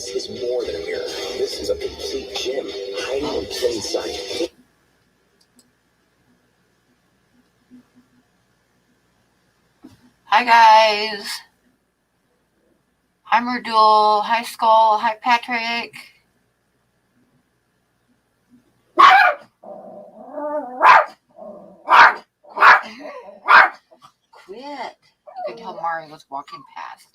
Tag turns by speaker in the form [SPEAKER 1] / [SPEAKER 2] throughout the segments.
[SPEAKER 1] This is more than a mirror. This is a complete gym hiding in plain sight.
[SPEAKER 2] Hi guys. Hi Merdul. Hi Skull. Hi Patrick. Quit. You can tell Mari was walking past.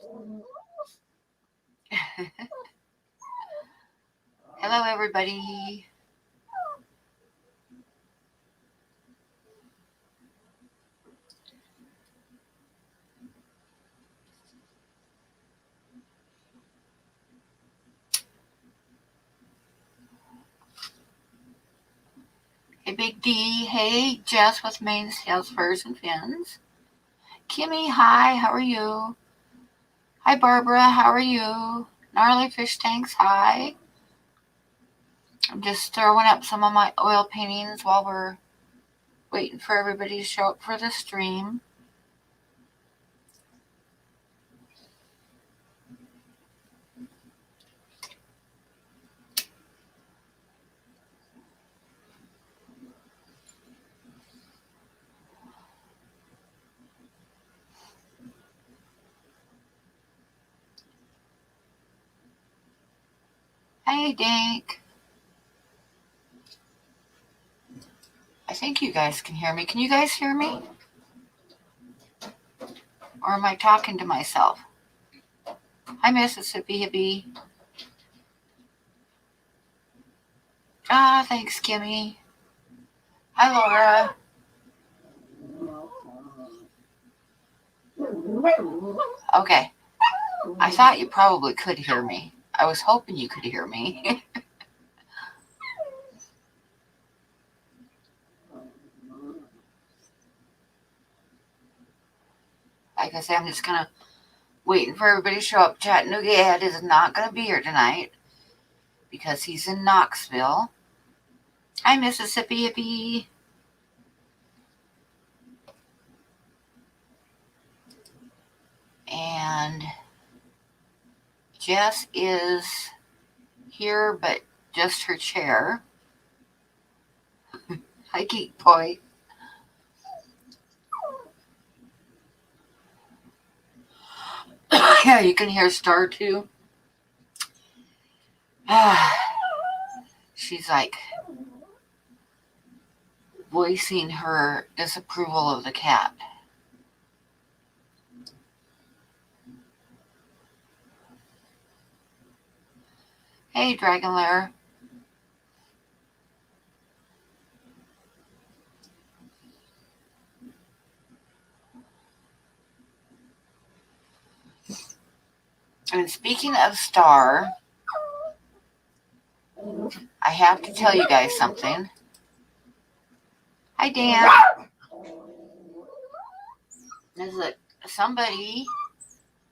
[SPEAKER 2] Hello everybody. Hey Big D. Hey Jess with Maine Tails, Furs, and Fins. Kimmy, hi. How are you? Hi Barbara. How are you? Gnarly Fish Tanks, hi. I'm just throwing up some of my oil paintings while we're waiting for everybody to show up for the stream. Hey Dink. I think you guys can hear me. Can you guys hear me? Or am I talking to myself? Hi Mississippi Hippie. Ah, thanks Kimmy. Hi Laura. Okay. I thought you probably could hear me. I was hoping you could hear me. Like I say, I'm just kind of waiting for everybody to show up. Chattanooga Ed is not going to be here tonight because he's in Knoxville. Hi, Mississippi Hippie. And Jess is here, but just her chair. Hi, Geek Boy. Yeah, you can hear Star too. She's like voicing her disapproval of the cat. Hey, Dragon Lair. And speaking of Star, I have to tell you guys something. Hi, Dan. There's somebody,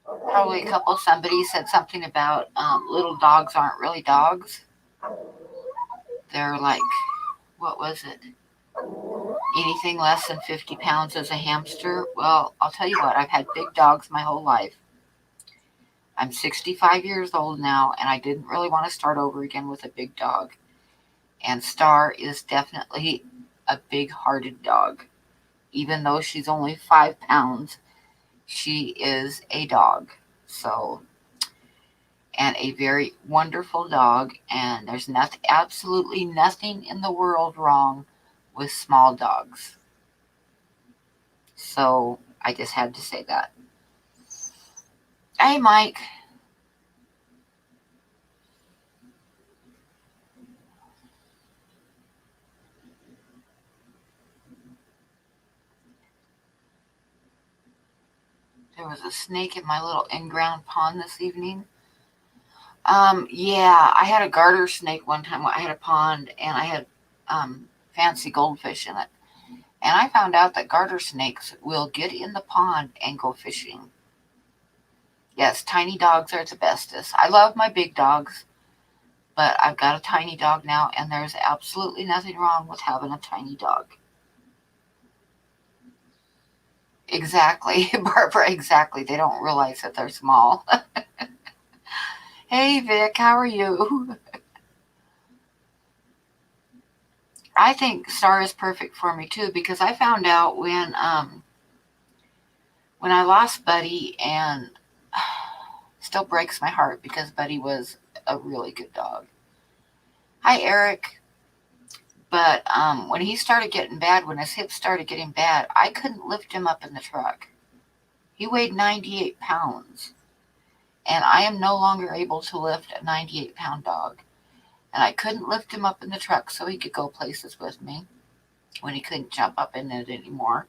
[SPEAKER 2] probably a couple of somebody said something about little dogs aren't really dogs. They're like, what was it? Anything less than 50 pounds is a hamster. Well, I'll tell you what, I've had big dogs my whole life. I'm 65 years old now, and I didn't really want to start over again with a big dog. And Star is definitely a big-hearted dog. Even though she's only 5 pounds, she is a dog. So, and a very wonderful dog. And there's absolutely nothing in the world wrong with small dogs. So I just had to say that. Hey, Mike. There was a snake in my little in-ground pond this evening. Yeah, I had a garter snake one time. I had a pond and I had fancy goldfish in it. And I found out that garter snakes will get in the pond and go fishing. Yes, tiny dogs are the bestest. I love my big dogs, but I've got a tiny dog now, and there's absolutely nothing wrong with having a tiny dog. Exactly, Barbara, exactly. They don't realize that they're small. Hey, Vic, how are you? I think Star is perfect for me too because I found out when I lost Buddy, and still breaks my heart because Buddy was a really good dog. Hi, Eric. But when he started getting bad, when his hips started getting bad, I couldn't lift him up in the truck. He weighed 98 pounds, and I am no longer able to lift a 98-pound dog. And I couldn't lift him up in the truck so he could go places with me when he couldn't jump up in it anymore.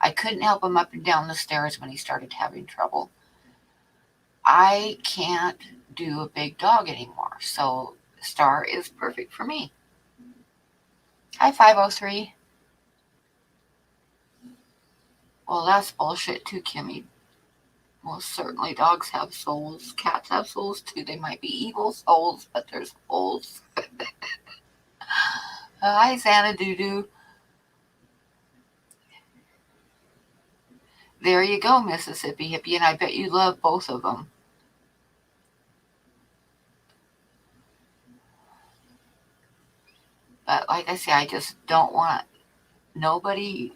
[SPEAKER 2] I couldn't help him up and down the stairs when he started having trouble. I can't do a big dog anymore, so Star is perfect for me. Hi, 503. Well, that's bullshit too, Kimmy. Most certainly dogs have souls. Cats have souls too. They might be evil souls, but there's souls. Hi, Xana Doo. There you go, Mississippi Hippie, and I bet you love both of them. But like I say, I just don't want nobody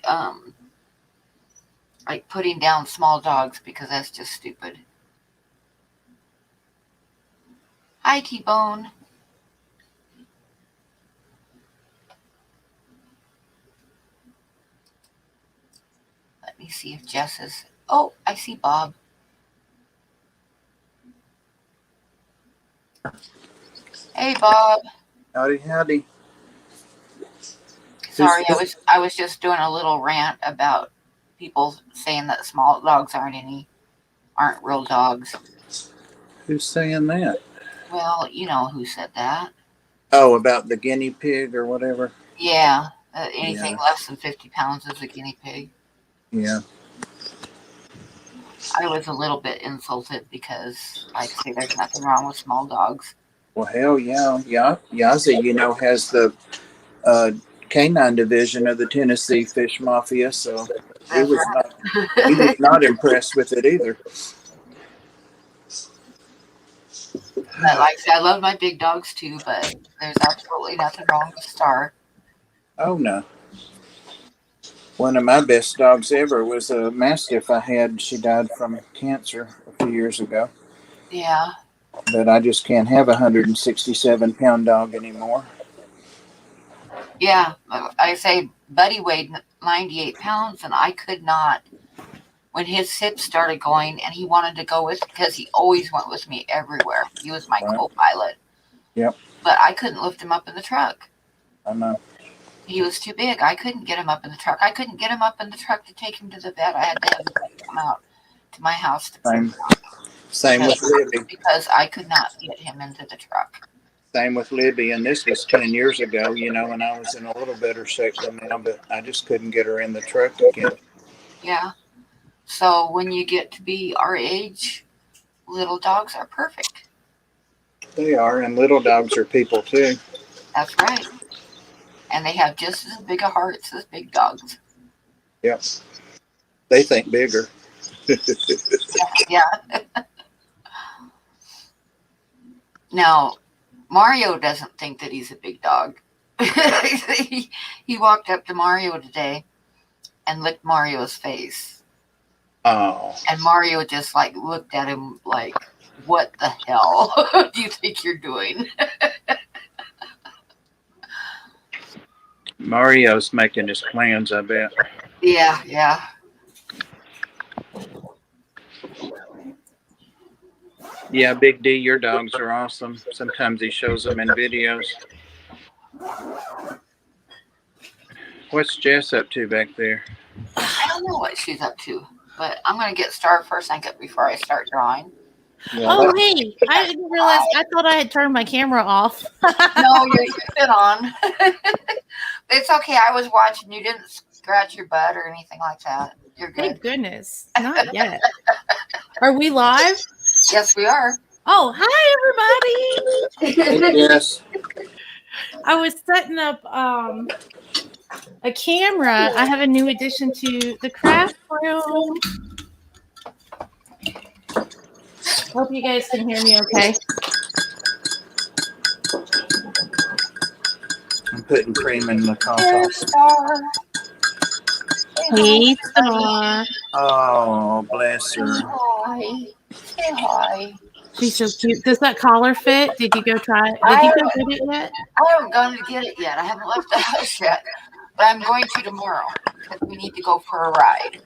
[SPEAKER 2] like putting down small dogs because that's just stupid. Hi, T-Bone. Let me see if Jess is. Oh, I see Bob. Hey, Bob.
[SPEAKER 3] Howdy, howdy.
[SPEAKER 2] Sorry, I was just doing a little rant about people saying that small dogs aren't real dogs.
[SPEAKER 3] Who's saying that?
[SPEAKER 2] Well, you know who said that.
[SPEAKER 3] Oh, about the guinea pig or whatever?
[SPEAKER 2] Yeah, anything
[SPEAKER 3] Yeah.
[SPEAKER 2] less than 50 pounds is a guinea pig.
[SPEAKER 3] Yeah.
[SPEAKER 2] I was a little bit insulted because I say there's nothing wrong with small dogs.
[SPEAKER 3] Well, hell yeah. Yazzie, has the canine division of the Tennessee Fish Mafia, so he
[SPEAKER 2] That's
[SPEAKER 3] was not
[SPEAKER 2] right.
[SPEAKER 3] impressed with it either.
[SPEAKER 2] But like I said, I love my big dogs too, but there's absolutely nothing wrong with Star.
[SPEAKER 3] Oh no. One of my best dogs ever was a Mastiff I had. She died from cancer a few years ago.
[SPEAKER 2] Yeah.
[SPEAKER 3] But I just can't have a 167-pound dog anymore.
[SPEAKER 2] Yeah. I say Buddy weighed 98 pounds, and I could not. When his hips started going and he wanted to go with, because he always went with me everywhere. He was my
[SPEAKER 3] Right.
[SPEAKER 2] co-pilot.
[SPEAKER 3] Yep.
[SPEAKER 2] But I couldn't lift him up in the truck.
[SPEAKER 3] I know.
[SPEAKER 2] He was too big. I couldn't get him up in the truck. I couldn't get him up in the truck to take him to the vet. I had to have the vet come out to my house to pick him up.
[SPEAKER 3] Same with Libby.
[SPEAKER 2] Because I could not get him into the truck.
[SPEAKER 3] Same with Libby, and this was 10 years ago, and I was in a little better shape than now, but I just couldn't get her in the truck again.
[SPEAKER 2] Yeah. So when you get to be our age, little dogs are perfect.
[SPEAKER 3] They are, and little dogs are people too.
[SPEAKER 2] That's right. And they have just as big a hearts as big dogs.
[SPEAKER 3] Yep. They think bigger.
[SPEAKER 2] Yeah. Now, Mario doesn't think that he's a big dog. He walked up to Mario today and licked Mario's face.
[SPEAKER 3] Oh.
[SPEAKER 2] And Mario just like looked at him like, what the hell do you think you're doing?
[SPEAKER 3] Mario's making his plans, I bet.
[SPEAKER 2] Yeah, yeah.
[SPEAKER 3] Yeah, Big D, your dogs are awesome. Sometimes he shows them in videos. What's Jess up to back there?
[SPEAKER 2] I don't know what she's up to, but I'm going to get Star first, I think, before I start drawing.
[SPEAKER 3] Yeah,
[SPEAKER 4] Oh, hey, I didn't realize. I thought I had turned my camera off.
[SPEAKER 2] No, you're fit on. It's okay. I was watching. You didn't scratch your butt or anything like that. You're good.
[SPEAKER 4] Thank goodness. Not yet. Are we live?
[SPEAKER 2] Yes, we are.
[SPEAKER 4] Oh, hi, everybody.
[SPEAKER 3] yes.
[SPEAKER 4] I was setting up a camera. I have a new addition to the craft room. Hope you guys can hear me okay.
[SPEAKER 3] I'm putting cream in the coffee.
[SPEAKER 2] Hey, Star.
[SPEAKER 4] Hey, Star.
[SPEAKER 3] Oh, bless
[SPEAKER 2] Say
[SPEAKER 3] her.
[SPEAKER 2] hi. Say hi.
[SPEAKER 4] She's so cute. Does that collar fit? Did you go try it? Did
[SPEAKER 2] I
[SPEAKER 4] you go get it yet?
[SPEAKER 2] haven't gone to get it yet. I haven't left the house yet, but I'm going to tomorrow because we need to go for a ride.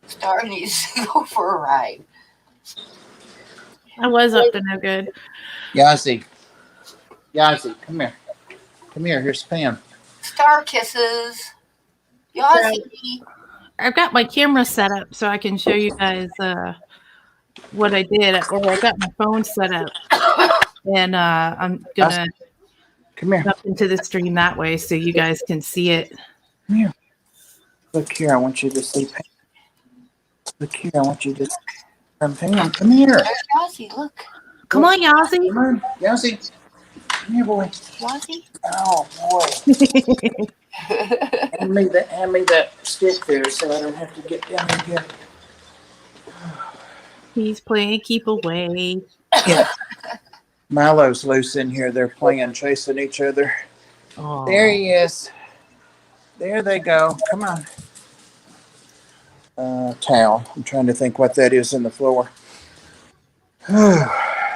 [SPEAKER 2] Star needs to go for a ride.
[SPEAKER 4] I was up to no good.
[SPEAKER 3] Yazzie, come here. Come here. Here's Pam.
[SPEAKER 2] Star kisses. Yossi.
[SPEAKER 4] I've got my camera set up so I can show you guys what I did. Or I got my phone set up, and I'm gonna
[SPEAKER 3] Come here.
[SPEAKER 4] jump into the stream that way so you guys can see it.
[SPEAKER 3] Come here. Look here. I want you to see Pam. Look here. I want you to see Pam. Come here.
[SPEAKER 2] There's Yossi. Look.
[SPEAKER 4] Come on, Yazzie.
[SPEAKER 3] Come on. Yazzie. Come here, boy.
[SPEAKER 2] Yossi.
[SPEAKER 3] Oh, boy. Hand me that stick there so I don't have to get down and get it.
[SPEAKER 4] He's playing keep away.
[SPEAKER 3] Yeah. Milo's loose in here. They're playing, chasing each other.
[SPEAKER 4] Aww.
[SPEAKER 3] There he is. There they go. Come on. Towel. I'm trying to think what that is in the floor.
[SPEAKER 2] Hi,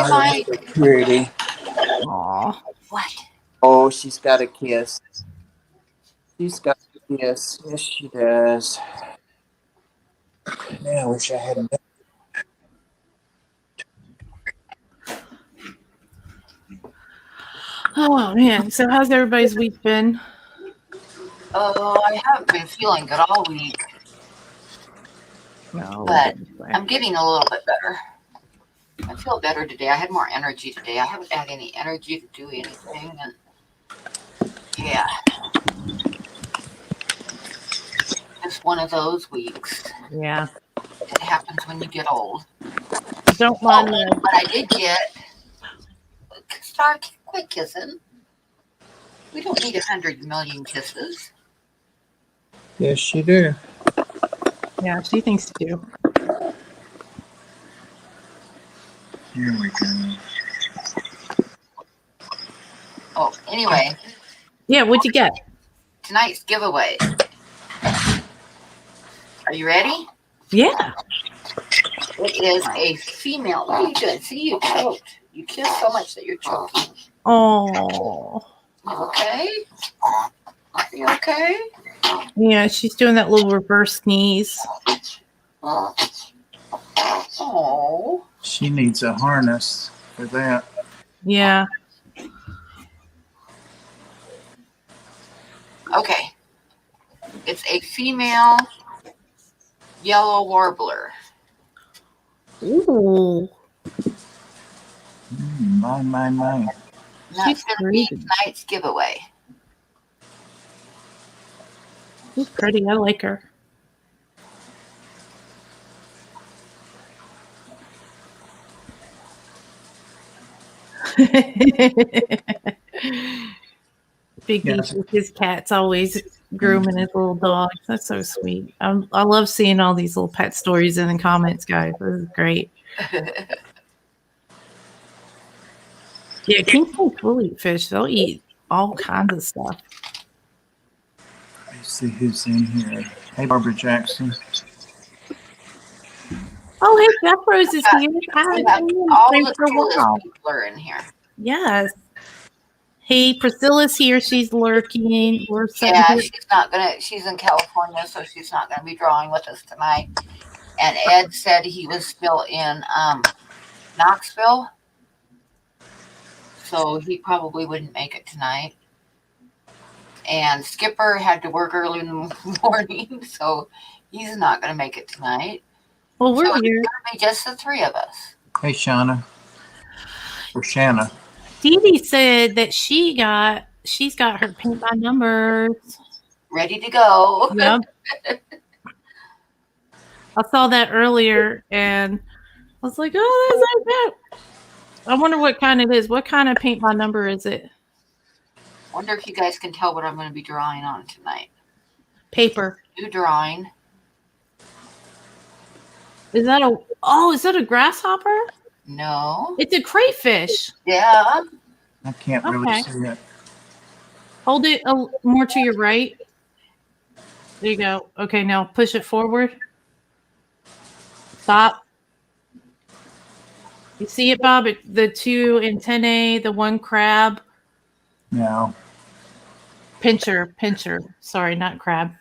[SPEAKER 2] Mike.
[SPEAKER 3] So pretty.
[SPEAKER 4] Aw.
[SPEAKER 2] What?
[SPEAKER 3] Oh, she's got a kiss. She's got a kiss. Yes, she does. Man, I wish I hadn't.
[SPEAKER 4] Oh man. So how's everybody's week been?
[SPEAKER 2] Oh, I haven't been feeling good all week,
[SPEAKER 4] No.
[SPEAKER 2] but I'm getting a little bit better. I feel better today. I had more energy today. I haven't had any energy to do anything. And yeah. Just one of those weeks.
[SPEAKER 4] Yeah.
[SPEAKER 2] It happens when you get old.
[SPEAKER 4] Don't mind me.
[SPEAKER 2] But I did get. Star, quit kissing. We don't need 100 million kisses.
[SPEAKER 3] Yes, you do.
[SPEAKER 4] Yeah, she thinks too.
[SPEAKER 3] Here we go.
[SPEAKER 2] Oh, anyway,
[SPEAKER 4] Yeah, what'd you get?
[SPEAKER 2] tonight's giveaway. Are you ready?
[SPEAKER 4] Yeah.
[SPEAKER 2] It is a female. What are you doing? See, you choked. You kissed so much that you're choking.
[SPEAKER 4] Oh.
[SPEAKER 2] You okay? Are you okay?
[SPEAKER 4] Yeah, she's doing that little reverse sneeze.
[SPEAKER 2] Oh.
[SPEAKER 3] She needs a harness for that.
[SPEAKER 4] Yeah.
[SPEAKER 2] Okay. It's a female yellow warbler.
[SPEAKER 4] Ooh.
[SPEAKER 3] Mine.
[SPEAKER 2] And that's going to be tonight's giveaway.
[SPEAKER 4] She's pretty. I like her. Biggie with his cat's always grooming his little dog. That's so sweet. I love seeing all these little pet stories in the comments, guys. This is great. Yeah, kingbirds will eat fish. They'll eat all kinds of stuff.
[SPEAKER 3] Let's see who's in here. Hey, Barbara Jackson.
[SPEAKER 4] Oh, hey, Jeff Rose is here. I haven't seen him
[SPEAKER 2] All
[SPEAKER 4] for
[SPEAKER 2] the
[SPEAKER 4] a
[SPEAKER 2] coolest
[SPEAKER 4] while.
[SPEAKER 2] people are in here.
[SPEAKER 4] Yes. Hey, Priscilla's here. She's lurking. We're sitting
[SPEAKER 2] Yeah,
[SPEAKER 4] here.
[SPEAKER 2] she's in California, so she's not gonna be drawing with us tonight. And Ed said he was still in Knoxville, so he probably wouldn't make it tonight. And Skipper had to work early in the morning, so he's not gonna make it tonight.
[SPEAKER 4] Well, we're
[SPEAKER 2] So
[SPEAKER 4] here.
[SPEAKER 2] it's gonna be just the three of us.
[SPEAKER 3] Hey, Shauna. Or Shanna.
[SPEAKER 4] Dee Dee said that she's got her paint by numbers.
[SPEAKER 2] Ready to go.
[SPEAKER 4] Yep. I saw that earlier and I was like, oh, that's like that. I wonder what kind it is. What kind of paint by number is it?
[SPEAKER 2] Wonder if you guys can tell what I'm gonna be drawing on tonight.
[SPEAKER 4] Paper.
[SPEAKER 2] New drawing.
[SPEAKER 4] Is that a? Oh, is that a grasshopper?
[SPEAKER 2] No.
[SPEAKER 4] It's a crayfish.
[SPEAKER 2] Yeah.
[SPEAKER 3] I can't really
[SPEAKER 4] Okay.
[SPEAKER 3] see it.
[SPEAKER 4] Hold it more to your right. There you go. Okay, now push it forward. Stop. You see it, Bob? The two antennae, the one crab.
[SPEAKER 3] No.
[SPEAKER 4] Pincher. Sorry, not crab.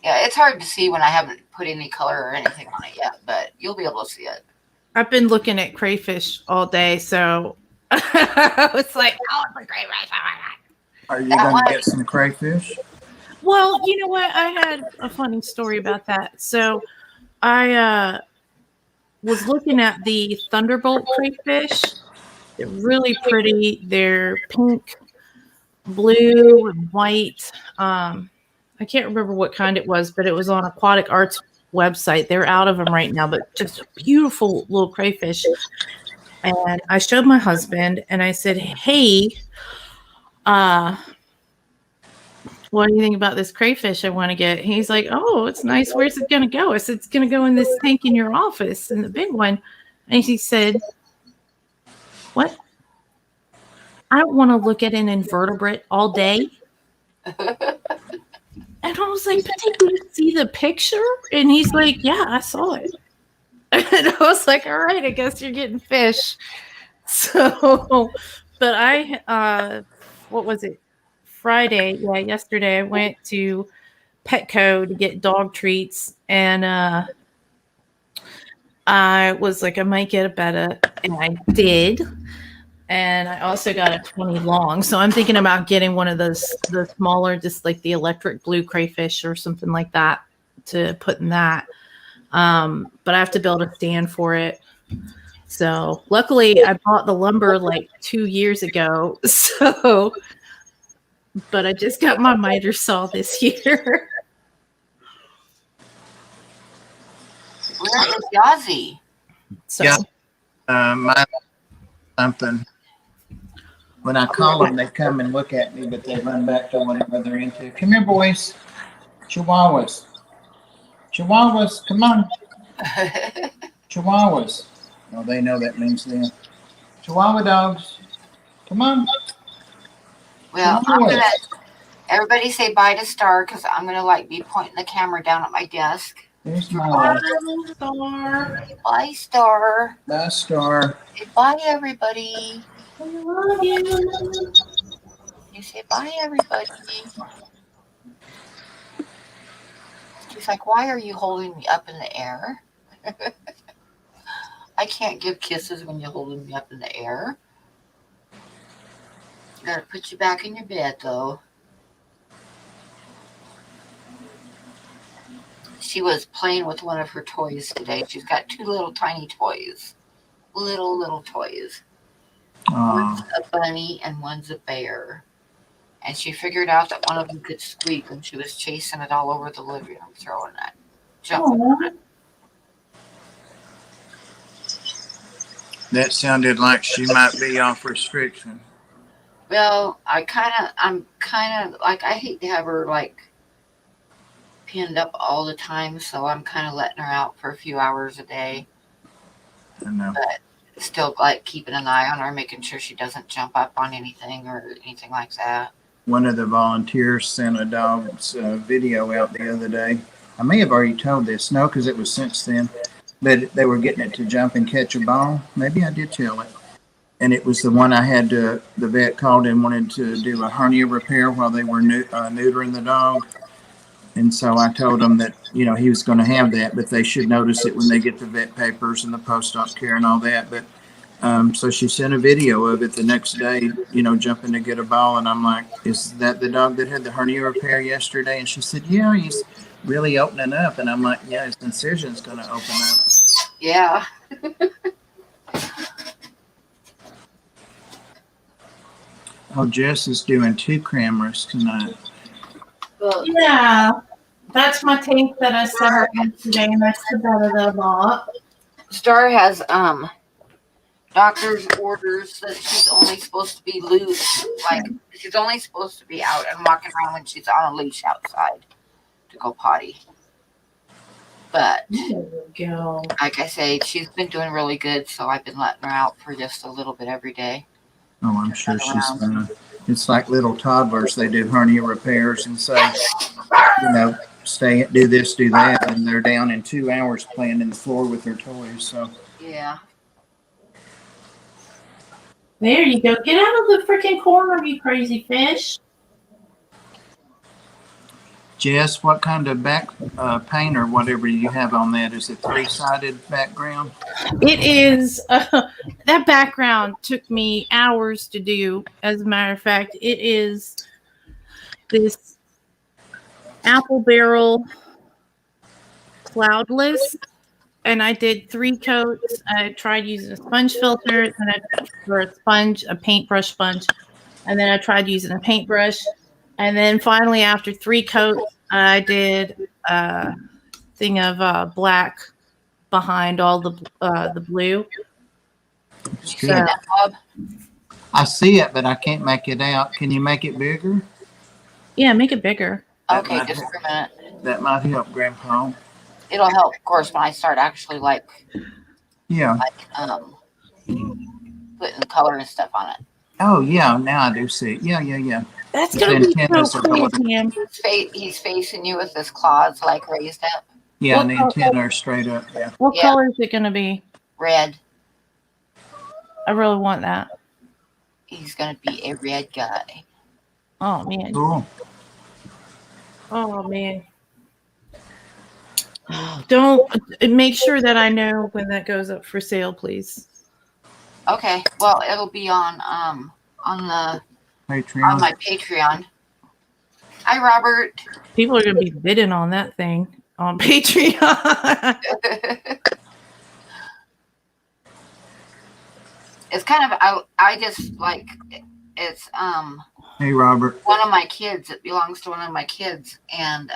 [SPEAKER 2] Yeah, it's hard to see when I haven't put any color or anything on it yet, but you'll be able to see it.
[SPEAKER 4] I've been looking at crayfish all day, so I was like, oh, it's a crayfish. Oh my God.
[SPEAKER 3] Are you
[SPEAKER 2] That
[SPEAKER 3] going
[SPEAKER 2] one?
[SPEAKER 3] to get some crayfish?
[SPEAKER 4] Well, you know what? I had a funny story about that. So I was looking at the Thunderbolt crayfish. They're really pretty. They're pink, blue, and white. I can't remember what kind it was, but it was on Aquatic Arts website. They're out of them right now, but just beautiful little crayfish. And I showed my husband and I said, hey, what do you think about this crayfish I want to get? He's like, oh, it's nice. Where's it going to go? I said, it's going to go in this tank in your office, in the big one. And he said, what? I don't want to look at an invertebrate all day. And I was like, but did you see the picture? And he's like, yeah, I saw it. And I was like, all right, I guess you're getting fish. So, but I, what was it? Friday. Yeah, yesterday I went to Petco to get dog treats. And I was like, I might get a betta. And I did. And I also got a 20 long. So I'm thinking about getting one of those, the smaller, just like the electric blue crayfish or something like that to put in that. But I have to build a stand for it. So luckily I bought the lumber like 2 years ago. So, but I just got my miter saw this year.
[SPEAKER 2] Where is Yazzie?
[SPEAKER 4] So
[SPEAKER 3] Yeah. My something. When I call them, they come and look at me, but they run back to whatever they're into. Come here, boys. Chihuahuas. Chihuahuas, come on. Chihuahuas. Oh, they know that means them. Chihuahua dogs. Come on.
[SPEAKER 2] Well, everybody say bye to Star because I'm gonna like be pointing the camera down at my desk.
[SPEAKER 3] There's my
[SPEAKER 4] Star.
[SPEAKER 2] Bye, Star.
[SPEAKER 3] bye, Star.
[SPEAKER 2] Say bye, everybody.
[SPEAKER 4] I love you.
[SPEAKER 2] You say bye, everybody. She's like, why are you holding me up in the air? I can't give kisses when you're holding me up in the air. Gotta put you back in your bed, though. She was playing with one of her toys today. She's got two little tiny toys. Little toys. One's a bunny and one's a bear. And she figured out that one of them could squeak and she was chasing it all over the living room, throwing that, jumping on it.
[SPEAKER 3] That sounded like she might be off restriction.
[SPEAKER 2] Well, I'm kind of like, I hate to have her like pinned up all the time, so I'm kind of letting her out for a few hours a day.
[SPEAKER 3] I know.
[SPEAKER 2] But still like keeping an eye on her, making sure she doesn't jump up on anything or anything like that.
[SPEAKER 3] One of the volunteers sent a dog's video out the other day. I may have already told this, no, because it was since then. But they were getting it to jump and catch a ball. Maybe I did tell it. And it was the one I had to, the vet called and wanted to do a hernia repair while they were neutering the dog. And so I told them that, you know, he was going to have that, but they should notice it when they get the vet papers and the post-op care and all that. But so she sent a video of it the next day, you know, jumping to get a ball. And I'm like, is that the dog that had the hernia repair yesterday? And she said, yeah, he's really opening up. And I'm like, yeah, his incision's going to open up.
[SPEAKER 2] Yeah.
[SPEAKER 3] Oh, Jess is doing 2 cameras tonight.
[SPEAKER 2] Well,
[SPEAKER 4] Yeah, that's my tank that I set up yesterday, and that's the better that I bought.
[SPEAKER 2] Star has doctor's orders that she's only supposed to be loose, like she's only supposed to be out and walking around when she's on a leash outside to go potty. But
[SPEAKER 4] There we go.
[SPEAKER 2] like I say, she's been doing really good, so I've been letting her out for just a little bit every day.
[SPEAKER 3] Oh, I'm sure
[SPEAKER 2] Run
[SPEAKER 3] she's
[SPEAKER 2] around.
[SPEAKER 3] fine. It's like little toddlers. They do hernia repairs and say, stay, do this, do that, and they're down in 2 hours playing in the floor with their toys. So
[SPEAKER 2] Yeah.
[SPEAKER 4] There you go. Get out of the freaking corner, you crazy fish.
[SPEAKER 3] Jess, what kind of back paint or whatever you have on that? Is it 3-sided background?
[SPEAKER 4] It is. That background took me hours to do. As a matter of fact, it is this apple barrel cloudless, and I did 3 coats. I tried using a sponge filter, and a paintbrush sponge, and then I tried using a paintbrush, and then finally, after 3 coats, I did a thing of black behind all the blue.
[SPEAKER 3] It's
[SPEAKER 2] See
[SPEAKER 3] good.
[SPEAKER 2] that, Bob?
[SPEAKER 3] I see it, but I can't make it out. Can you make it bigger?
[SPEAKER 4] Yeah, make it bigger.
[SPEAKER 3] That
[SPEAKER 2] Okay,
[SPEAKER 3] might
[SPEAKER 2] just
[SPEAKER 3] help.
[SPEAKER 2] for a minute.
[SPEAKER 3] That might help, Grandpa.
[SPEAKER 2] It'll help, of course, when I start actually
[SPEAKER 3] Yeah.
[SPEAKER 2] putting color and stuff on it.
[SPEAKER 3] Oh, yeah. Now I do see it. Yeah.
[SPEAKER 4] That's
[SPEAKER 3] The
[SPEAKER 4] gonna be so
[SPEAKER 3] antennas are
[SPEAKER 4] cool,
[SPEAKER 3] going.
[SPEAKER 4] Tim.
[SPEAKER 2] He's facing you with his claws raised up.
[SPEAKER 3] Yeah, and the
[SPEAKER 4] What
[SPEAKER 3] antenna are straight up. Yeah.
[SPEAKER 4] What
[SPEAKER 2] Yeah.
[SPEAKER 4] color is it gonna be?
[SPEAKER 2] Red.
[SPEAKER 4] I really want that.
[SPEAKER 2] He's gonna be a red guy.
[SPEAKER 4] Oh man.
[SPEAKER 3] Cool.
[SPEAKER 4] Oh man. Don't make sure that I know when that goes up for sale, please.
[SPEAKER 2] Okay. Well, it'll be on
[SPEAKER 3] Patreon.
[SPEAKER 2] my Patreon. Hi, Robert.
[SPEAKER 4] People are gonna be bidding on that thing on Patreon.
[SPEAKER 2] It's kind of I just it's
[SPEAKER 3] Hey, Robert.
[SPEAKER 2] one of my kids. It belongs to one of my kids, and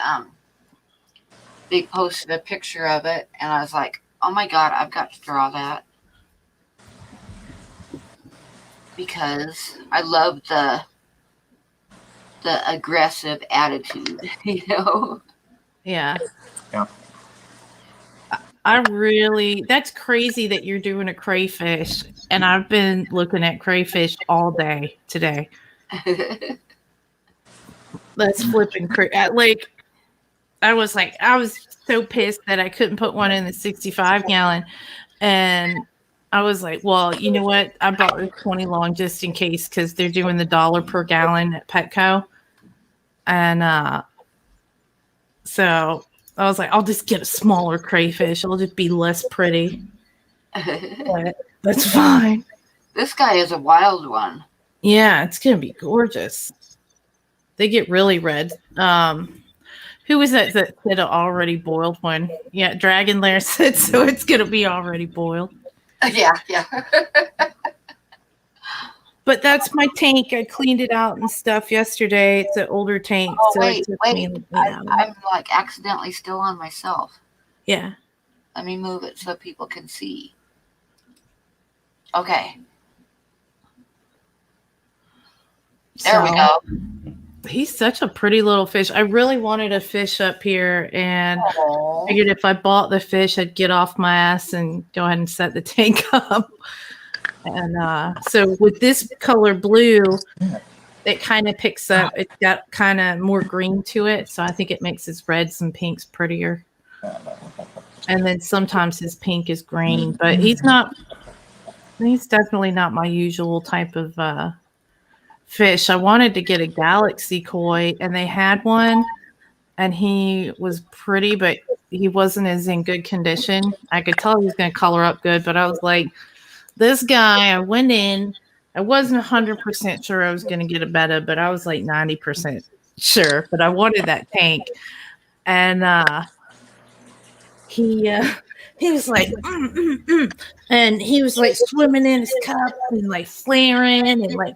[SPEAKER 2] they posted a picture of it, and I was like, oh my god, I've got to draw that because I love the aggressive attitude,
[SPEAKER 4] Yeah.
[SPEAKER 3] Yeah.
[SPEAKER 4] That's crazy that you're doing a crayfish, and I've been looking at crayfish all day today. That's flipping crazy. I was so pissed that I couldn't put one in the 65 gallon, and I was like, well, you know what? I bought the 20 long just in case because they're doing the $1 per gallon at Petco, and so I was like, I'll just get a smaller crayfish. It'll just be less pretty. But that's fine.
[SPEAKER 2] This guy is a wild one.
[SPEAKER 4] Yeah, it's gonna be gorgeous. They get really red. Who was that said an already boiled one? Yeah, Dragon Lair said so. It's gonna be already boiled.
[SPEAKER 2] Yeah.
[SPEAKER 4] But that's my tank. I cleaned it out and stuff yesterday. It's an older tank.
[SPEAKER 2] Oh,
[SPEAKER 4] so
[SPEAKER 2] wait.
[SPEAKER 4] I'm
[SPEAKER 2] I'm accidentally still on myself.
[SPEAKER 4] yeah.
[SPEAKER 2] Let me move it so people can see. Okay. There we go.
[SPEAKER 4] He's such a pretty little fish. I really wanted a fish up here, and
[SPEAKER 2] Aww.
[SPEAKER 4] figured if I bought the fish, I'd get off my ass and go ahead and set the tank up. And so with this color blue, it kind of picks up. It's got kind of more green to it, so I think it makes his reds and pinks prettier. And then sometimes his pink is green, but he's definitely not my usual type of fish. I wanted to get a galaxy koi, and they had one, and he was pretty, but he wasn't as in good condition. I could tell he was going to color up good, but I was like, this guy, I went in, I wasn't 100% sure I was going to get a betta, but I was like 90% sure, but I wanted that tank. And he was like, and he was like swimming in his cup and like flaring and like,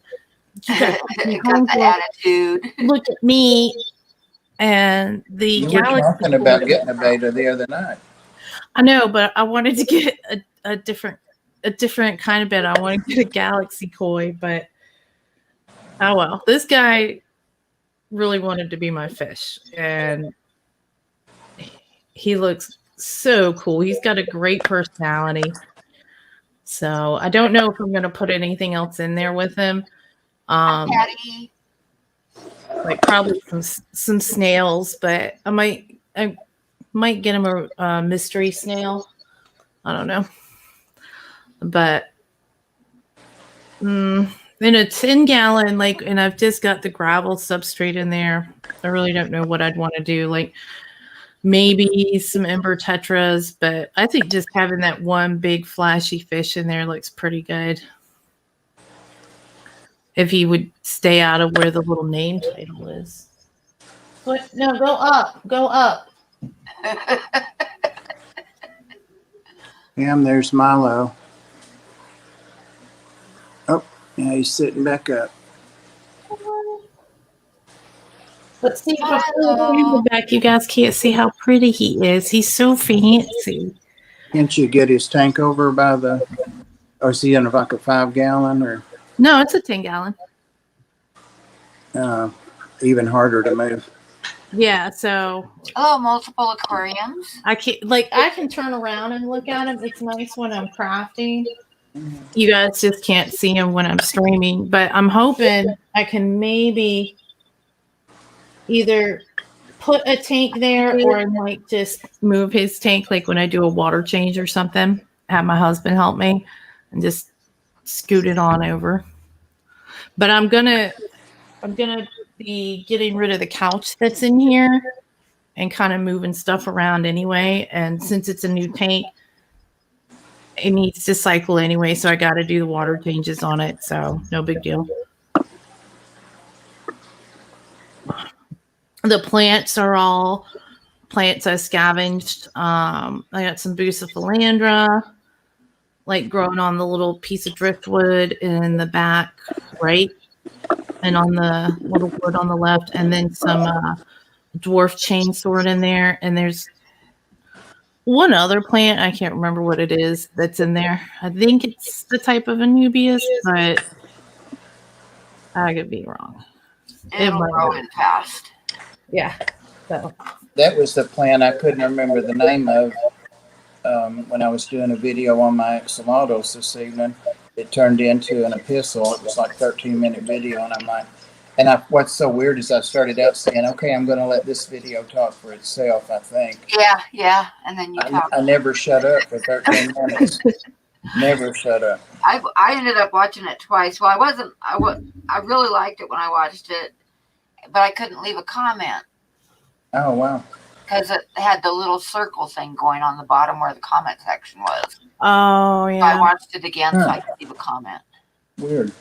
[SPEAKER 4] you got
[SPEAKER 2] the attitude.
[SPEAKER 4] Look at me. And the
[SPEAKER 3] You were
[SPEAKER 4] galaxy
[SPEAKER 3] talking about getting a beta the other night.
[SPEAKER 4] I know, but I wanted to get a different kind of betta. I wanted to get a galaxy koi, but oh well. This guy really wanted to be my fish, and he looks so cool. He's got a great personality. So I don't know if I'm going to put anything else in there with him.
[SPEAKER 2] Patty.
[SPEAKER 4] Like probably some snails, but I might get him a mystery snail. I don't know, but in a 10-gallon, like, and I've just got the gravel substrate in there. I really don't know what I'd want to do. Like maybe some ember tetras, but I think just having that one big flashy fish in there looks pretty good. If he would stay out of where the little name title is. But no, go up.
[SPEAKER 3] Yeah, there's Milo. Oh, yeah, he's sitting back up.
[SPEAKER 4] Let's see if I back. You guys can't see how pretty he is. He's so fancy.
[SPEAKER 3] Can't you get his tank over by the, or is he in like a 5-gallon or?
[SPEAKER 4] No, it's a 10-gallon.
[SPEAKER 3] Even harder to move.
[SPEAKER 4] Yeah, so
[SPEAKER 2] Multiple aquariums.
[SPEAKER 4] I can turn around and look at him. It's nice when I'm crafting. You guys just can't see him when I'm streaming, but I'm hoping I can maybe either put a tank there or I might just move his tank, like when I do a water change or something, have my husband help me and just scoot it on over. But I'm gonna be getting rid of the couch that's in here and kind of moving stuff around anyway. And since it's a new tank, it needs to cycle anyway, so I got to do the water changes on it. So no big deal. The plants are all plants I scavenged. I got some Bucephalandra, like growing on the little piece of driftwood in the back, right? And on the little wood on the left, and then some dwarf chainsword in there. And there's one other plant, I can't remember what it is, that's in there. I think it's the type of Anubias, but I could be wrong.
[SPEAKER 2] It'll grow in fast.
[SPEAKER 4] Yeah. So
[SPEAKER 3] That was the plant I couldn't remember the name of when I was doing a video on my axolotls this evening. It turned into an epistle. It was like 13-minute video, and I'm like, what's so weird is I started out saying, okay, I'm going to let this video talk for itself, I think.
[SPEAKER 2] Yeah, and then you talk.
[SPEAKER 3] I never shut up for 13 minutes. Never shut up.
[SPEAKER 2] I ended up watching it twice. Well, I really liked it when I watched it, but I couldn't leave a comment.
[SPEAKER 3] Oh, wow.
[SPEAKER 2] Because it had the little circle thing going on the bottom where the comment section was.
[SPEAKER 4] Oh, yeah.
[SPEAKER 2] So I watched it again so I could leave a comment.
[SPEAKER 3] Weird.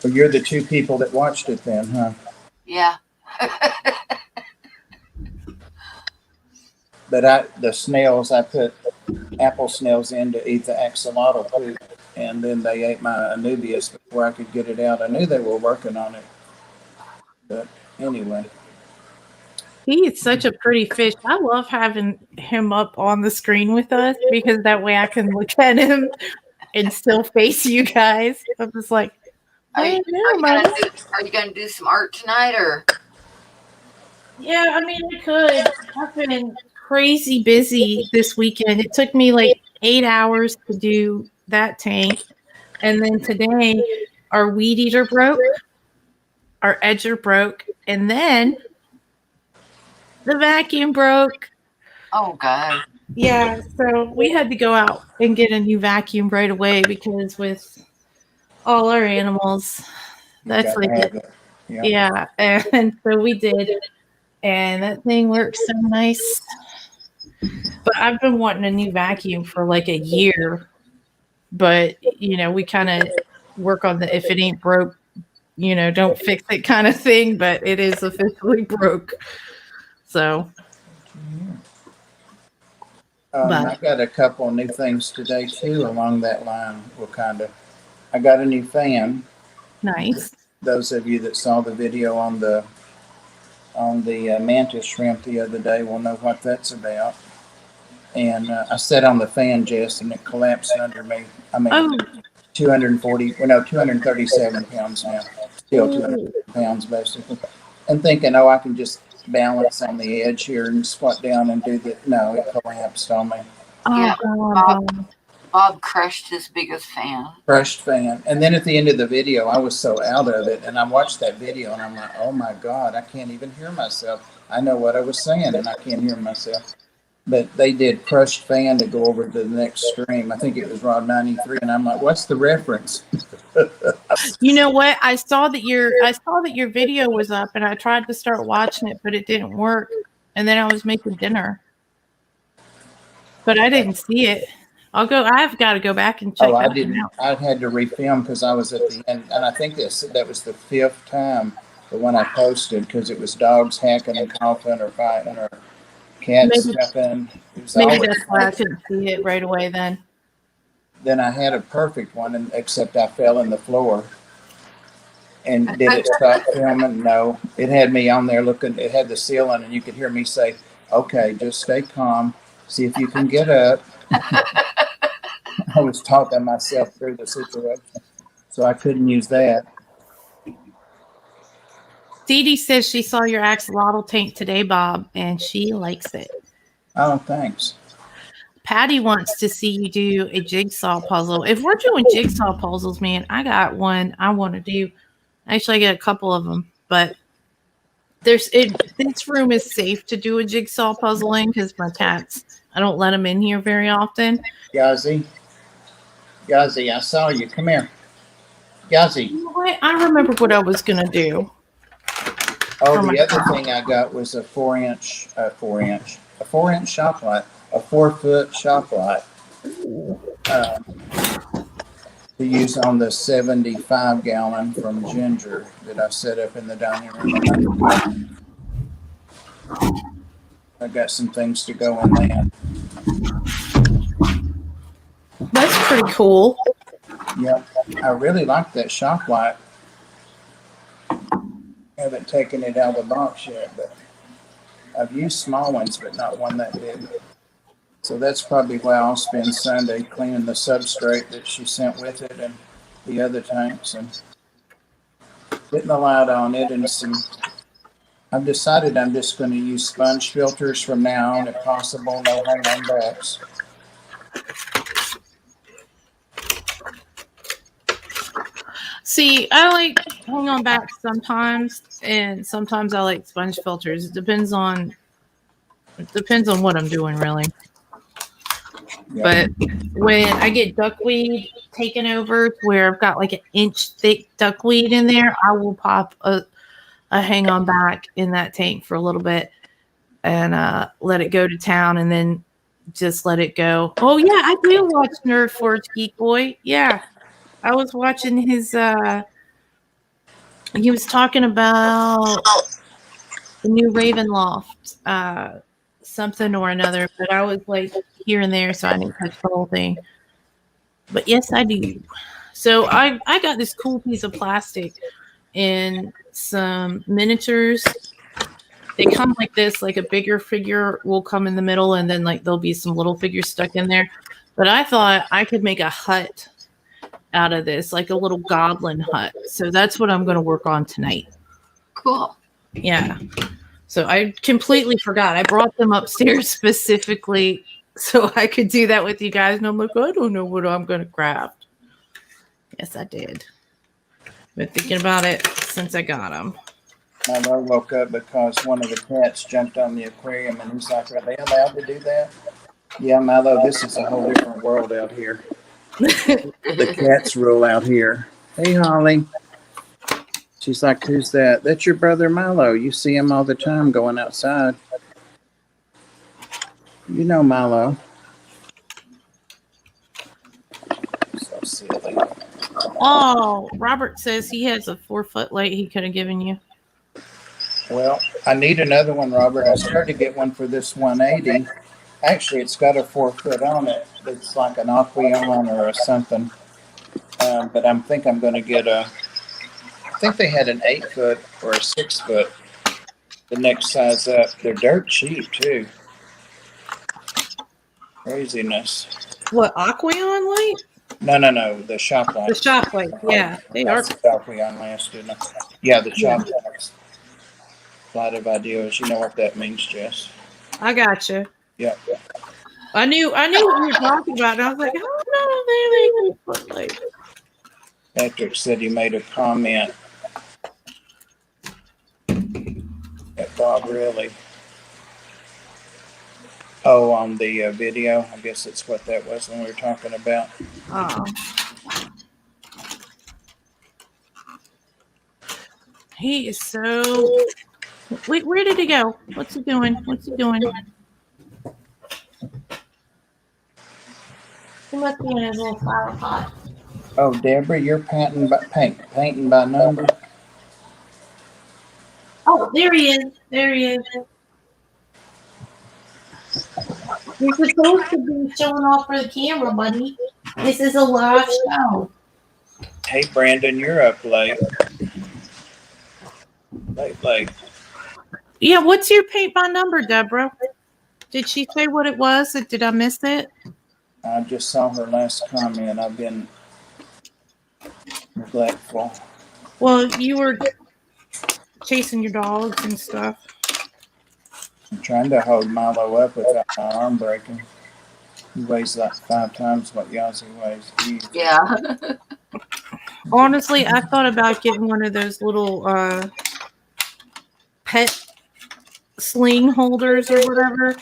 [SPEAKER 3] Well, you're the two people that watched it then, huh?
[SPEAKER 2] Yeah.
[SPEAKER 3] But the snails, I put apple snails in to eat the axolotl poop, and then they ate my Anubias before I could get it out. I knew they were working on it. But anyway.
[SPEAKER 4] He is such a pretty fish. I love having him up on the screen with us because that way I can look at him and still face you guys. I'm just like,
[SPEAKER 2] Are you going to do some art tonight, or?
[SPEAKER 4] Yeah, I mean, I could. I've been crazy busy this weekend. It took me like 8 hours to do that tank. And then today, our weed eater broke, our edger broke, and then the vacuum broke.
[SPEAKER 2] Oh, God.
[SPEAKER 4] Yeah, so we had to go out and get a new vacuum right away because with all our animals, that's like it. Yeah, and so we did. And that thing works so nice. But I've been wanting a new vacuum for like a year. But, we kind of work on the if it ain't broke, don't fix it kind of thing. But it is officially broke. So.
[SPEAKER 3] I got a couple of new things today, too, along that line. I got a new fan.
[SPEAKER 4] Nice.
[SPEAKER 3] Those of you that saw the video on the mantis shrimp the other day will know what that's about. And I sat on the fan, Jess, and it collapsed under me. I mean, 237 pounds now. Still 200 pounds, basically. And thinking, I can just balance on the edge here and squat down and do the. No, it collapsed on me.
[SPEAKER 4] Oh,
[SPEAKER 2] Yeah.
[SPEAKER 4] God.
[SPEAKER 2] Bob crushed his biggest fan.
[SPEAKER 3] Crushed fan. And then at the end of the video, I was so out of it, and I watched that video, and I'm like, oh my God, I can't even hear myself. I know what I was saying, and I can't hear myself. But they did crushed fan to go over to the next stream. I think it was Rod 93, and I'm like, what's the reference?
[SPEAKER 4] You know what? I saw that your video was up, and I tried to start watching it, but it didn't work. And then I was making dinner, but I didn't see it. I've got to go back and check.
[SPEAKER 3] Oh, I
[SPEAKER 4] that
[SPEAKER 3] didn't.
[SPEAKER 4] out.
[SPEAKER 3] I had to refilm because I was at the end, and I think that was the 5th time the one I posted because it was dogs hacking and coughing or fighting or cats stepping.
[SPEAKER 4] Maybe that's why I couldn't see it right away then.
[SPEAKER 3] Then I had a perfect one, except I fell in the floor. And did it stop filming? No. It had me on there looking. It had the ceiling, and you could hear me say, "Okay, just stay calm. See if you can get up." I was talking myself through the situation, so I couldn't use that.
[SPEAKER 4] Dee Dee says she saw your axolotl tank today, Bob, and she likes it.
[SPEAKER 3] Oh, thanks.
[SPEAKER 4] Patty wants to see you do a jigsaw puzzle. If we're doing jigsaw puzzles, man, I got one I want to do. Actually, I got a couple of them, but this room is safe to do a jigsaw puzzle in because my cats, I don't let them in here very often.
[SPEAKER 3] Yazzie, I saw you. Come here. Yazzie.
[SPEAKER 4] You know what? I remember what I was going to do.
[SPEAKER 3] Oh, the other thing I got was a 4-inch shop light, a 4-foot shop light to use on the 75-gallon from Ginger that I set up in the dining room. I got some things to go in there.
[SPEAKER 4] That's pretty cool.
[SPEAKER 3] Yep, I really like that shop light. I haven't taken it out of the box yet, but I've used small ones, but not one that big. So that's probably why I'll spend Sunday cleaning the substrate that she sent with it and the other tanks and getting the light on it and some. I've decided I'm just going to use sponge filters from now on if possible, no hang-on backs.
[SPEAKER 4] See, I like hang on back sometimes, and sometimes I like sponge filters. It depends on what I'm doing, really. Yep. But when I get duckweed taken over, where I've got like an inch thick duckweed in there, I will pop a hang on back in that tank for a little bit and let it go to town, and then just let it go. Oh yeah, I do watch Nerd Forge Geek Boy. Yeah. I was watching his, he was talking about the new Ravenloft, something or another, but I was like here and there, so I didn't catch the whole thing. But yes, I do. So I got this cool piece of plastic and some miniatures. They come like this, like a bigger figure will come in the middle, and then like there'll be some little figures stuck in there. But I thought I could make a hut out of this, like a little goblin hut. So that's what I'm going to work on tonight.
[SPEAKER 2] Cool.
[SPEAKER 4] Yeah. So I completely forgot. I brought them upstairs specifically so I could do that with you guys. And I'm like, I don't know what I'm going to craft. Yes, I did. Been thinking about it since I got them.
[SPEAKER 3] I woke up because one of the cats jumped on the aquarium, and he's like, are they allowed to do that? Yeah, Milo, this is a whole different world out here. The cats rule out here. Hey, Holly. She's like, who's that? That's your brother Milo. You see him all the time going outside. You know Milo. So silly.
[SPEAKER 4] Oh, Robert says he has a 4-foot light he could have given you.
[SPEAKER 3] Well, I need another one, Robert. I started to get one for this 180. Actually, it's got a 4-foot on it. It's like an Aqueon or something. But I think I'm going to get I think they had an 8-foot or a 6-foot. The next size up. They're dirt cheap, too. Craziness.
[SPEAKER 4] What, Aqueon light?
[SPEAKER 3] No. The shop light.
[SPEAKER 4] The shop light, yeah. They are.
[SPEAKER 3] Aqueon last, didn't I? Yeah, the shop lights. Flight of ideas. You know what that means, Jess?
[SPEAKER 4] I gotcha.
[SPEAKER 3] Yep.
[SPEAKER 4] I knew what you were talking about, and I was like, how do they make it like?
[SPEAKER 3] Patrick said he made a comment at Bob Riley. Oh, on the video. I guess that's what that was when we were talking about.
[SPEAKER 4] Oh. He is so. Wait, where did he go? What's he doing? What's he doing? He must be in his little flower pot.
[SPEAKER 3] Oh, Deborah, you're painting by number.
[SPEAKER 4] Oh, there he is. There he is. You're supposed to be showing off for the camera, buddy. This is a live show.
[SPEAKER 3] Hey, Brandon, you're up late. Late.
[SPEAKER 4] Yeah, what's your paint by number, Deborah? Did she say what it was? Did I miss it?
[SPEAKER 3] I just saw her last comment. I've been neglectful.
[SPEAKER 4] Well, you were chasing your dogs and stuff.
[SPEAKER 3] I'm trying to hold Milo up without my arm breaking. He weighs like 5 times what Yazzie weighs. Jeez.
[SPEAKER 2] Yeah.
[SPEAKER 4] Honestly, I thought about getting one of those little pet sling holders or whatever.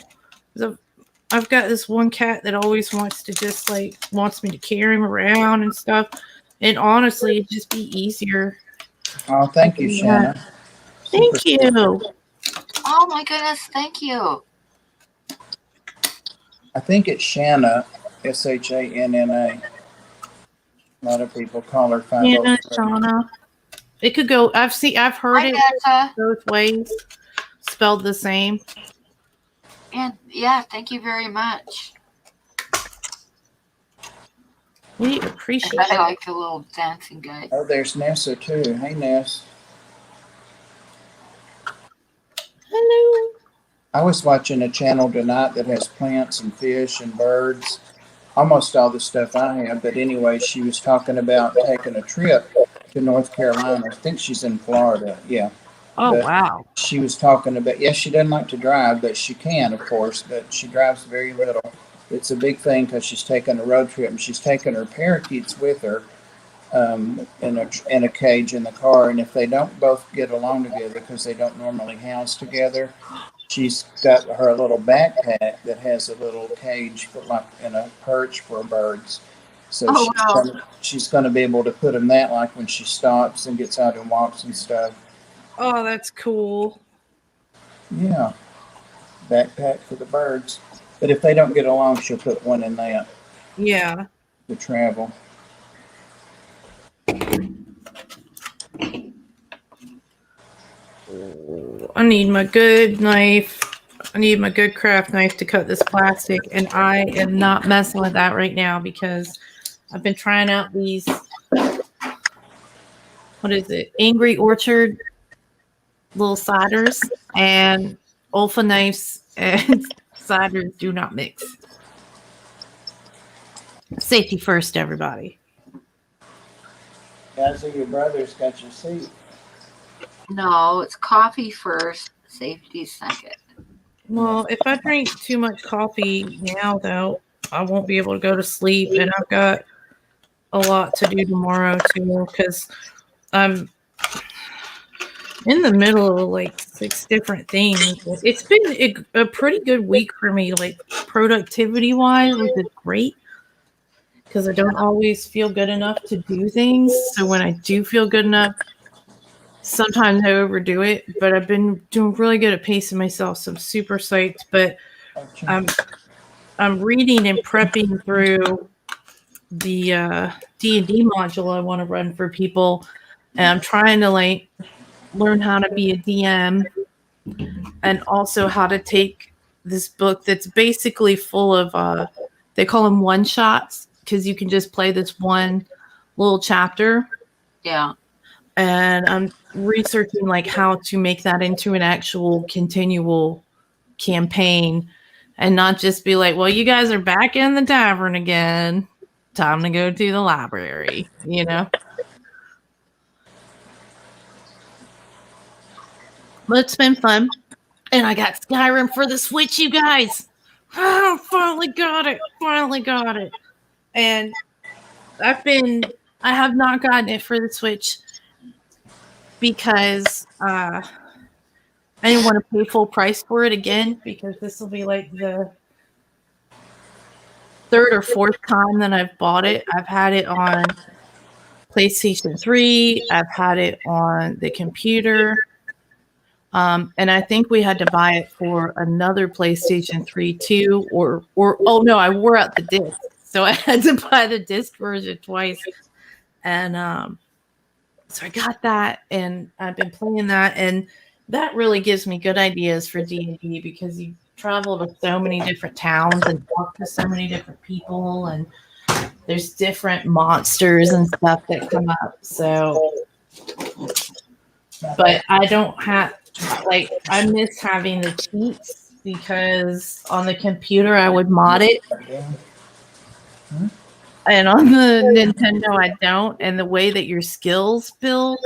[SPEAKER 4] I've got this one cat that always wants me to carry him around and stuff. And honestly, it'd just be easier.
[SPEAKER 3] Oh, thank you, Shanna.
[SPEAKER 4] Thank you.
[SPEAKER 2] Oh my goodness, thank you.
[SPEAKER 3] I think it's Shanna, Shanna. A lot of people call her 503.
[SPEAKER 4] Yeah, Shauna. It could go. I've heard
[SPEAKER 2] Hi,
[SPEAKER 4] it
[SPEAKER 2] Nessa.
[SPEAKER 4] both ways, spelled the same.
[SPEAKER 2] And yeah, thank you very much.
[SPEAKER 4] We appreciate
[SPEAKER 2] I
[SPEAKER 4] it.
[SPEAKER 2] like the little dancing guy.
[SPEAKER 3] Oh, there's Nessa too. Hey, Ness.
[SPEAKER 4] Hello.
[SPEAKER 3] I was watching a channel tonight that has plants and fish and birds, almost all the stuff I have. But anyway, she was talking about taking a trip to North Carolina. I think she's in Florida. Yeah.
[SPEAKER 4] Oh,
[SPEAKER 3] But
[SPEAKER 4] wow.
[SPEAKER 3] she was talking about, yes, she doesn't like to drive, but she can, of course, but she drives very little. It's a big thing because she's taking a road trip, and she's taking her parakeets with her in a cage in the car. And if they don't both get along together because they don't normally house together, she's got her little backpack that has a little cage for and a perch for birds. So she's going to be able to put them that like when she stops and gets out and walks and stuff.
[SPEAKER 4] Oh, that's cool.
[SPEAKER 3] Yeah, backpack for the birds. But if they don't get along, she'll put one in that.
[SPEAKER 4] Yeah.
[SPEAKER 3] To travel.
[SPEAKER 4] I need my good knife. I need my good craft knife to cut this plastic, and I am not messing with that right now because I've been trying out these. What is it? Angry Orchard little ciders, and Olfa knives and ciders do not mix. Safety first, everybody.
[SPEAKER 3] Guys, your brother's got your seat.
[SPEAKER 2] No, it's coffee first, safety second.
[SPEAKER 4] Well, if I drink too much coffee now, though, I won't be able to go to sleep, and I've got a lot to do tomorrow too because I'm in the middle of like 6 different things. It's been a pretty good week for me, like productivity wise, which is great because I don't always feel good enough to do things. So when I do feel good enough, sometimes I overdo it, but I've been doing really good at pacing myself, so I'm super psyched. But I'm reading and prepping through the D&D module I want to run for people, and I'm trying to like learn how to be a DM and also how to take this book that's basically full of they call them one shots because you can just play this one little chapter.
[SPEAKER 2] Yeah.
[SPEAKER 4] And I'm researching like how to make that into an actual continual campaign and not just be like, well, you guys are back in the tavern again. Time to go to the library, you know? But it's been fun. And I got Skyrim for the Switch, you guys. Oh, finally got it. Finally got it. And I have not gotten it for the Switch because I didn't want to pay full price for it again, because this will be like the third or fourth time that I've bought it. I've had it on PlayStation 3. I've had it on the computer. And I think we had to buy it for another PlayStation 3 too, or oh no, I wore out the disc, so I had to buy the disc version twice. And so I got that, and I've been playing that, and that really gives me good ideas for D&D, because you travel to so many different towns and talk to so many different people, and there's different monsters and stuff that come up. So, but I don't have, like, I miss having the cheats, because on the computer I would mod it, and on the Nintendo I don't. And the way that your skills build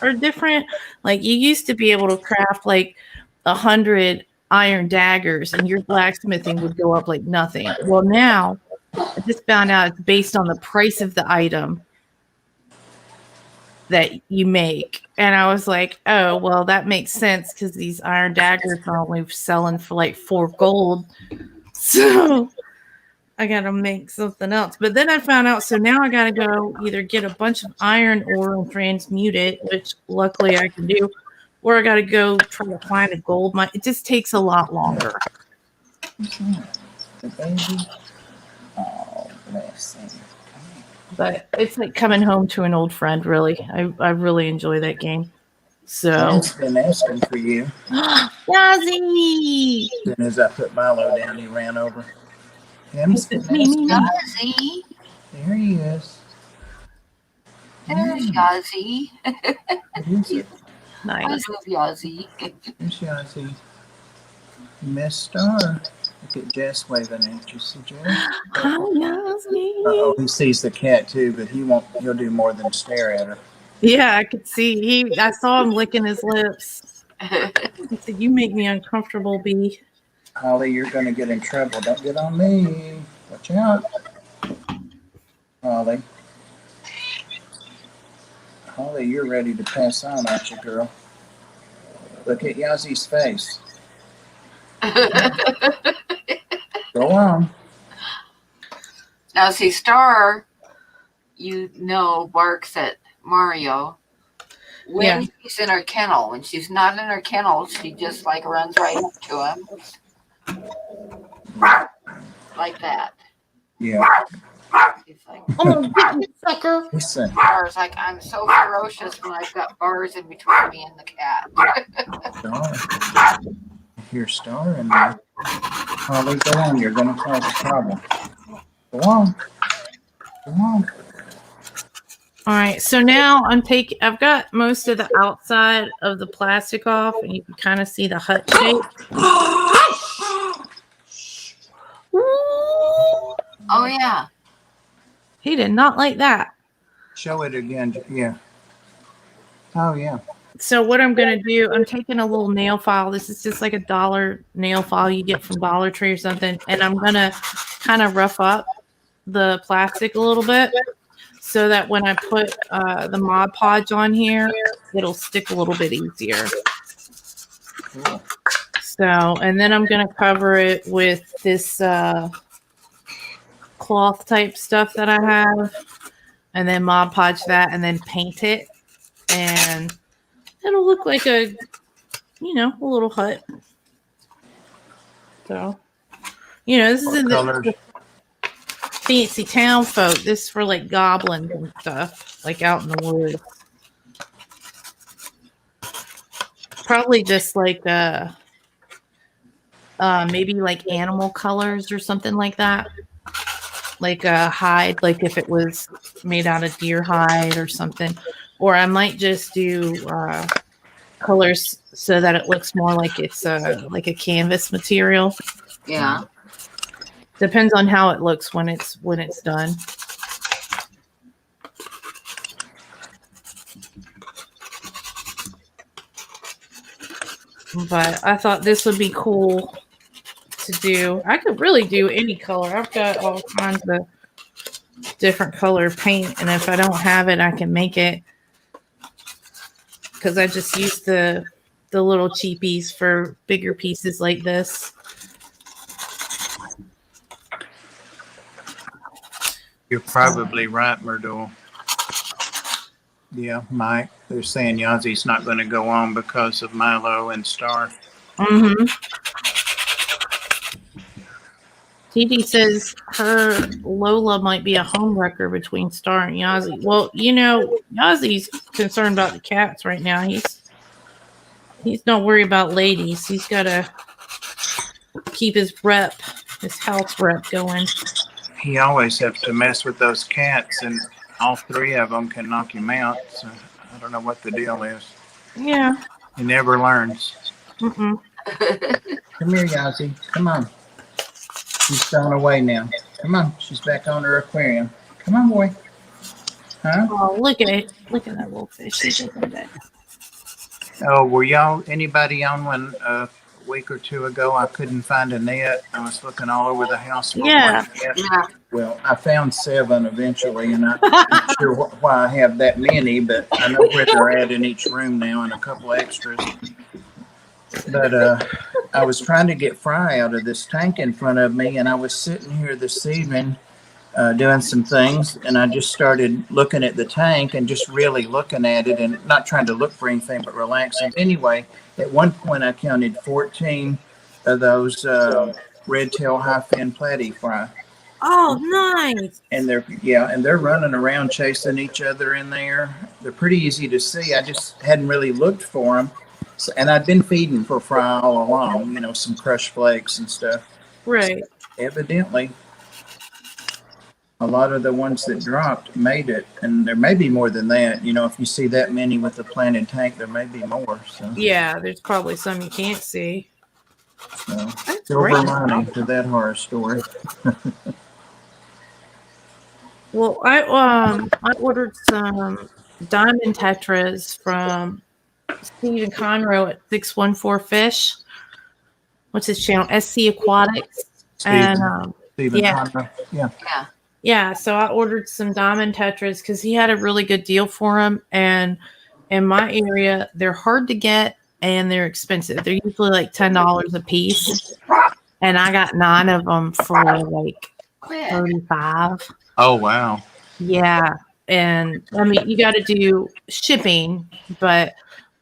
[SPEAKER 4] are different. Like, you used to be able to craft like 100 iron daggers, and your blacksmithing would go up like nothing. Well, now I just found out it's based on the price of the item that you make. And I was like, oh, well, that makes sense, because these iron daggers are only selling for like 4 gold. So I gotta make something else. But then I found out, so now I gotta go either get a bunch of iron ore and transmute it, which luckily I can do, or I gotta go try to find a gold mine. It just takes a lot longer.
[SPEAKER 3] The baby. Oh, bless him.
[SPEAKER 4] But it's like coming home to an old friend, really. I really enjoy that game. So
[SPEAKER 3] I've been asking for you.
[SPEAKER 4] Yazzie!
[SPEAKER 3] As soon as I put Milo down, he ran over. Him's been
[SPEAKER 4] Me.
[SPEAKER 3] asking.
[SPEAKER 2] Yazzie.
[SPEAKER 3] There he is.
[SPEAKER 2] There's Yazzie.
[SPEAKER 3] What is it?
[SPEAKER 2] I
[SPEAKER 4] Nice.
[SPEAKER 2] love Yazzie.
[SPEAKER 3] There's Yazzie. Miss Star. Look at Jess waving at you. See Jess?
[SPEAKER 4] Hi, Yazzie.
[SPEAKER 3] Uh-oh, he sees the cat too, but he'll do more than stare at her.
[SPEAKER 4] Yeah, I could see. I saw him licking his lips. He said, "You make me uncomfortable, Bee."
[SPEAKER 3] Holly, you're going to get in trouble. Don't get on me. Watch out. Holly. Holly, you're ready to pass on, aren't you, girl? Look at Yazzie's face. Go on.
[SPEAKER 2] Now, see, Star, barks at Mario when she's in her kennel. When she's not in her kennel, she just like runs right up to him. Like that.
[SPEAKER 3] Yeah.
[SPEAKER 2] He's like,
[SPEAKER 4] I'm gonna get you, sucker.
[SPEAKER 3] Listen.
[SPEAKER 2] Star's like, I'm so ferocious when I've got bars in between me and the cat.
[SPEAKER 3] Star. I hear Star in there. Holly, go on. You're going to cause a problem. Go on. Go on.
[SPEAKER 4] All right, so now I've got most of the outside of the plastic off, and you can kind of see the hut shape.
[SPEAKER 2] Oh, yeah.
[SPEAKER 4] He did not like that.
[SPEAKER 3] Show it again. Yeah. Oh, yeah.
[SPEAKER 4] So what I'm going to do, I'm taking a little nail file. This is just like a $1 nail file you get from Dollar Tree or something. And I'm going to kind of rough up the plastic a little bit, so that when I put the Mod Podge on here, it'll stick a little bit easier.
[SPEAKER 3] Cool.
[SPEAKER 4] So, and then I'm going to cover it with this cloth type stuff that I have, and then Mod Podge that, and then paint it. And it'll look like a little hut. So, this is in the fancy town folk. This is for like goblins and stuff, like out in the woods. Probably just like maybe like animal colors or something like that. Like a hide, like if it was made out of deer hide or something. Or I might just do colors so that it looks more like it's like a canvas material.
[SPEAKER 2] Yeah.
[SPEAKER 4] Depends on how it looks when it's done. but I thought this would be cool to do. I could really do any color. I've got all kinds of different color paint, and if I don't have it, I can make it because I just use the little cheapies for bigger pieces like this.
[SPEAKER 3] You're probably right, Murdo. Yeah, Mike. They're saying Yazi's not going to go on because of Milo and Star.
[SPEAKER 4] Mm-hmm. TD says her Lola might be a homewrecker between Star and Yazi. Well, you know, Yazi's concerned about the cats right now. He's not worried about ladies. He's got to keep his house rep going.
[SPEAKER 3] He always have to mess with those cats, and all three of them can knock him out. So I don't know what the deal is.
[SPEAKER 4] Yeah.
[SPEAKER 3] He never learns.
[SPEAKER 4] Mm-mm.
[SPEAKER 3] Come here, Yazi. Come on. She's thrown away now. Come on. She's back on her aquarium. Come on, boy. Huh?
[SPEAKER 4] Oh, look at that little fish. She's looking at that.
[SPEAKER 3] Oh, were y'all, anybody on when a week or two ago I couldn't find a net? I was looking all over the house for one net.
[SPEAKER 2] Yeah.
[SPEAKER 3] Well, I found 7 eventually, and I'm not sure why I have that many, but I know where they're at in each room now and a couple extras. But I was trying to get fry out of this tank in front of me, and I was sitting here this evening doing some things, and I just started looking at the tank and just really looking at it and not trying to look for anything but relaxing. Anyway, at one point I counted 14 of those red tail high fin platy fry.
[SPEAKER 4] Oh, nice.
[SPEAKER 3] And they're running around chasing each other in there. They're pretty easy to see. I just hadn't really looked for them. So, and I'd been feeding for fry all along, you know, some crushed flakes and stuff.
[SPEAKER 4] Right.
[SPEAKER 3] So evidently, a lot of the ones that dropped made it, and there may be more than that. You know, if you see that many with the planted tank, there may be more. So
[SPEAKER 4] yeah, there's probably some you can't see.
[SPEAKER 3] So,
[SPEAKER 4] That's
[SPEAKER 3] silver
[SPEAKER 4] great.
[SPEAKER 3] lining to that horror story.
[SPEAKER 4] Well, I ordered some diamond tetras from Stephen Conroe at 614 Fish. What's his channel? SC Aquatics.
[SPEAKER 3] Stephen
[SPEAKER 4] yeah.
[SPEAKER 3] Conroe. Yeah.
[SPEAKER 4] Yeah, so I ordered some diamond tetras because he had a really good deal for them. And in my area, they're hard to get and they're expensive. They're usually like $10 a piece. And I got 9 of them for like $35.
[SPEAKER 3] Oh, wow.
[SPEAKER 4] Yeah. And I mean, you got to do shipping, but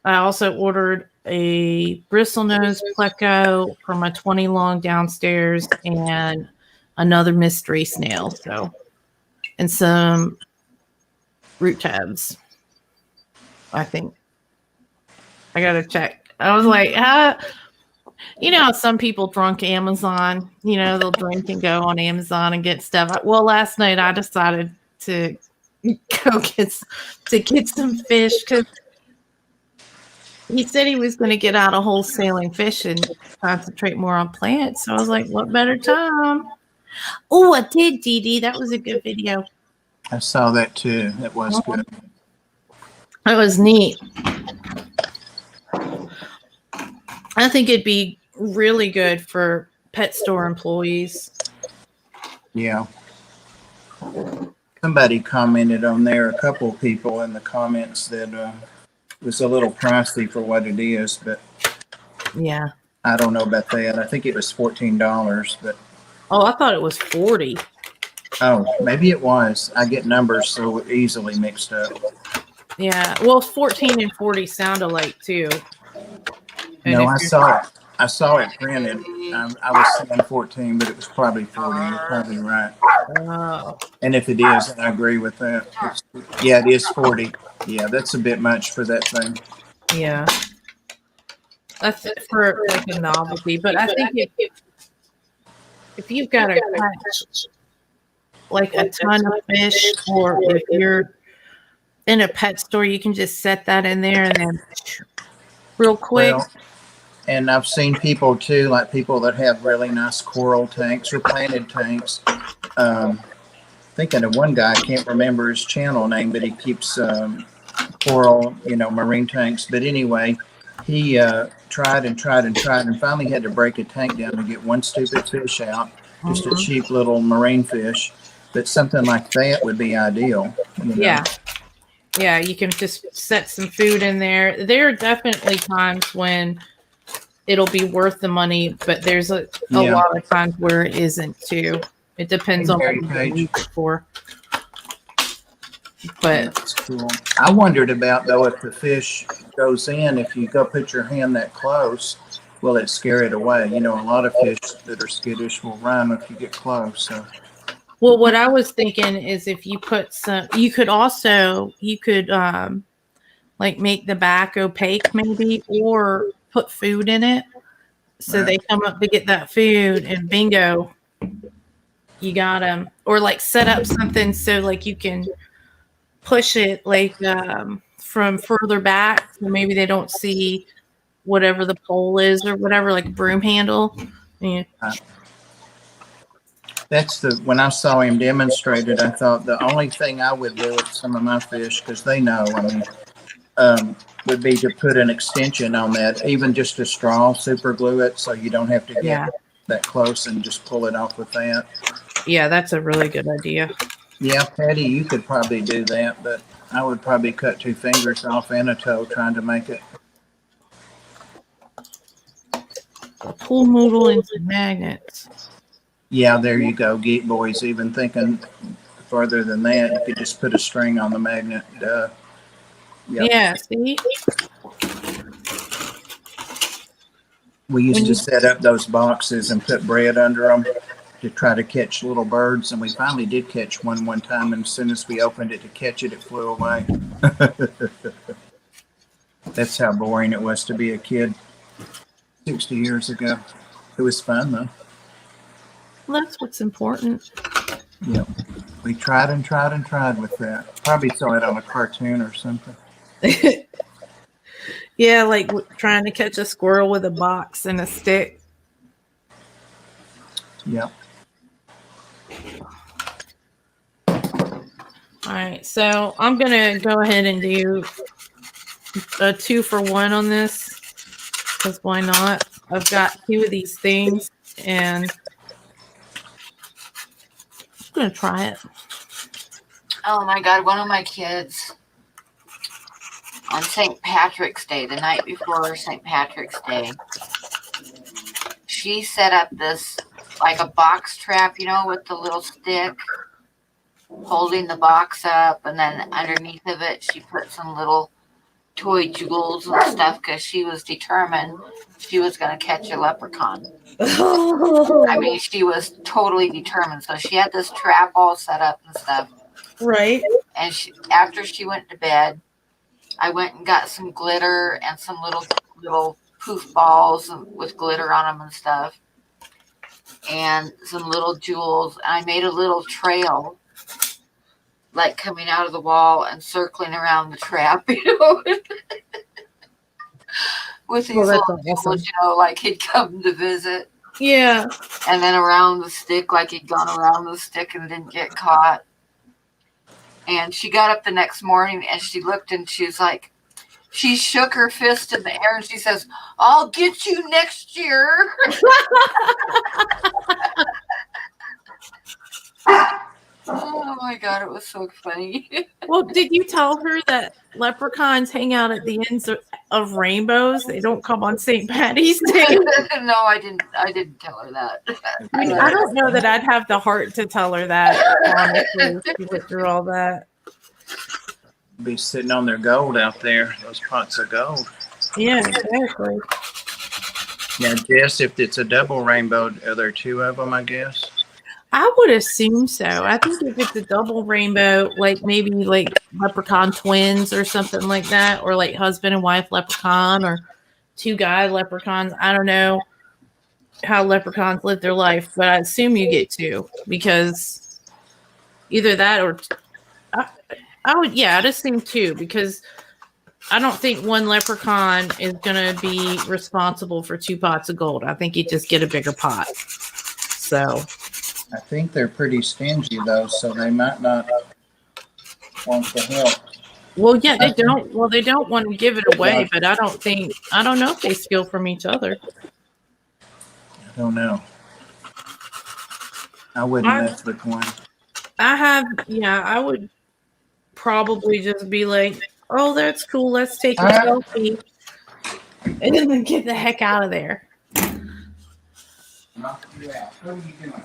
[SPEAKER 4] I also ordered a bristlenose pleco for my 20 long downstairs and another mystery snail. So, and some root tabs. I think I got to check. I was like, you know, some people drunk Amazon, you know, they'll drink and go on Amazon and get stuff. Well, last night I decided to go get some fish because he said he was going to get out of wholesaling fish and concentrate more on plants. So I was like, what better time? Oh, I did, Dee Dee. That was a good video.
[SPEAKER 3] I saw that too. That was good.
[SPEAKER 4] That was neat. I think it'd be really good for pet store employees.
[SPEAKER 3] Yeah. Somebody commented on there, a couple of people in the comments that it was a little pricey for what it is, but
[SPEAKER 4] yeah,
[SPEAKER 3] I don't know about that. I think it was $14, but
[SPEAKER 4] oh, I thought it was 40.
[SPEAKER 3] Oh, maybe it was. I get numbers so easily mixed up.
[SPEAKER 4] Yeah, well, 14 and 40 sound alike too. And
[SPEAKER 3] no, I saw it printed. I was saying 14, but it was probably 40. You're probably right.
[SPEAKER 4] Oh.
[SPEAKER 3] And if it is, I agree with that. Yeah, it is 40. Yeah, that's a bit much for that thing.
[SPEAKER 4] Yeah. That's for like a novelty. But I think if you've got to catch like a ton of fish, or if you're in a pet store, you can just set that in there and then real quick.
[SPEAKER 3] Well, and I've seen people too, like people that have really nice coral tanks or planted tanks. Thinking of one guy, I can't remember his channel name, but he keeps coral, marine tanks. But anyway, he tried and finally had to break a tank down to get one stupid fish out, just a cheap little marine fish. But something like that would be ideal. You know?
[SPEAKER 4] Yeah. Yeah, you can just set some food in there. There are definitely times when it'll be worth the money, but there's a lot of times where it isn't too. It depends on what you use it for. But
[SPEAKER 3] that's cool. I wondered about though if the fish goes in, if you go put your hand that close, will it scare it away? You know, a lot of fish that are skittish will run if you get close. So.
[SPEAKER 4] Well, what I was thinking is if you put some, you could like make the back opaque maybe, or put food in it. So they come up to get that food and bingo, you got them. Or like set up something so like you can push it like from further back. So maybe they don't see whatever the pole is or whatever, like a broom handle. Yeah.
[SPEAKER 3] That's when I saw him demonstrated, I thought the only thing I would do with some of my fish, because they know, I mean, would be to put an extension on that, even just a straw, super glue it so you don't have to get that close and just pull it off with that.
[SPEAKER 4] Yeah, that's a really good idea.
[SPEAKER 3] Yeah, Patty, you could probably do that, but I would probably cut 2 fingers off and a toe trying to make it.
[SPEAKER 4] A pool noodle and some magnets.
[SPEAKER 3] Yeah, there you go, Geek Boys. Even thinking further than that, you could just put a string on the magnet. Yep.
[SPEAKER 4] Yeah, see?
[SPEAKER 3] We used to set up those boxes and put bread under them to try to catch little birds, and we finally did catch one time, and as soon as we opened it to catch it, it flew away. That's how boring it was to be a kid 60 years ago. It was fun, though.
[SPEAKER 4] Well, that's what's important.
[SPEAKER 3] Yep. We tried and tried and tried with that. Probably saw it on a cartoon or something.
[SPEAKER 4] Yeah, like trying to catch a squirrel with a box and a stick.
[SPEAKER 3] Yep.
[SPEAKER 4] All right, so I'm going to go ahead and do a 2-for-1 on this, because why not? I've got 2 of these things, and I'm going to try it.
[SPEAKER 2] Oh my God, one of my kids on St. Patrick's Day, the night before St. Patrick's Day, she set up this, like a box trap, you know, with the little stick holding the box up, and then underneath of it, she put some little toy jewels and stuff because she was determined she was going to catch a leprechaun. I mean, she was totally determined. So she had this trap all set up and stuff.
[SPEAKER 4] Right.
[SPEAKER 2] And after she went to bed, I went and got some glitter and some little poof balls with glitter on them and stuff, and some little jewels. I made a little trail, like coming out of the wall and circling around the trap, you know, with these little jewels, you know, like he'd come to visit.
[SPEAKER 4] Yeah.
[SPEAKER 2] And then around the stick, like he'd gone around the stick and didn't get caught. And she got up the next morning and she looked and she was like, she shook her fist in the air and she says, "I'll get you next year." Oh my God, it was so funny.
[SPEAKER 4] Well, did you tell her that leprechauns hang out at the ends of rainbows? They don't come on St. Patty's Day.
[SPEAKER 2] No, I didn't tell her that.
[SPEAKER 4] I don't know that I'd have the heart to tell her that, honestly, if she went through all that.
[SPEAKER 3] Be sitting on their gold out there, those pots of gold.
[SPEAKER 4] Yeah, exactly.
[SPEAKER 3] Now, Jess, if it's a double rainbow, are there 2 of them, I guess?
[SPEAKER 4] I would assume so. I think if it's a double rainbow, like maybe like leprechaun twins or something like that, or like husband and wife leprechaun or 2 guy leprechauns. I don't know how leprechauns live their life, but I assume you get 2 because either that or I'd assume 2 because I don't think one leprechaun is going to be responsible for 2 pots of gold. I think you just get a bigger pot. So
[SPEAKER 3] I think they're pretty stingy, though, so they might not want to help.
[SPEAKER 4] Well, yeah, they don't. Well, they don't want to give it away, but I don't know if they steal from each other.
[SPEAKER 3] I don't know. I wouldn't mess with one.
[SPEAKER 4] I would probably just be like, oh, that's cool. Let's take a selfie and then get the heck out of there.
[SPEAKER 3] Knock you out. What are you doing?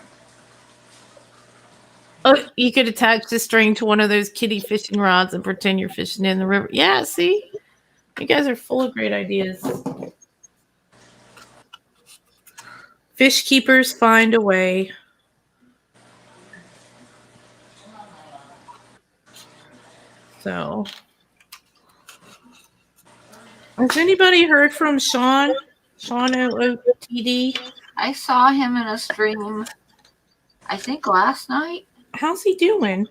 [SPEAKER 4] Oh, you could attach the string to one of those kiddie fishing rods and pretend you're fishing in the river. Yeah, see? You guys are full of great ideas. Fish keepers find a way. So, has anybody heard from Sean? Sean OOTD?
[SPEAKER 2] I saw him in a stream, I think last night.
[SPEAKER 4] How's he doing?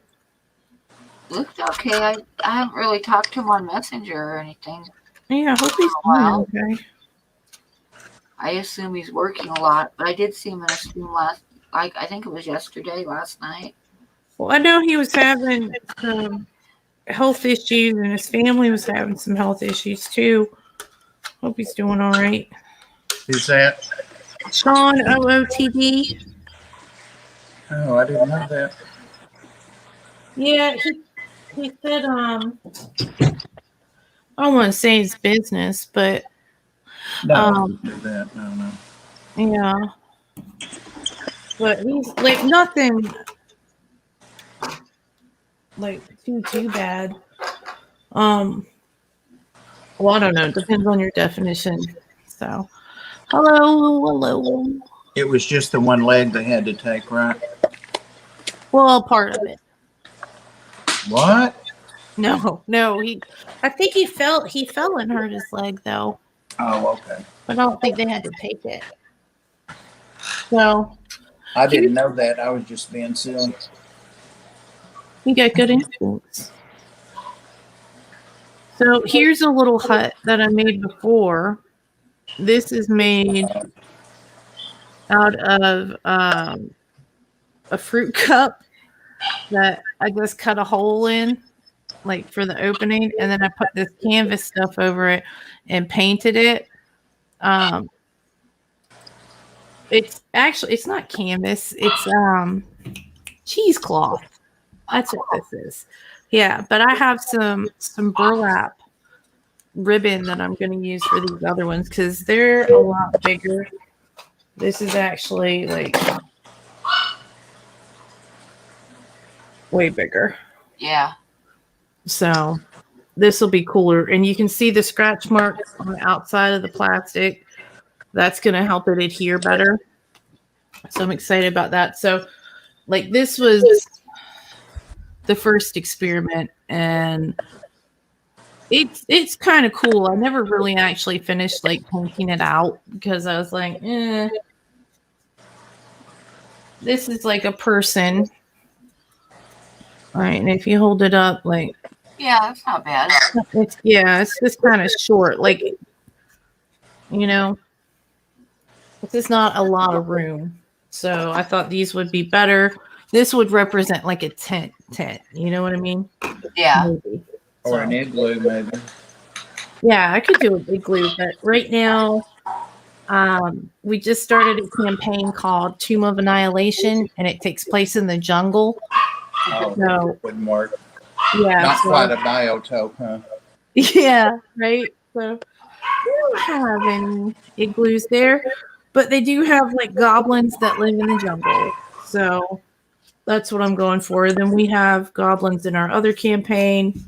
[SPEAKER 2] Looked okay. I haven't really talked to him on Messenger or anything.
[SPEAKER 4] Yeah, I hope he's doing okay.
[SPEAKER 2] I assume he's working a lot, but I did see him in a stream I think it was last night.
[SPEAKER 4] Well, I know he was having some health issues and his family was having some health issues too. Hope he's doing all right.
[SPEAKER 3] Who's that?
[SPEAKER 4] Sean OOTD.
[SPEAKER 3] Oh, I didn't know that.
[SPEAKER 4] Yeah, he said I don't want to say his business, but
[SPEAKER 3] No, do that. No.
[SPEAKER 4] yeah. But he's like nothing like too bad. Well, I don't know. It depends on your definition. So hello.
[SPEAKER 3] It was just the one leg they had to take, right?
[SPEAKER 4] Well, part of it.
[SPEAKER 3] What?
[SPEAKER 4] No. I think he fell and hurt his leg though.
[SPEAKER 3] Oh, okay.
[SPEAKER 4] But I don't think they had to take it. So
[SPEAKER 3] I didn't know that. I was just being silly.
[SPEAKER 4] you got good instincts. So here's a little hut that I made before. This is made out of a fruit cup that I just cut a hole in, like for the opening, and then I put this canvas stuff over it and painted it. It's not canvas, it's cheesecloth. That's what this is. Yeah, but I have some burlap ribbon that I'm going to use for these other ones because they're a lot bigger. This is actually like way bigger.
[SPEAKER 2] Yeah.
[SPEAKER 4] So this will be cooler. And you can see the scratch marks on the outside of the plastic. That's going to help it adhere better. So I'm excited about that. So like this was the first experiment and it's kind of cool. I never really actually finished like painting it out because I was like, this is like a person. All right, and if you hold it up, like,
[SPEAKER 2] yeah, that's not bad.
[SPEAKER 4] it's just kind of short, like, you know, it's just not a lot of room. So I thought these would be better. This would represent like a tent. You know what I mean?
[SPEAKER 2] Yeah.
[SPEAKER 4] Maybe.
[SPEAKER 3] Or an igloo, maybe.
[SPEAKER 4] Yeah, I could do a big glue, but right now, we just started a campaign called Tomb of Annihilation, and it takes place in the jungle.
[SPEAKER 3] Oh,
[SPEAKER 4] No.
[SPEAKER 3] it wouldn't work.
[SPEAKER 4] Yeah,
[SPEAKER 3] Not quite a biotope, huh?
[SPEAKER 4] Yeah, right. So we don't have any igloos there, but they do have like goblins that live in the jungle. So that's what I'm going for. Then we have goblins in our other campaign.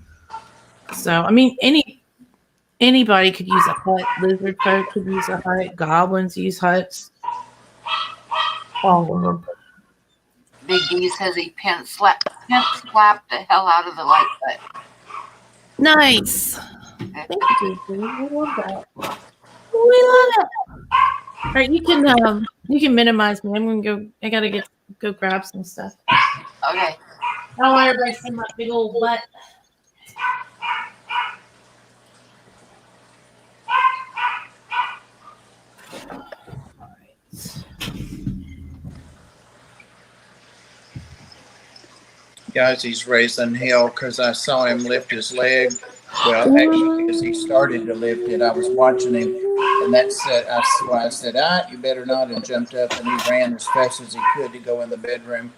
[SPEAKER 4] So I mean, anybody could use a hut. Lizard folk could use a hut. Goblins use huts. All of them.
[SPEAKER 2] Big D says he pimp slapped the hell out of the light cut.
[SPEAKER 4] Nice. Thank you, Judy. We love that. We love it. All right, you can minimize me. I'm gonna go grab some stuff.
[SPEAKER 2] Okay.
[SPEAKER 4] Don't worry about seeing my big old butt.
[SPEAKER 3] Yazi's raising hell because I saw him lift his leg. Well, actually, as he started to lift it, I was watching him, and that's why I said, you better not, and jumped up, and he ran as fast as he could to go in the bedroom.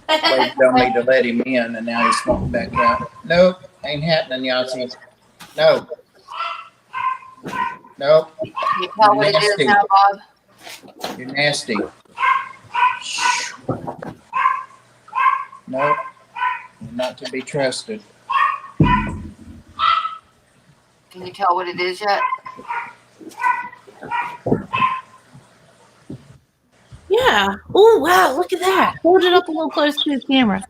[SPEAKER 3] Waited on me to let him in, and now he's walking back out. Nope, ain't happening, Yazi. No. Nope.
[SPEAKER 2] Can you tell what it is now, Bob?
[SPEAKER 3] You're nasty. Nope. You're not to be trusted.
[SPEAKER 2] Can you tell what it is yet?
[SPEAKER 4] Yeah. Oh, wow. Look at that. Hold it up a little close to the camera.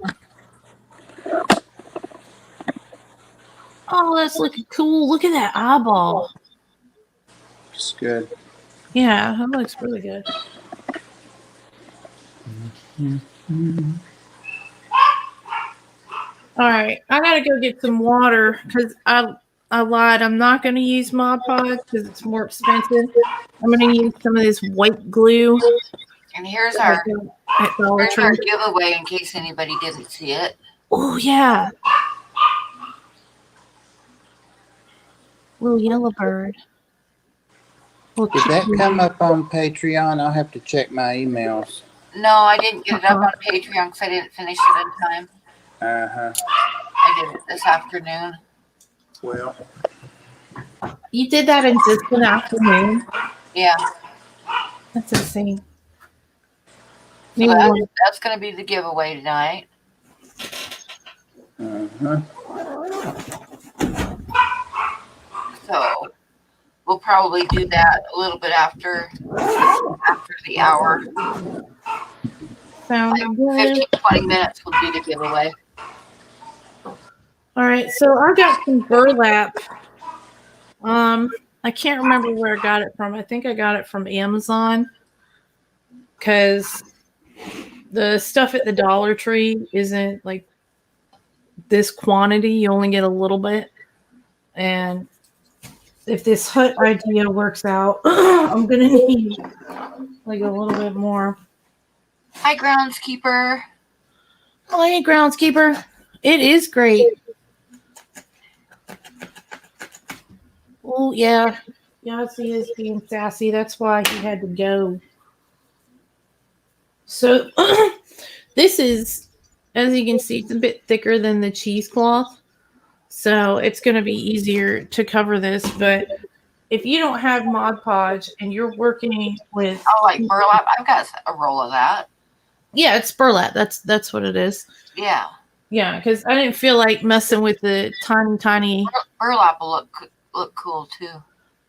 [SPEAKER 4] Oh, that's looking cool. Look at that eyeball.
[SPEAKER 3] It's good.
[SPEAKER 4] Yeah, that looks really good. All right. I got to go get some water because I lied. I'm not going to use Mod Podge because it's more expensive. I'm going to use some of this white glue.
[SPEAKER 2] And here's our
[SPEAKER 4] Dollar Tree.
[SPEAKER 2] giveaway in case anybody didn't see it.
[SPEAKER 4] Oh, yeah. Little yellow bird.
[SPEAKER 3] Did that come up on Patreon? I'll have to check my emails.
[SPEAKER 2] No, I didn't get it up on Patreon because I didn't finish it in time.
[SPEAKER 3] Uh-huh.
[SPEAKER 2] I did it this afternoon.
[SPEAKER 3] Well.
[SPEAKER 4] You did that in just an afternoon?
[SPEAKER 2] Yeah.
[SPEAKER 4] That's insane.
[SPEAKER 2] So that's going to be the giveaway tonight.
[SPEAKER 3] Uh-huh.
[SPEAKER 2] So we'll probably do that a little bit after the hour.
[SPEAKER 4] Sounds good.
[SPEAKER 2] 15-20 minutes will be the giveaway.
[SPEAKER 4] All right, so I got some burlap. I can't remember where I got it from. I think I got it from Amazon because the stuff at the Dollar Tree isn't like this quantity. You only get a little bit. And if this hut idea works out, I'm going to need like a little bit more.
[SPEAKER 2] Hi, groundskeeper.
[SPEAKER 4] Oh, hey, groundskeeper. It is great. Oh, yeah. Yahtzee is being sassy. That's why he had to go. So, this is, as you can see, it's a bit thicker than the cheesecloth. So, it's going to be easier to cover this. But if you don't have Mod Podge and you're working with...
[SPEAKER 2] Oh, like burlap? I've got a roll of that.
[SPEAKER 4] Yeah, it's burlap. That's what it is.
[SPEAKER 2] Yeah.
[SPEAKER 4] Yeah, because I didn't feel like messing with the tiny...
[SPEAKER 2] Burlap will look cool, too.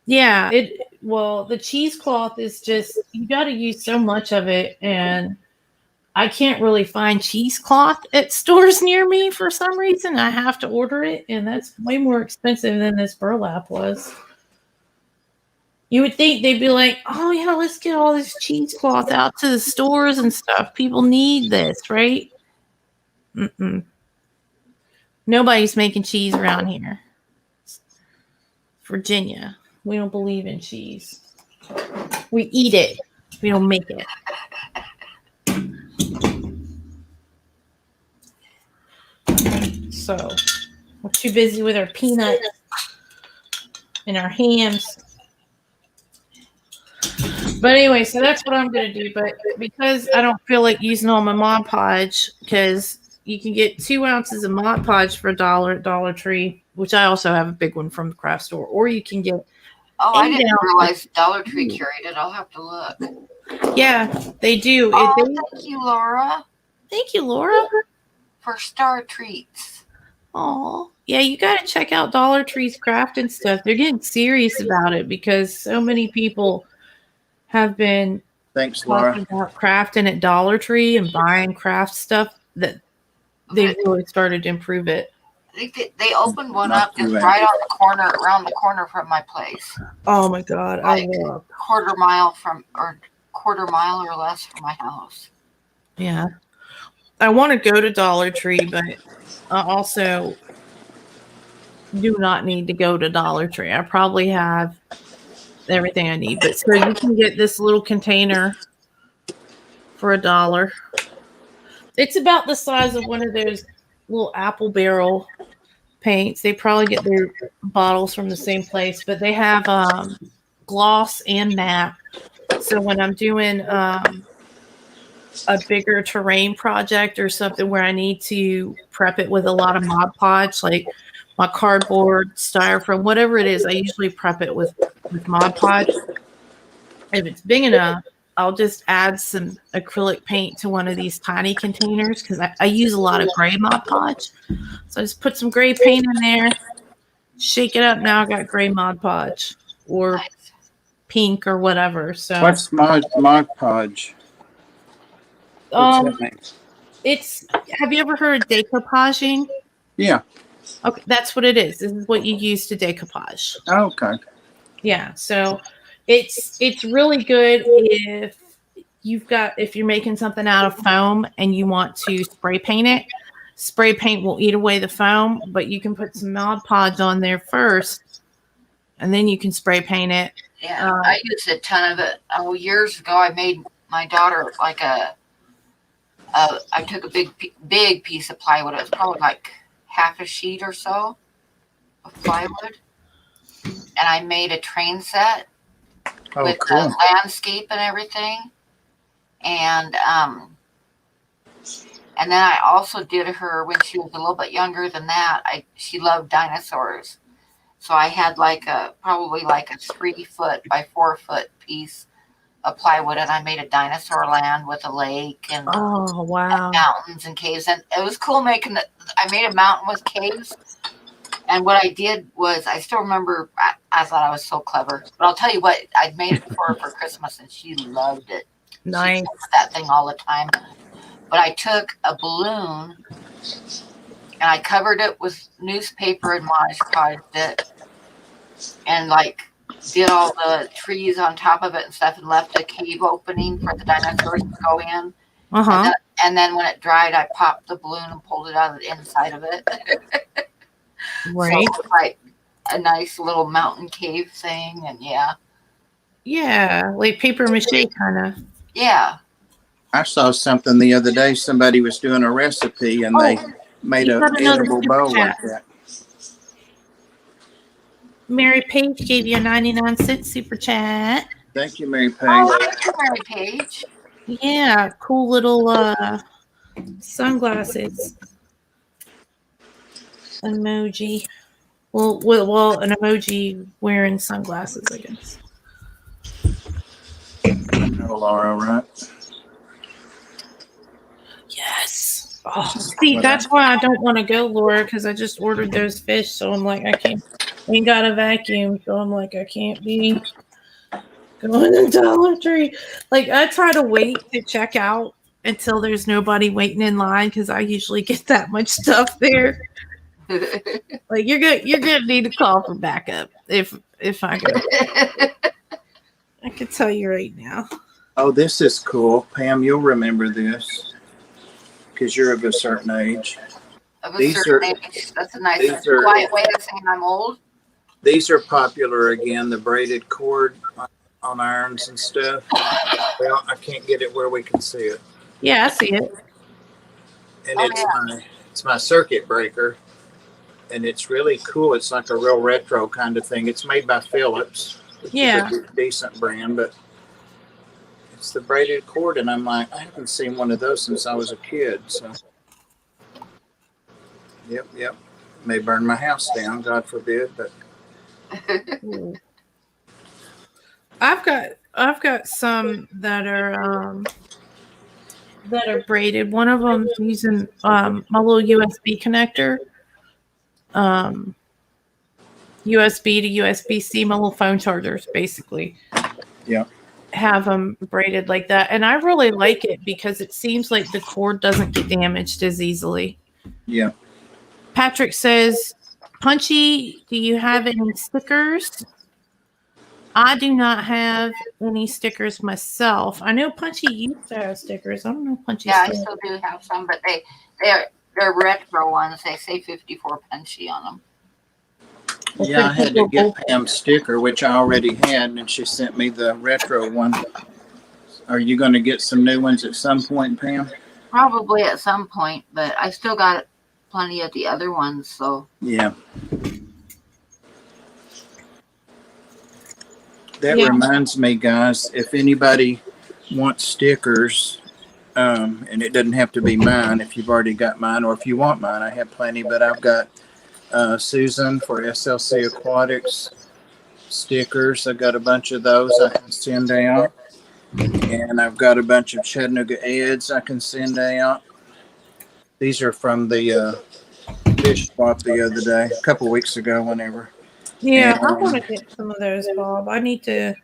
[SPEAKER 4] Yeah, the cheesecloth is just, you got to use so much of it, and I can't really find cheesecloth at stores near me for some reason. I have to order it, and that's way more expensive than this burlap was. You would think they'd be like, oh, yeah, let's get all this cheesecloth out to the stores and stuff. People need this, right? Mm-mm. Nobody's making cheese around here. Virginia. We don't believe in cheese. We eat it. We don't make it. So we're too busy with our peanuts and our hams. But anyway, so that's what I'm going to do. But because I don't feel like using all my Mod Podge, because you can get 2 ounces of Mod Podge for $1 at Dollar Tree, which I also have a big one from the craft store, or you can get...
[SPEAKER 2] Oh, I didn't realize Dollar Tree carried it. I'll have to look.
[SPEAKER 4] Yeah, they do.
[SPEAKER 2] Oh, thank you, Laura.
[SPEAKER 4] Thank you, Laura.
[SPEAKER 2] For Star Treats.
[SPEAKER 4] Oh, yeah, you got to check out Dollar Tree's craft and stuff. They're getting serious about it because so many people have been talking about crafting at Dollar Tree and buying craft stuff that they've really started to improve it.
[SPEAKER 2] They opened one up just right on the corner, around the corner from my place.
[SPEAKER 4] Oh my God.
[SPEAKER 2] Like quarter mile or less from my house.
[SPEAKER 4] Yeah. I want to go to Dollar Tree, but I also do not need to go to Dollar Tree. I probably have everything I need. But so you can get this little container for $1. It's about the size of one of those little apple barrel paints. They probably get their bottles from the same place, but they have gloss and matte. So when I'm doing a bigger terrain project or something where I need to prep it with a lot of Mod Podge, like my cardboard, styrofoam, whatever it is, I usually prep it with Mod Podge. If it's big enough, I'll just add some acrylic paint to one of these tiny containers because I use a lot of gray Mod Podge. So I just put some gray paint in there, shake it up. Now I got gray Mod Podge or
[SPEAKER 2] Nice.
[SPEAKER 4] pink or whatever. So
[SPEAKER 3] What's Mod Podge? What's that mean?
[SPEAKER 4] it's, have you ever heard of decoupaging?
[SPEAKER 3] Yeah.
[SPEAKER 4] Okay, that's what it is. This is what you use to decoupage.
[SPEAKER 3] Okay.
[SPEAKER 4] Yeah, so it's really good if you're making something out of foam and you want to spray paint it. Spray paint will eat away the foam, but you can put some Mod Podge on there first, and then you can spray paint it.
[SPEAKER 2] Yeah, I used a ton of it. Oh, years ago, I made my daughter like I took a big piece of plywood. It was probably like half a sheet or so of plywood, and I made a train set
[SPEAKER 3] Oh,
[SPEAKER 2] with
[SPEAKER 3] cool.
[SPEAKER 2] the landscape and everything. And then I also did her when she was a little bit younger than that. She loved dinosaurs, so I had probably like a 3-foot by 4-foot piece of plywood, and I made a dinosaur land with a lake and
[SPEAKER 4] Oh wow!
[SPEAKER 2] mountains and caves, and it was cool making it. I made a mountain with caves, and what I did was, I still remember, I thought I was so clever, but I'll tell you what, I'd made it for her for Christmas, and she loved it.
[SPEAKER 4] Nice.
[SPEAKER 2] She touched that thing all the time. But I took a balloon and I covered it with newspaper and Mod Podged it, and did all the trees on top of it and stuff, and left a cave opening for the dinosaurs to go in.
[SPEAKER 4] Uh-huh.
[SPEAKER 2] And then when it dried, I popped the balloon and pulled it out of the inside of it.
[SPEAKER 4] Right.
[SPEAKER 2] So it was like a nice little mountain cave thing, and yeah.
[SPEAKER 4] Yeah, like paper mache kind of.
[SPEAKER 2] Yeah.
[SPEAKER 3] I saw something the other day. Somebody was doing a recipe and they made
[SPEAKER 4] you
[SPEAKER 3] a
[SPEAKER 4] gotta know the
[SPEAKER 3] edible
[SPEAKER 4] super
[SPEAKER 3] bowl
[SPEAKER 4] chat.
[SPEAKER 3] like that.
[SPEAKER 4] Mary Page gave you a 99-cent super chat.
[SPEAKER 3] Thank you, Mary Page.
[SPEAKER 2] Oh, thank you, Mary Page.
[SPEAKER 4] Yeah, cool little sunglasses emoji. Well, an emoji wearing sunglasses, I guess.
[SPEAKER 3] No, Laura, right?
[SPEAKER 4] Yes. Oh, see, that's why I don't want to go, Laura, because I just ordered those fish, so I'm like, I can't. Ain't got a vacuum, so I'm like, I can't be going to Dollar Tree. Like, I try to wait to check out until there's nobody waiting in line because I usually get that much stuff there. Like, you're gonna need to call for backup if I go. I can tell you right now.
[SPEAKER 3] Oh, this is cool. Pam, you'll remember this because you're of a certain age.
[SPEAKER 2] Of a
[SPEAKER 3] These
[SPEAKER 2] certain
[SPEAKER 3] are-
[SPEAKER 2] age. That's a nice,
[SPEAKER 3] these are-
[SPEAKER 2] quiet way of saying I'm old.
[SPEAKER 3] These are popular again, the braided cord on irons and stuff. Well, I can't get it where we can see it.
[SPEAKER 4] Yeah, I see it.
[SPEAKER 3] And
[SPEAKER 2] Oh,
[SPEAKER 3] it's my circuit breaker. And it's really cool. It's like a real retro kind of thing. It's made by Philips. Which
[SPEAKER 4] Yeah.
[SPEAKER 3] is a decent brand, but it's the braided cord, and I'm like, I haven't seen one of those since I was a kid. So, yep. May burn my house down, God forbid. But
[SPEAKER 4] I've got some that are braided. One of them using my little USB connector, USB to USB-C, my little phone chargers, basically.
[SPEAKER 3] Yeah.
[SPEAKER 4] Have them braided like that, and I really like it because it seems like the cord doesn't get damaged as easily.
[SPEAKER 3] yeah,
[SPEAKER 4] Patrick says, Punchy, do you have any stickers? I do not have any stickers myself. I know Punchy used to have stickers. I don't know if Punchy
[SPEAKER 2] Yeah, I
[SPEAKER 4] still.
[SPEAKER 2] still do have some, but they're retro ones. They say 54 Punchy on them.
[SPEAKER 3] I had to get Pam's sticker, which I already had, and she sent me the retro one. Are you going to get some new ones at some point, Pam?
[SPEAKER 2] Probably at some point, but I still got plenty of the other ones. So
[SPEAKER 3] Yeah. That
[SPEAKER 4] Yeah.
[SPEAKER 3] reminds me, guys, if anybody wants stickers, and it doesn't have to be mine if you've already got mine, or if you want mine, I have plenty, but I've got Susan for SLC Aquatics stickers. I've got a bunch of those I can send out. And I've got a bunch of Chattanooga Eds I can send out. These are from the fish swap the other day, a couple weeks ago, whenever.
[SPEAKER 4] Yeah, I
[SPEAKER 3] And
[SPEAKER 4] want to get some of those, Bob. I need to.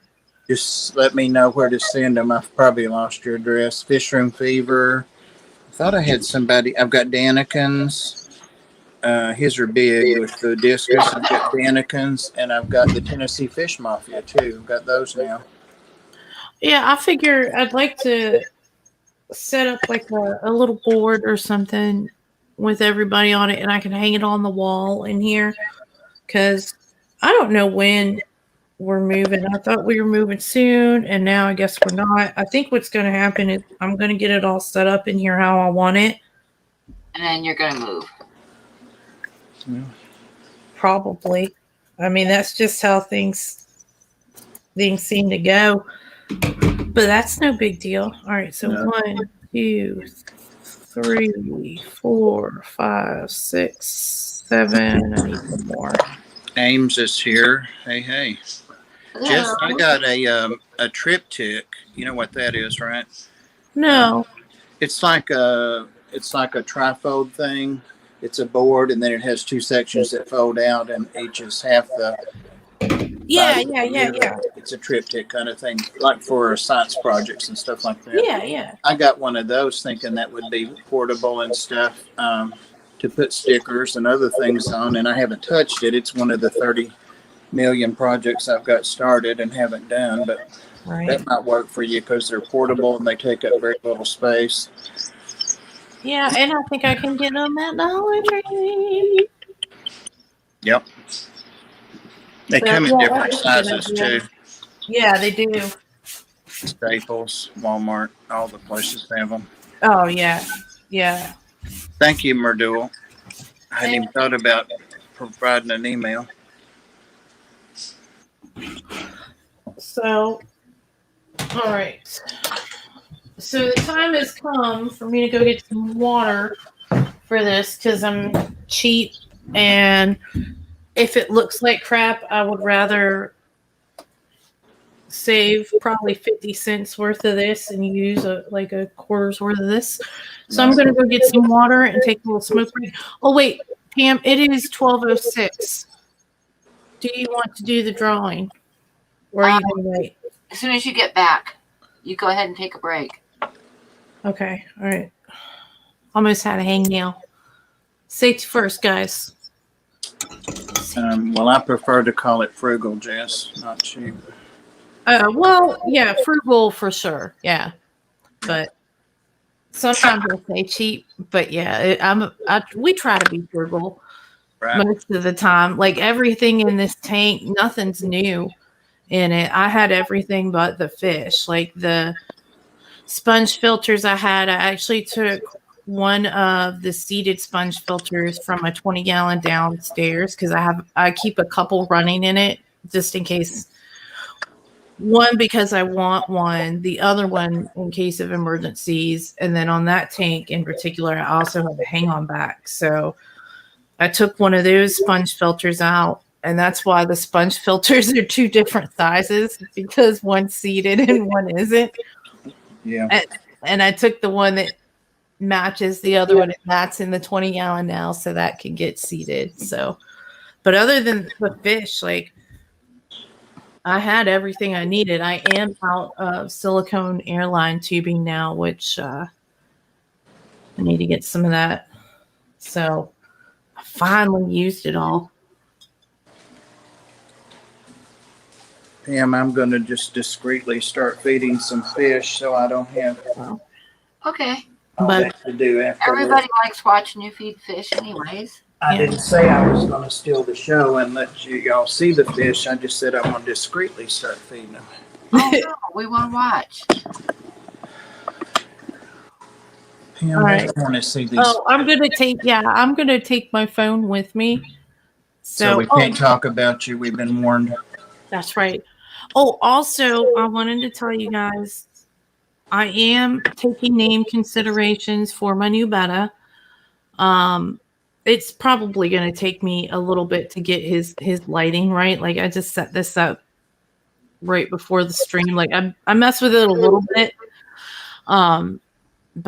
[SPEAKER 3] just let me know where to send them. I've probably lost your address. Fish Room Fever. I thought I had somebody. I've got Danikins. His are big with the discus. I've got Danikins, and I've got the Tennessee Fish Mafia too. I've got those now.
[SPEAKER 4] Yeah, I figure I'd like to set up like a little board or something with everybody on it, and I can hang it on the wall in here because I don't know when we're moving. I thought we were moving soon, and now I guess we're not. I think what's going to happen is I'm going to get it all set up in here how I want it.
[SPEAKER 2] and then you're gonna move.
[SPEAKER 4] Probably. I mean, that's just how things seem to go. But that's no big deal. All right, so
[SPEAKER 3] No.
[SPEAKER 4] 1, 2, 3, 4, 5, 6, 7. I need some more.
[SPEAKER 3] Ames is here. Hey, hey. Jess, I got a triptych. You know what that is, right?
[SPEAKER 4] No.
[SPEAKER 3] It's like a trifold thing. It's a board, and then it has two sections that fold out, and each is half the.
[SPEAKER 4] Yeah.
[SPEAKER 3] It's a triptych kind of thing, like for science projects and stuff like that.
[SPEAKER 4] Yeah.
[SPEAKER 3] I got one of those, thinking that would be portable and stuff to put stickers and other things on, and I haven't touched it. It's one of the 30 million projects I've got started and haven't done, but
[SPEAKER 4] Right.
[SPEAKER 3] that might work for you because they're portable and they take up very little space.
[SPEAKER 4] Yeah, and I think I can get them at Dollar Tree.
[SPEAKER 3] Yep. They
[SPEAKER 4] So,
[SPEAKER 3] come in
[SPEAKER 4] yeah,
[SPEAKER 3] different
[SPEAKER 4] that's a good
[SPEAKER 3] sizes
[SPEAKER 4] idea.
[SPEAKER 3] too.
[SPEAKER 4] Yeah, they do.
[SPEAKER 3] Staples, Walmart, all the places have them.
[SPEAKER 4] Oh, yeah. Yeah.
[SPEAKER 3] Thank you, Merdul. I hadn't even thought about providing an email.
[SPEAKER 4] So, all right. So the time has come for me to go get some water for this because I'm cheap, and if it looks like crap, I would rather save probably 50 cents worth of this and use a quarter's worth of this. So I'm going to go get some water and take a little smoke break. Oh, wait, Pam, it is 12:06. Do you want to do the drawing? Or are you going to wait?
[SPEAKER 2] As soon as you get back, you go ahead and take a break.
[SPEAKER 4] Okay, all right. Almost had a hangnail. Safety first, guys.
[SPEAKER 3] Well, I prefer to call it frugal, Jess, not cheap.
[SPEAKER 4] Well, yeah, frugal for sure. Yeah, but sometimes I say cheap. But yeah, we try to be frugal most of the time. Like everything in this tank, nothing's new in it. I had everything but the fish, like the sponge filters I actually took one of the seeded sponge filters from a 20-gallon downstairs because I keep a couple running in it just in case. One, because I want one, the other one in case of emergencies. And then on that tank in particular, I also have a hang-on back. So I took one of those sponge filters out. And that's why the sponge filters are two different sizes because one's seeded and one isn't.
[SPEAKER 3] Yeah.
[SPEAKER 4] And I took the one that matches the other one, and that's in the 20-gallon now, so that can get seeded. So, but other than the fish, like I had everything I needed. I am out of silicone airline tubing now, which I need to get some of that. So I finally used it all.
[SPEAKER 3] Pam, I'm going to just discreetly start feeding some fish so I don't have
[SPEAKER 2] Okay.
[SPEAKER 3] all that to do afterwards.
[SPEAKER 2] Everybody likes watching you feed fish anyways.
[SPEAKER 3] I didn't say I was going to steal the show and let y'all see the fish. I just said I'm going to discreetly start feeding them.
[SPEAKER 2] Oh, no, we want to watch.
[SPEAKER 3] Pam,
[SPEAKER 4] All
[SPEAKER 3] I
[SPEAKER 4] right.
[SPEAKER 3] just want to see these.
[SPEAKER 4] Oh, I'm gonna take my phone with me.
[SPEAKER 3] So we can't talk about you. We've been warned.
[SPEAKER 4] That's right. Oh, also, I wanted to tell you guys, I am taking name considerations for my new betta. It's probably going to take me a little bit to get his lighting right. Like I just set this up right before the stream. Like I mess with it a little bit. But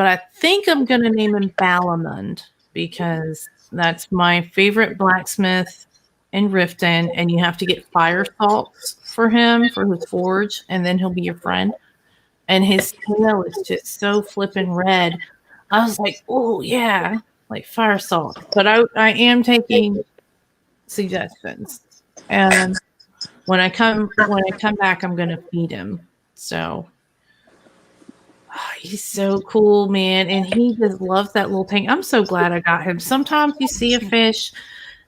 [SPEAKER 4] I think I'm going to name him Balamund because that's my favorite blacksmith in Riften, and you have to get fire salts for him for his forge, and then he'll be your friend. And his tail is just so flippin' red. I was like, oh yeah, like fire salt. But I am taking suggestions, and when I come back, I'm gonna feed him. So he's so cool, man, and he just loves that little tank. I'm so glad I got him. Sometimes you see a fish,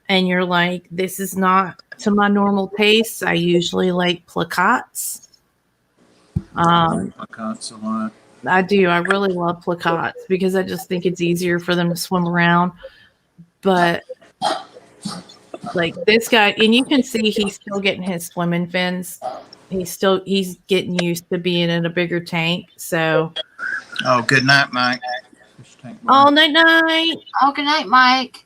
[SPEAKER 4] and you're like, this is not to my normal taste. I usually like placots.
[SPEAKER 3] Placots a lot.
[SPEAKER 4] I do. I really love placots because I just think it's easier for them to swim around. But like this guy, and you can see he's still getting his swimming fins. He's getting used to being in a bigger tank. So
[SPEAKER 3] Oh, good night, Mike.
[SPEAKER 4] all night.
[SPEAKER 2] Oh, good night, Mike.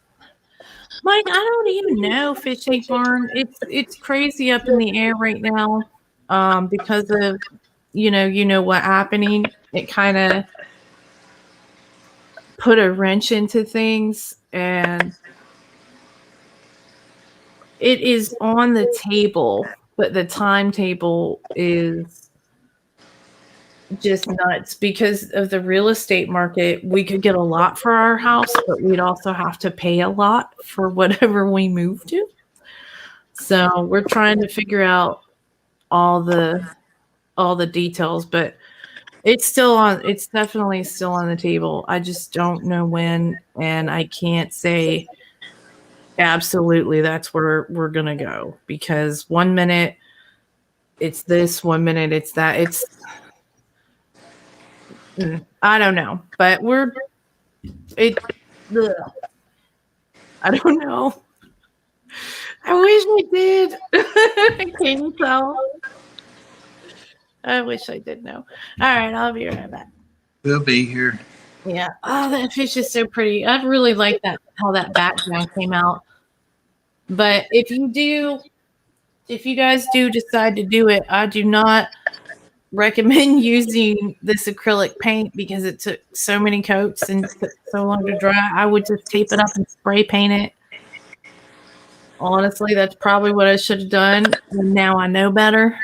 [SPEAKER 4] Mike, I don't even know Fish Tank Barn. It's crazy up in the air right now. Because of you know what happening. It kind of put a wrench into things, and it is on the table, but the timetable is just nuts because of the real estate market. We could get a lot for our house, but we'd also have to pay a lot for whatever we move to. So we're trying to figure out all the details, but it's definitely still on the table. I just don't know when, and I can't say absolutely that's where we're gonna go because 1 minute it's this, 1 minute it's that. I don't know, but I don't know. I wish I did. I can't tell. I wish I did know. All right, I'll be right back.
[SPEAKER 3] We'll be here.
[SPEAKER 4] Yeah. Oh, that fish is so pretty. I really like that how that background came out. But if you guys do decide to do it, I do not recommend using this acrylic paint because it took so many coats and took so long to dry. I would just tape it up and spray paint it. Honestly, that's probably what I should have done. And now I know better.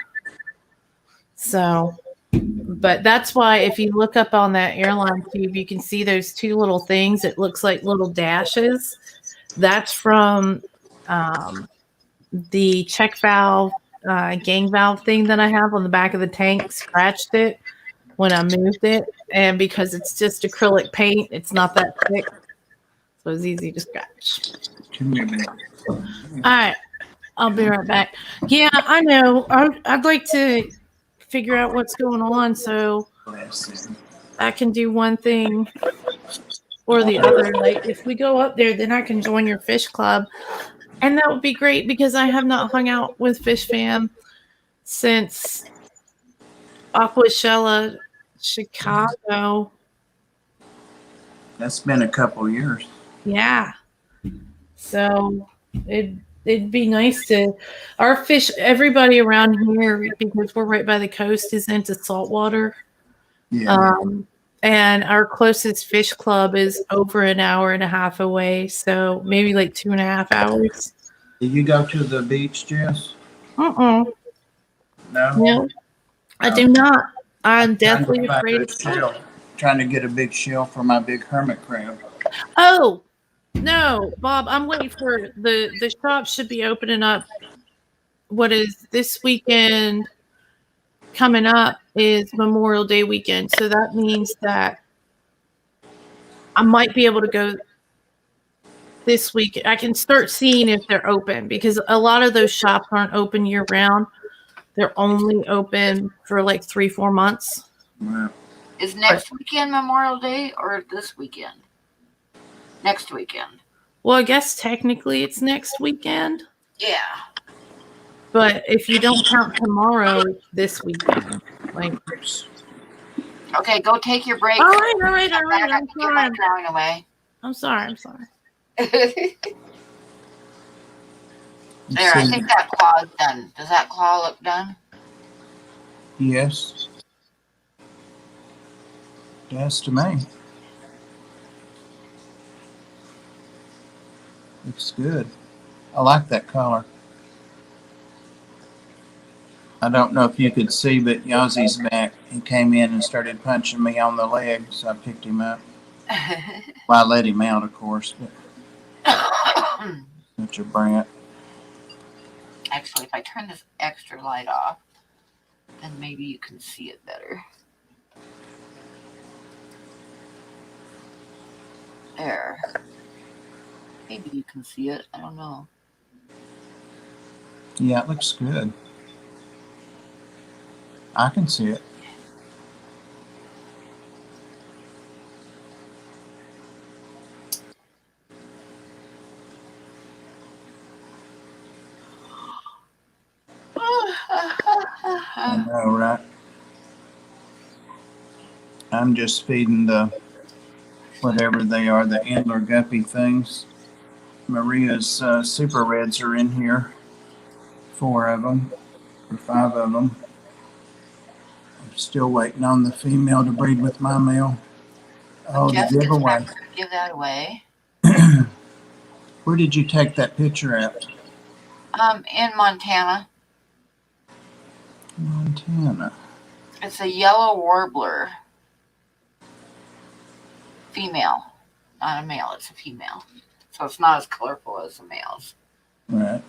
[SPEAKER 4] So, but that's why if you look up on that airline tube, you can see those two little things. It looks like little dashes. That's from the check valve, gang valve thing that I have on the back of the tank. Scratched it when I moved it. And because it's just acrylic paint, it's not that thick. So it's easy to scratch. All right. I'll be right back. Yeah, I know. I'd like to figure out what's going on so I can do one thing or the other. Like if we go up there, then I can join your fish club. And that would be great because I have not hung out with Fish Fam since Aquashella, Chicago.
[SPEAKER 3] That's been a couple years.
[SPEAKER 4] Yeah. So it'd be nice to our fish, everybody around here, because we're right by the coast, is into saltwater.
[SPEAKER 3] Yeah.
[SPEAKER 4] And our closest fish club is over an hour and a half away. So maybe like 2.5 hours.
[SPEAKER 3] Did you go to the beach, Jess?
[SPEAKER 4] No,
[SPEAKER 3] No.
[SPEAKER 4] I do not. I'm deathly afraid.
[SPEAKER 3] Trying to get a big shell for my big hermit crab.
[SPEAKER 4] Oh, no, Bob, I'm waiting for the shop should be opening up. What is this weekend coming up is Memorial Day weekend. So that means that I might be able to go this week. I can start seeing if they're open because a lot of those shops aren't open year round. They're only open for like 3-4 months.
[SPEAKER 3] Wow.
[SPEAKER 2] Is next weekend Memorial Day or this weekend? Next weekend.
[SPEAKER 4] Well, I guess technically it's next weekend,
[SPEAKER 2] Yeah.
[SPEAKER 4] but if you don't count tomorrow, it's this weekend. Like,
[SPEAKER 2] Okay, go take your break.
[SPEAKER 4] all right.
[SPEAKER 2] I
[SPEAKER 4] I'm
[SPEAKER 2] got to get my
[SPEAKER 4] sorry.
[SPEAKER 2] crown away.
[SPEAKER 4] I'm sorry.
[SPEAKER 2] There, I think that claw's done. Does that claw look done?
[SPEAKER 3] Yes. Yes, to me. Looks good. I like that color. I don't know if you could see, but Yazi's back. He came in and started punching me on the leg, so I picked him up. Well, I let him out, of course, but such a brat.
[SPEAKER 2] Actually, if I turn this extra light off, then maybe you can see it better. There. Maybe you can see it. I don't know.
[SPEAKER 3] Yeah, it looks good. I can see it. I know, right? I'm just feeding the whatever they are, the antler guppy things. Maria's super reds are in here. 4 of them, or 5 of them. I'm still waiting on the female to breed with my male. Oh, the
[SPEAKER 2] Jessica's
[SPEAKER 3] giveaway.
[SPEAKER 2] not going to give that away.
[SPEAKER 3] Where did you take that picture at?
[SPEAKER 2] In Montana.
[SPEAKER 3] Montana.
[SPEAKER 2] It's a yellow warbler. Female. Not a male, it's a female. So it's not as colorful as the males.
[SPEAKER 3] Right.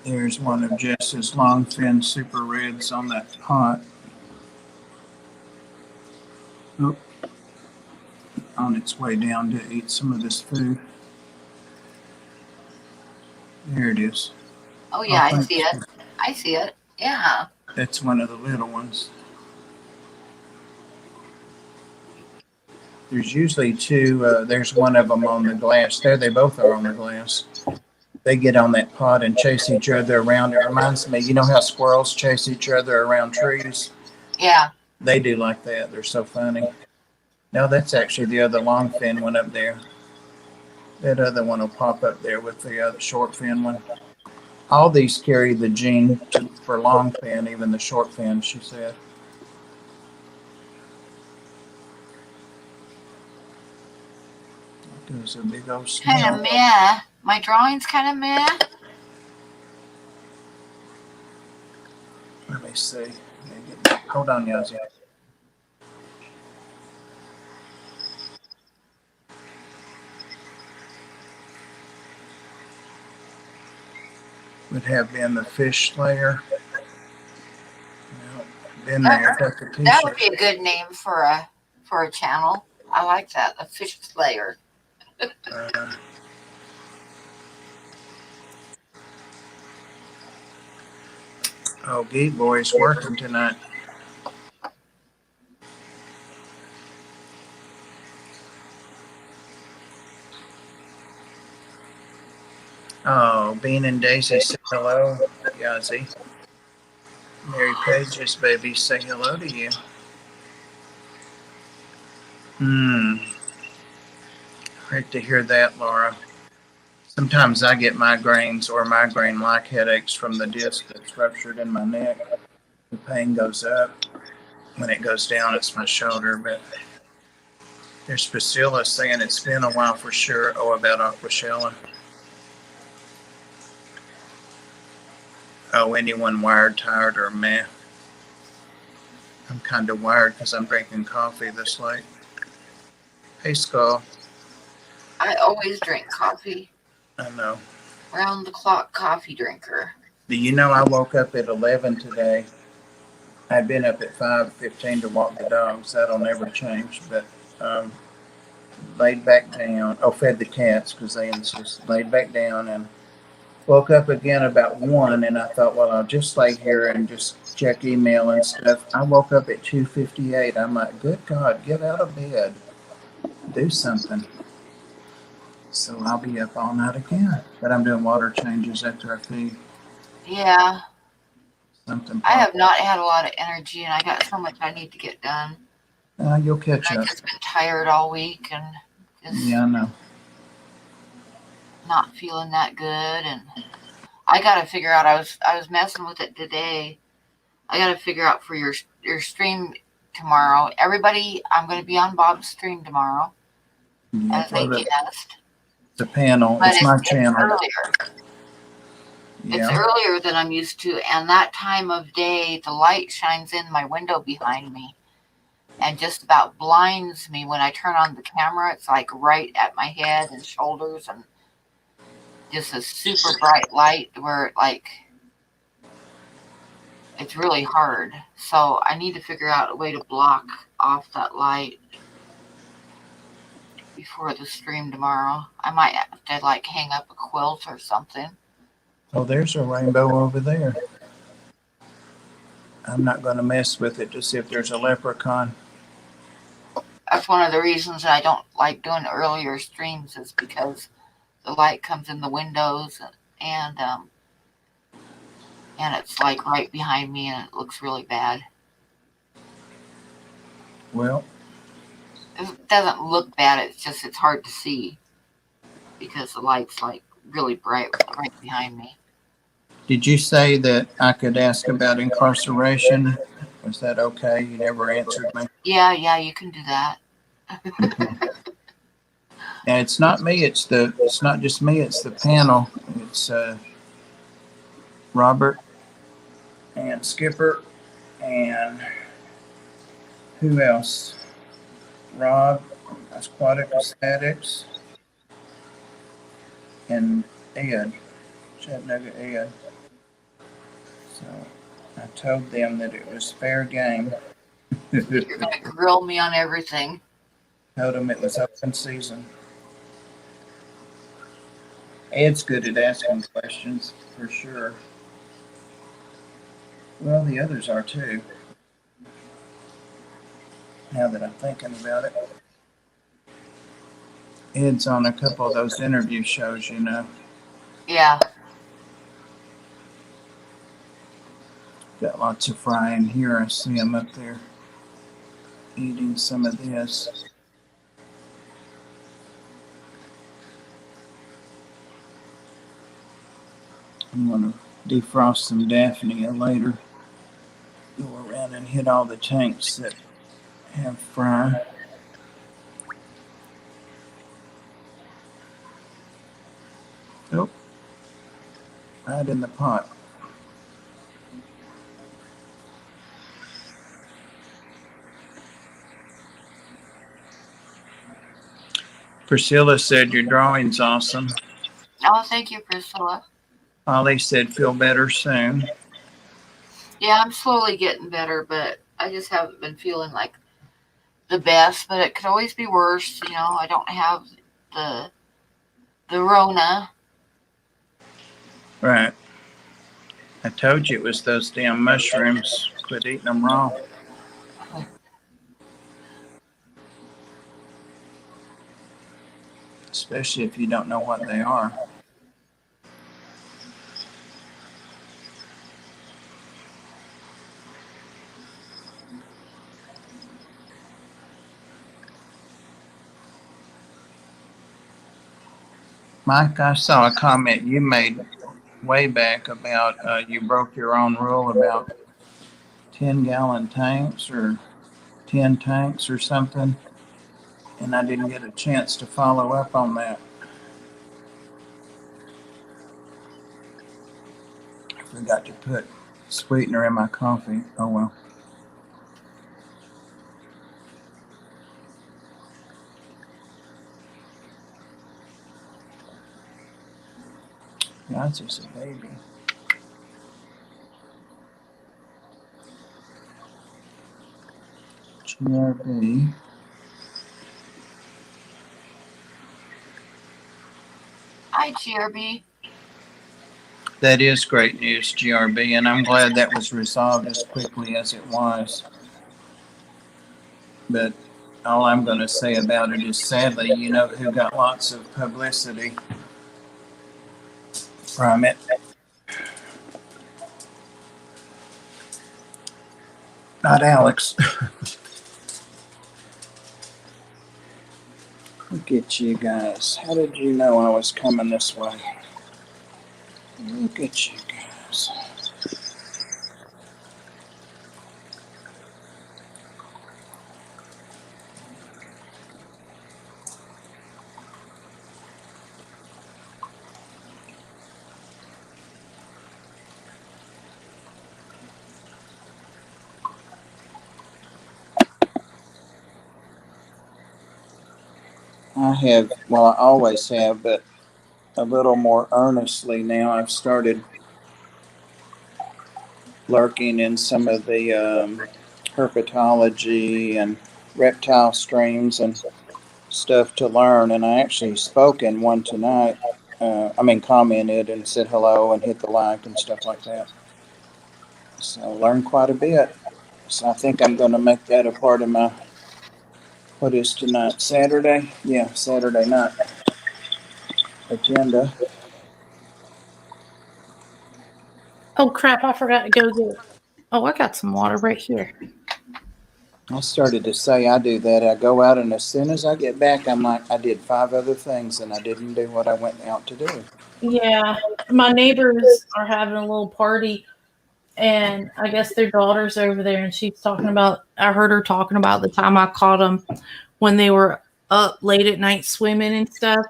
[SPEAKER 3] There's one of Jess's longfin super reds on that pot. Oh, on its way down to eat some of this food. There it is.
[SPEAKER 2] Oh, yeah,
[SPEAKER 3] Oh,
[SPEAKER 2] I see it. I see it. Yeah.
[SPEAKER 3] That's one of the little ones. There's usually 2. There's one of them on the glass. There, they both are on the glass. They get on that pot and chase each other around. It reminds me, you know how squirrels chase each other around trees?
[SPEAKER 2] Yeah.
[SPEAKER 3] They do like that. They're so funny. No, that's actually the other long fin one up there. That other one will pop up there with the other short fin one. All these carry the gene for long fin, even the short fin, she said. There's a big old
[SPEAKER 2] Kind
[SPEAKER 3] snail.
[SPEAKER 2] of meh. My drawing's kind of meh.
[SPEAKER 3] Let me see. Hold on, Yazzie. Would have been the fish slayer. Well, been there. Got the
[SPEAKER 2] That would
[SPEAKER 3] t-shirt.
[SPEAKER 2] be a good name for a channel. I like that. The Fish Slayer.
[SPEAKER 3] Oh, Geek Boy's working tonight. Oh, Bean and Daisy say hello, Yazzie. Mary Page's baby say hello to you. Great to hear that, Laura. Sometimes I get migraines or migraine-like headaches from the disc that's ruptured in my neck. The pain goes up. When it goes down, it's my shoulder. But there's Priscilla saying it's been a while for sure. Oh, about Aquashella. Oh, anyone wired, tired, or meh? I'm kind of wired because I'm drinking coffee this late. Hey, Skull.
[SPEAKER 2] I always drink coffee.
[SPEAKER 3] I know.
[SPEAKER 2] Round the clock coffee drinker.
[SPEAKER 3] Do you know I woke up at 11 today? I'd been up at 5:15 to walk the dogs. That'll never change. But um, laid back down. Oh, fed the cats because they insist. Laid back down and woke up again about 1, and I thought, well, I'll just lay here and just check email and stuff. I woke up at 2:58. I'm like, good God, get out of bed, do something. So I'll be up all night again. But I'm doing water changes after I feed.
[SPEAKER 2] Yeah,
[SPEAKER 3] Something
[SPEAKER 2] I have
[SPEAKER 3] popped up.
[SPEAKER 2] not had a lot of energy, and I got so much I need to get done.
[SPEAKER 3] You'll catch
[SPEAKER 2] I've
[SPEAKER 3] up.
[SPEAKER 2] just been tired all week and just
[SPEAKER 3] Yeah, I know.
[SPEAKER 2] not feeling that good. And I got to figure out. I was messing with it today. I got to figure out for your stream tomorrow. Everybody, I'm going to be on Bob's stream tomorrow,
[SPEAKER 3] Yeah,
[SPEAKER 2] as they
[SPEAKER 3] well,
[SPEAKER 2] guessed.
[SPEAKER 3] the panel.
[SPEAKER 2] But
[SPEAKER 3] It's my
[SPEAKER 2] it's
[SPEAKER 3] channel.
[SPEAKER 2] earlier. It's
[SPEAKER 3] Yeah.
[SPEAKER 2] earlier than I'm used to, and that time of day, the light shines in my window behind me and just about blinds me when I turn on the camera. It's like right at my head and shoulders, and just a super bright light where it's really hard. So I need to figure out a way to block off that light before the stream tomorrow. I might have to hang up a quilt or something.
[SPEAKER 3] Oh, there's a rainbow over there. I'm not going to mess with it to see if there's a leprechaun.
[SPEAKER 2] That's one of the reasons I don't like doing earlier streams, is because the light comes in the windows, and it's like right behind me, and it looks really bad.
[SPEAKER 3] Well,
[SPEAKER 2] It doesn't look bad. It's hard to see because the light's like really bright right behind me.
[SPEAKER 3] did you say that I could ask about incarceration? Was that okay? You never answered me.
[SPEAKER 2] Yeah, you can do that.
[SPEAKER 3] And it's not me. It's not just me. It's the panel. It's Robert and Skipper and who else? Rob, Aquatic Aesthetics, and Ed, Chattanooga Ed. So I told them that it was fair game.
[SPEAKER 2] You're gonna grill me on everything.
[SPEAKER 3] Told them it was open season. Ed's good at asking questions, for sure. Well, the others are too, now that I'm thinking about it. Ed's on a couple of those interview shows, you know.
[SPEAKER 2] Yeah.
[SPEAKER 3] Got lots of frying here. I see him up there eating some of this. I'm going to defrost some Daphnia later. Go around and hit all the tanks that have fry. Oh, right in the pot. Priscilla said your drawing's awesome.
[SPEAKER 2] Oh, thank you, Priscilla.
[SPEAKER 3] Holly said feel better soon.
[SPEAKER 2] Yeah, I'm slowly getting better, but I just haven't been feeling like the best. But it could always be worse. I don't have the Rona.
[SPEAKER 3] Right. I told you it was those damn mushrooms. Quit eating them raw. Especially if you don't know what they are. Mike, I saw a comment you made way back about you broke your own rule about 10-gallon tanks or 10 tanks or something, and I didn't get a chance to follow up on that. I forgot to put sweetener in my coffee. Oh well. That's just a baby. GRB.
[SPEAKER 2] Hi, GRB.
[SPEAKER 3] That is great news, GRB, and I'm glad that was resolved as quickly as it was. But all I'm going to say about it is, sadly, you know who got lots of publicity from it? Not Alex. Look at you guys. How did you know I was coming this way? Look at you guys. I have, well, I always have, but a little more earnestly now. I've started lurking in some of the herpetology and reptile streams and stuff to learn. And I actually spoke in one tonight. Commented and said hello and hit the like and stuff like that. So I learned quite a bit. So I think I'm going to make that a part of my, what is tonight? Saturday? Yeah, Saturday night agenda.
[SPEAKER 4] Oh crap! I forgot to go get. Oh, I got some water right here.
[SPEAKER 3] I started to say I do that. I go out, and as soon as I get back, I'm like, I did 5 other things, and I didn't do what I went out to do.
[SPEAKER 4] Yeah, my neighbors are having a little party, and I guess their daughter's over there, and she's talking about. I heard her talking about the time I caught them when they were up late at night swimming and stuff,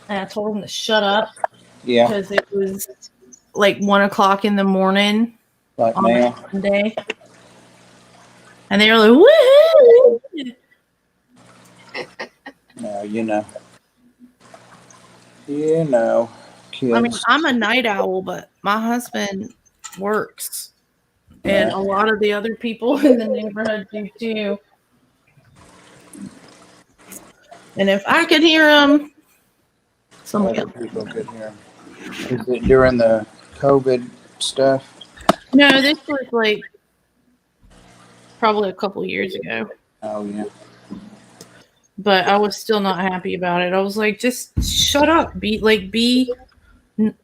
[SPEAKER 4] and I told them to shut up
[SPEAKER 3] Yeah,
[SPEAKER 4] because it was like 1:00 in the morning
[SPEAKER 3] like
[SPEAKER 4] on
[SPEAKER 3] now.
[SPEAKER 4] Sunday, and they were like, "Woohoo!"
[SPEAKER 3] No, you know, kids.
[SPEAKER 4] I mean, I'm a night owl, but my husband works, and a lot of the other people in the neighborhood do too. And if I could hear them, somebody
[SPEAKER 3] Other
[SPEAKER 4] else.
[SPEAKER 3] people could hear 'em. Is it during the COVID stuff?
[SPEAKER 4] No, this was like probably a couple years ago,
[SPEAKER 3] Oh, yeah.
[SPEAKER 4] but I was still not happy about it. I was like, just shut up. Be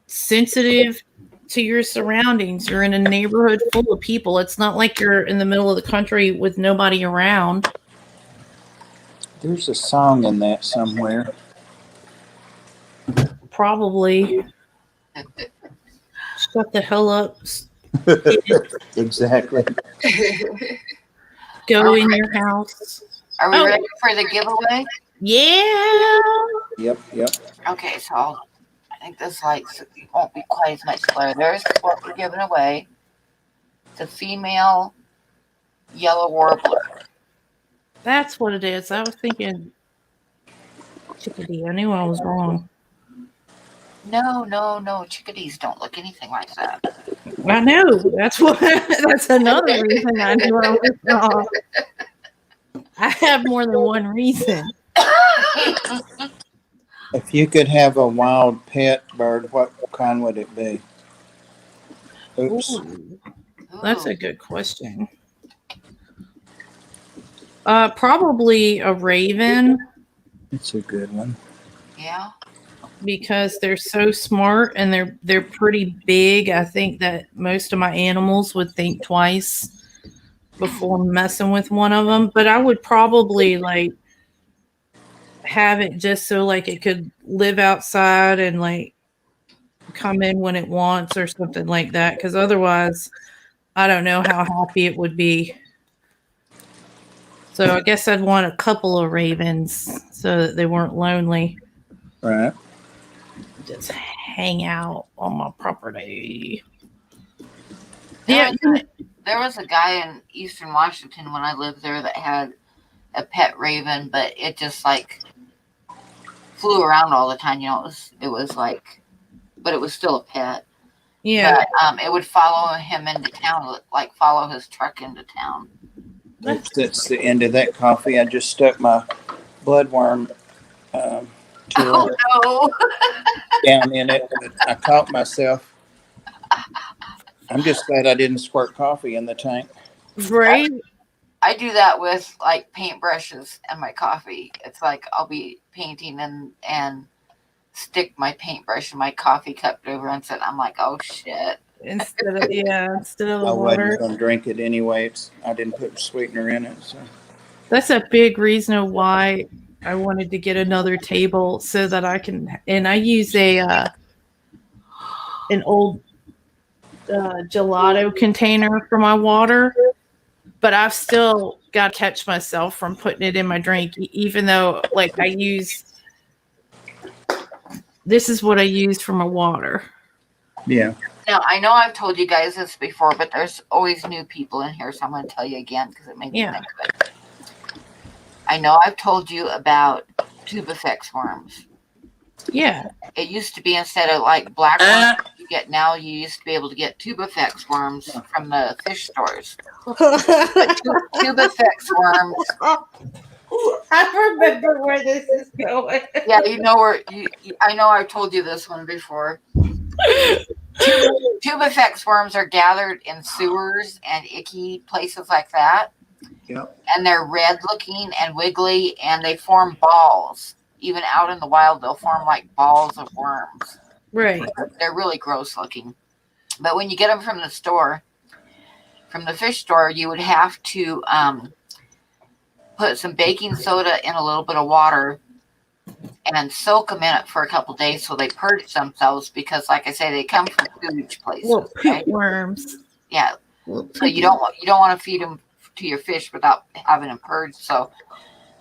[SPEAKER 4] sensitive to your surroundings. You're in a neighborhood full of people. It's not like you're in the middle of the country with nobody around.
[SPEAKER 3] There's a song in that somewhere.
[SPEAKER 4] Probably. Shut the hell up.
[SPEAKER 3] Exactly.
[SPEAKER 4] Go in your house.
[SPEAKER 2] Are we ready for the giveaway?
[SPEAKER 4] Yeah.
[SPEAKER 3] Yep.
[SPEAKER 2] Okay, so I think this lights won't be quite as much glare. There's what we're giving away. The female yellow warbler.
[SPEAKER 4] That's what it is. I was thinking chickadee. I knew I was wrong.
[SPEAKER 2] No. Chickadees don't look anything like that.
[SPEAKER 4] I know. That's what. That's another reason I knew I was wrong. I have more than one reason.
[SPEAKER 3] If you could have a wild pet bird, what kind would it be? Oops.
[SPEAKER 4] Ooh, that's a good question. Probably a raven.
[SPEAKER 3] It's a good one.
[SPEAKER 2] Yeah.
[SPEAKER 4] Because they're so smart and they're pretty big. I think that most of my animals would think twice before messing with one of them. But I would probably like have it just so like it could live outside and like come in when it wants or something like that. Because otherwise, I don't know how happy it would be. So I guess I'd want a couple of ravens so that they weren't lonely.
[SPEAKER 3] Right.
[SPEAKER 4] Just hang out on my property.
[SPEAKER 2] There was a guy in Eastern Washington when I lived there that had a pet raven, but it just like flew around all the time. You know, it was like, but it was still a pet.
[SPEAKER 4] Yeah.
[SPEAKER 2] But it would follow him into town, like follow his truck into town.
[SPEAKER 3] That's the end of that coffee. I just stuck my bloodworm to
[SPEAKER 2] Oh
[SPEAKER 3] down in it. But I caught myself. I'm just glad I didn't squirt coffee in the tank.
[SPEAKER 4] Right?
[SPEAKER 2] I do that with like paintbrushes and my coffee. It's like I'll be painting and stick my paintbrush in my coffee cup over and sit. I'm like, oh shit.
[SPEAKER 4] Instead of the
[SPEAKER 3] I
[SPEAKER 4] water.
[SPEAKER 3] wasn't gonna drink it anyway. I didn't put sweetener in it. So
[SPEAKER 4] That's a big reason why I wanted to get another table so that I can. And I use an old gelato container for my water, but I've still got to catch myself from putting it in my drink, even though like I use. This is what I use for my water.
[SPEAKER 3] yeah.
[SPEAKER 2] Now I know I've told you guys this before, but there's always new people in here, so I'm going to tell you again because it made me think of it. I know I've told you about tube effects worms.
[SPEAKER 4] Yeah.
[SPEAKER 2] It used to be instead of like black worms you get now, you used to be able to get tube effects worms from the fish stores. But tube effects worms.
[SPEAKER 4] I remember where this is going.
[SPEAKER 2] Yeah, you know where I know I've told you this one before. Tube effects worms are gathered in sewers and icky places like that.
[SPEAKER 3] Yep.
[SPEAKER 2] And they're red looking and wiggly, and they form balls. Even out in the wild, they'll form like balls of worms.
[SPEAKER 4] Right.
[SPEAKER 2] They're really gross looking. But when you get them from the store, from the fish store, you would have to put some baking soda in a little bit of water and soak them in it for a couple days so they purge themselves because, like I say, they come from sewage places.
[SPEAKER 4] Well, poop
[SPEAKER 2] Okay?
[SPEAKER 4] worms.
[SPEAKER 2] Yeah. So you don't want to feed them to your fish without having them purged. So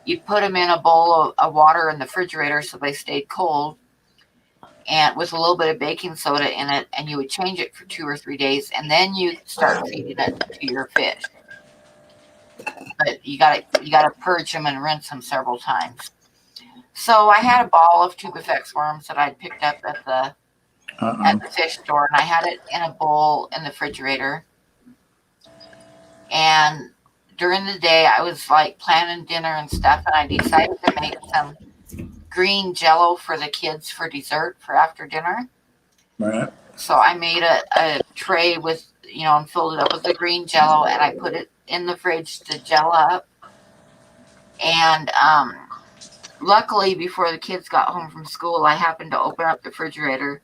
[SPEAKER 2] you put them in a bowl of water in the refrigerator so they stayed cold, and with a little bit of baking soda in it, and you would change it for 2 or 3 days, and then you start feeding it to your fish. But you gotta purge them and rinse them several times. So I had a ball of tube effects worms that I'd picked up at the fish store, and I had it in a bowl in the refrigerator. And during the day, I was like planning dinner and stuff, and I decided to make some green Jello for the kids for dessert for after dinner.
[SPEAKER 3] Right.
[SPEAKER 2] So I made a tray with, and filled it up with the green Jello, and I put it in the fridge to gel up. And luckily, before the kids got home from school, I happened to open up the refrigerator,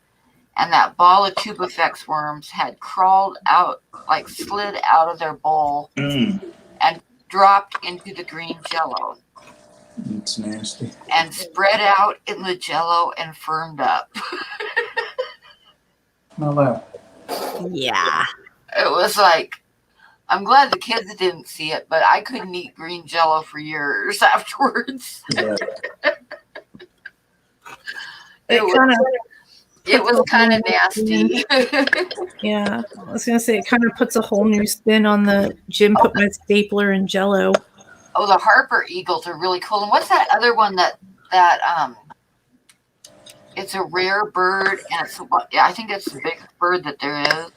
[SPEAKER 2] and that ball of tube effects worms had crawled out, like slid out of their bowl and dropped into the green Jello.
[SPEAKER 3] It's nasty.
[SPEAKER 2] And spread out in the Jello and firmed up.
[SPEAKER 3] No.
[SPEAKER 4] Yeah.
[SPEAKER 2] It was like, I'm glad the kids didn't see it, but I couldn't eat green Jello for years afterwards.
[SPEAKER 3] Yeah.
[SPEAKER 2] It was kind of nasty.
[SPEAKER 4] Yeah, I was gonna say it kind of puts a whole new spin on the Jim put my stapler in Jello.
[SPEAKER 2] Oh, the Harper Eagles are really cool. And what's that other one that it's a rare bird, and I think it's the biggest bird that there is.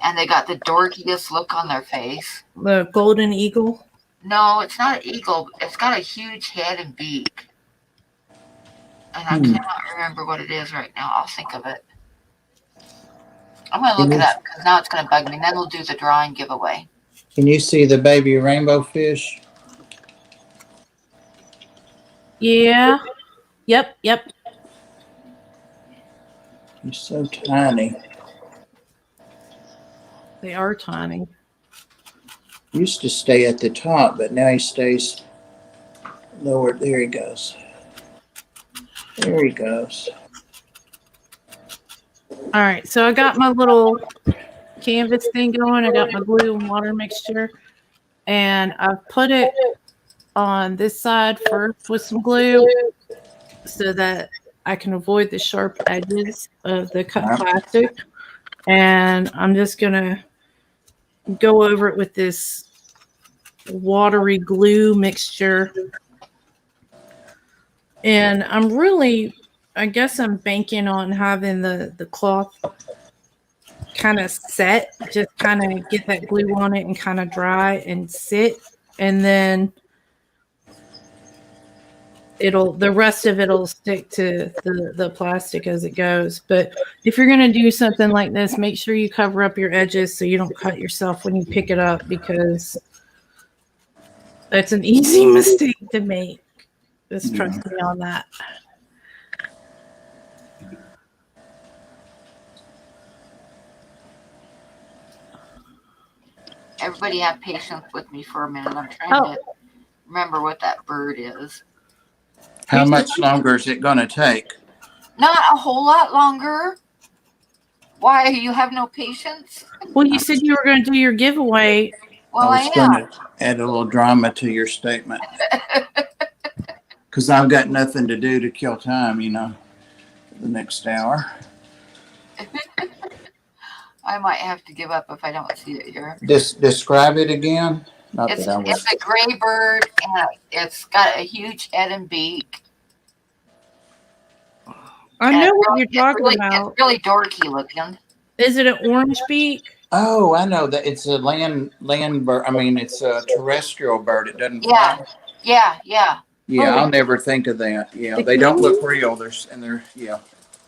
[SPEAKER 2] And they got the dorkiest look on their face.
[SPEAKER 4] The golden eagle?
[SPEAKER 2] No, it's not an eagle. It's got a huge head and beak. And I cannot remember what it is right now. I'll think of it. I'm going to look it up because now it's going to bug me. And then we'll do the drawing giveaway.
[SPEAKER 3] Can you see the baby rainbow fish?
[SPEAKER 4] Yeah. Yep.
[SPEAKER 3] He's so tiny.
[SPEAKER 4] They are tiny.
[SPEAKER 3] Used to stay at the top, but now he stays lower. There he goes. There he goes.
[SPEAKER 4] All right, so I got my little canvas thing going. I got my glue and water mixture, and I've put it on this side first with some glue so that I can avoid the sharp edges of the cut plastic. And I'm just gonna go over it with this watery glue mixture. And I guess I'm banking on having the cloth kind of set, just kind of get that glue on it and kind of dry and sit. And then the rest of it'll stick to the plastic as it goes. But if you're gonna do something like this, make sure you cover up your edges so you don't cut yourself when you pick it up, because that's an easy mistake to make. Just trust me on that.
[SPEAKER 2] Everybody have patience with me for a minute. I'm trying to remember what that bird is.
[SPEAKER 3] How much longer is it going to take?
[SPEAKER 2] Not a whole lot longer. Why? You have no patience?
[SPEAKER 4] Well, you said you were going to do your giveaway.
[SPEAKER 2] Well,
[SPEAKER 3] I was going to add a little drama to your statement. Because I've got nothing to do to kill time, the next hour.
[SPEAKER 2] I might have to give up if I don't see it here.
[SPEAKER 3] Describe it again.
[SPEAKER 2] It's a gray bird, and it's got a huge head and beak.
[SPEAKER 4] I know what you're talking about.
[SPEAKER 2] It's really dorky looking.
[SPEAKER 4] Is it an orange beak?
[SPEAKER 3] Oh, I know that it's a land bird. I mean, it's a terrestrial bird. It doesn't fly.
[SPEAKER 2] Yeah.
[SPEAKER 3] Yeah, I'll never think of that. Yeah, they don't look real.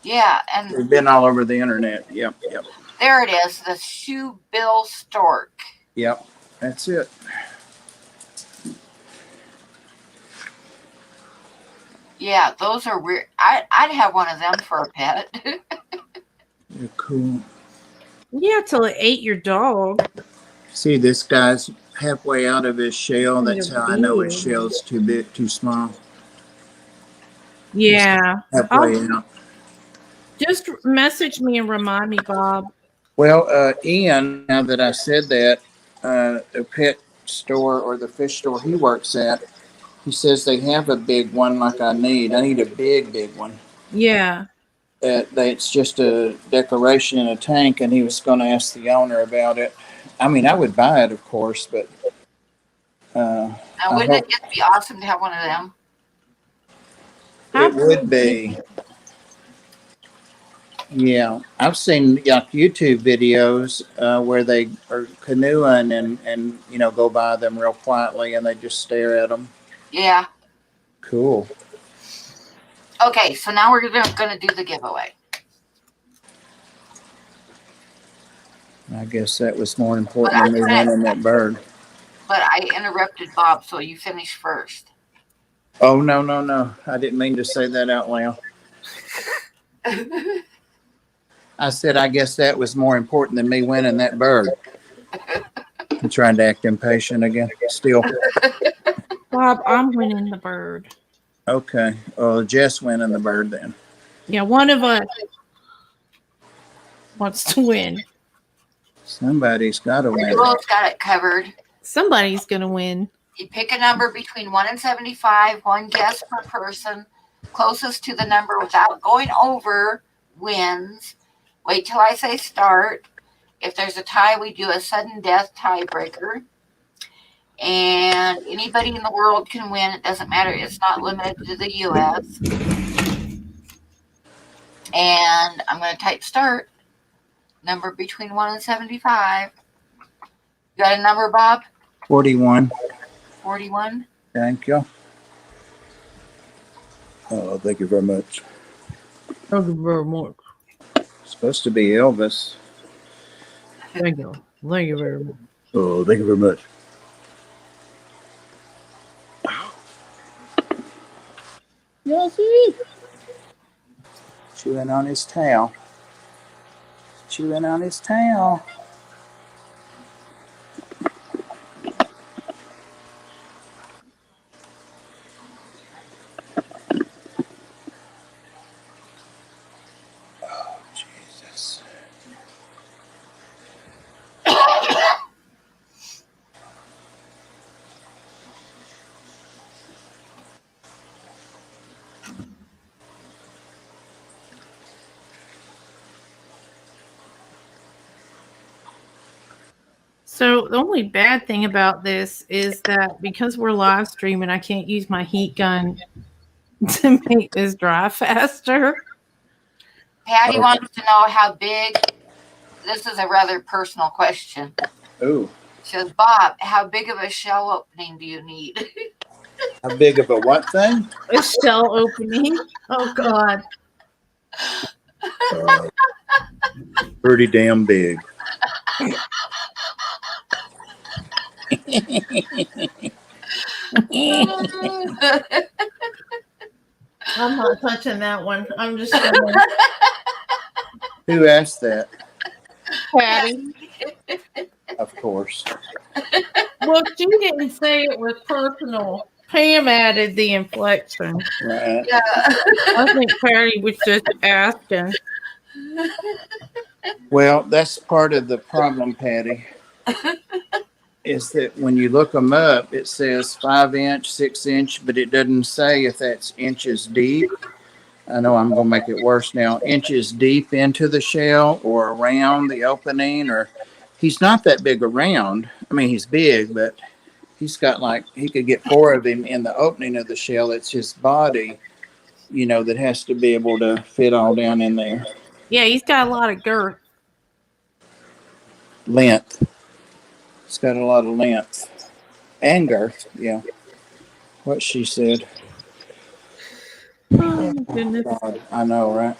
[SPEAKER 2] Yeah, and
[SPEAKER 3] they've been all over the internet. Yep.
[SPEAKER 2] There it is, the shoebill stork.
[SPEAKER 3] Yep, that's it.
[SPEAKER 2] Yeah, those are weird. I'd have one of them for a pet.
[SPEAKER 3] They're cool.
[SPEAKER 4] Yeah, till it ate your dog.
[SPEAKER 3] See, this guy's halfway out of his shell. That's how I know his shell's too big, too small.
[SPEAKER 4] Yeah.
[SPEAKER 3] Halfway out.
[SPEAKER 4] Just message me and remind me, Bob.
[SPEAKER 3] Well, Ian, now that I said that, the pet store or the fish store he works at, he says they have a big one like I need. I need a big one.
[SPEAKER 4] Yeah.
[SPEAKER 3] It's just a decoration in a tank, and he was going to ask the owner about it. I mean, I would buy it, of course, but
[SPEAKER 2] now, wouldn't it just be awesome to have one of them?
[SPEAKER 3] It would be. Yeah, I've seen YouTube videos where they are canoeing and go by them real quietly, and they just stare at them.
[SPEAKER 2] Yeah.
[SPEAKER 3] Cool.
[SPEAKER 2] Okay, so now we're going to do the giveaway.
[SPEAKER 3] I guess that was more important than me winning that bird.
[SPEAKER 2] But I interrupted Bob, so you finish first.
[SPEAKER 3] Oh, no. I didn't mean to say that out loud. I said, I guess that was more important than me winning that bird. I'm trying to act impatient again. Still.
[SPEAKER 4] Bob, I'm winning the bird.
[SPEAKER 3] Okay. Well, Jess winning the bird then.
[SPEAKER 4] Yeah, one of us wants to win.
[SPEAKER 3] Somebody's got to win.
[SPEAKER 2] Both got it covered.
[SPEAKER 4] Somebody's going to win.
[SPEAKER 2] You pick a number between 1 and 75, one guess per person. Closest to the number without going over wins. Wait till I say start. If there's a tie, we do a sudden death tiebreaker. And anybody in the world can win. It doesn't matter. It's not limited to the U.S. And I'm going to type start. Number between 1 and 75. You got a number, Bob?
[SPEAKER 3] 41.
[SPEAKER 2] 41.
[SPEAKER 3] Thank you. Oh, thank you very much.
[SPEAKER 4] Thank you very much.
[SPEAKER 3] It's supposed to be Elvis.
[SPEAKER 4] Thank you. Thank you very much.
[SPEAKER 3] Oh, thank you very much. Yossi! Chewing on his tail. Chewing on his tail. Oh, Jesus.
[SPEAKER 4] So the only bad thing about this is that because we're live streaming, I can't use my heat gun to make this dry faster.
[SPEAKER 2] Patty wants to know how big. This is a rather personal question.
[SPEAKER 3] Ooh.
[SPEAKER 2] She says, Bob, how big of a shell opening do you need?
[SPEAKER 3] How big of a what thing?
[SPEAKER 4] A shell opening. Oh God.
[SPEAKER 3] Pretty damn big.
[SPEAKER 4] I'm not touching that one. I'm just gonna
[SPEAKER 3] Who asked that?
[SPEAKER 4] Patty.
[SPEAKER 3] Of course.
[SPEAKER 4] Well, she didn't say it was personal. Pam added the inflection.
[SPEAKER 3] Right.
[SPEAKER 2] Yeah.
[SPEAKER 4] I think Patty was just asking.
[SPEAKER 3] Well, that's part of the problem, Patty. Is that when you look them up, it says 5-inch, 6-inch, but it doesn't say if that's inches deep. I know I'm going to make it worse now. Inches deep into the shell or around the opening, or he's not that big around. I mean, he's big, but he's got like, he could get 4 of him in the opening of the shell. It's his body, that has to be able to fit all down in there.
[SPEAKER 4] Yeah, he's got a lot of girth.
[SPEAKER 3] Length. It's got a lot of length and girth. Yeah. What she said.
[SPEAKER 4] Oh my goodness.
[SPEAKER 3] God, I know, right?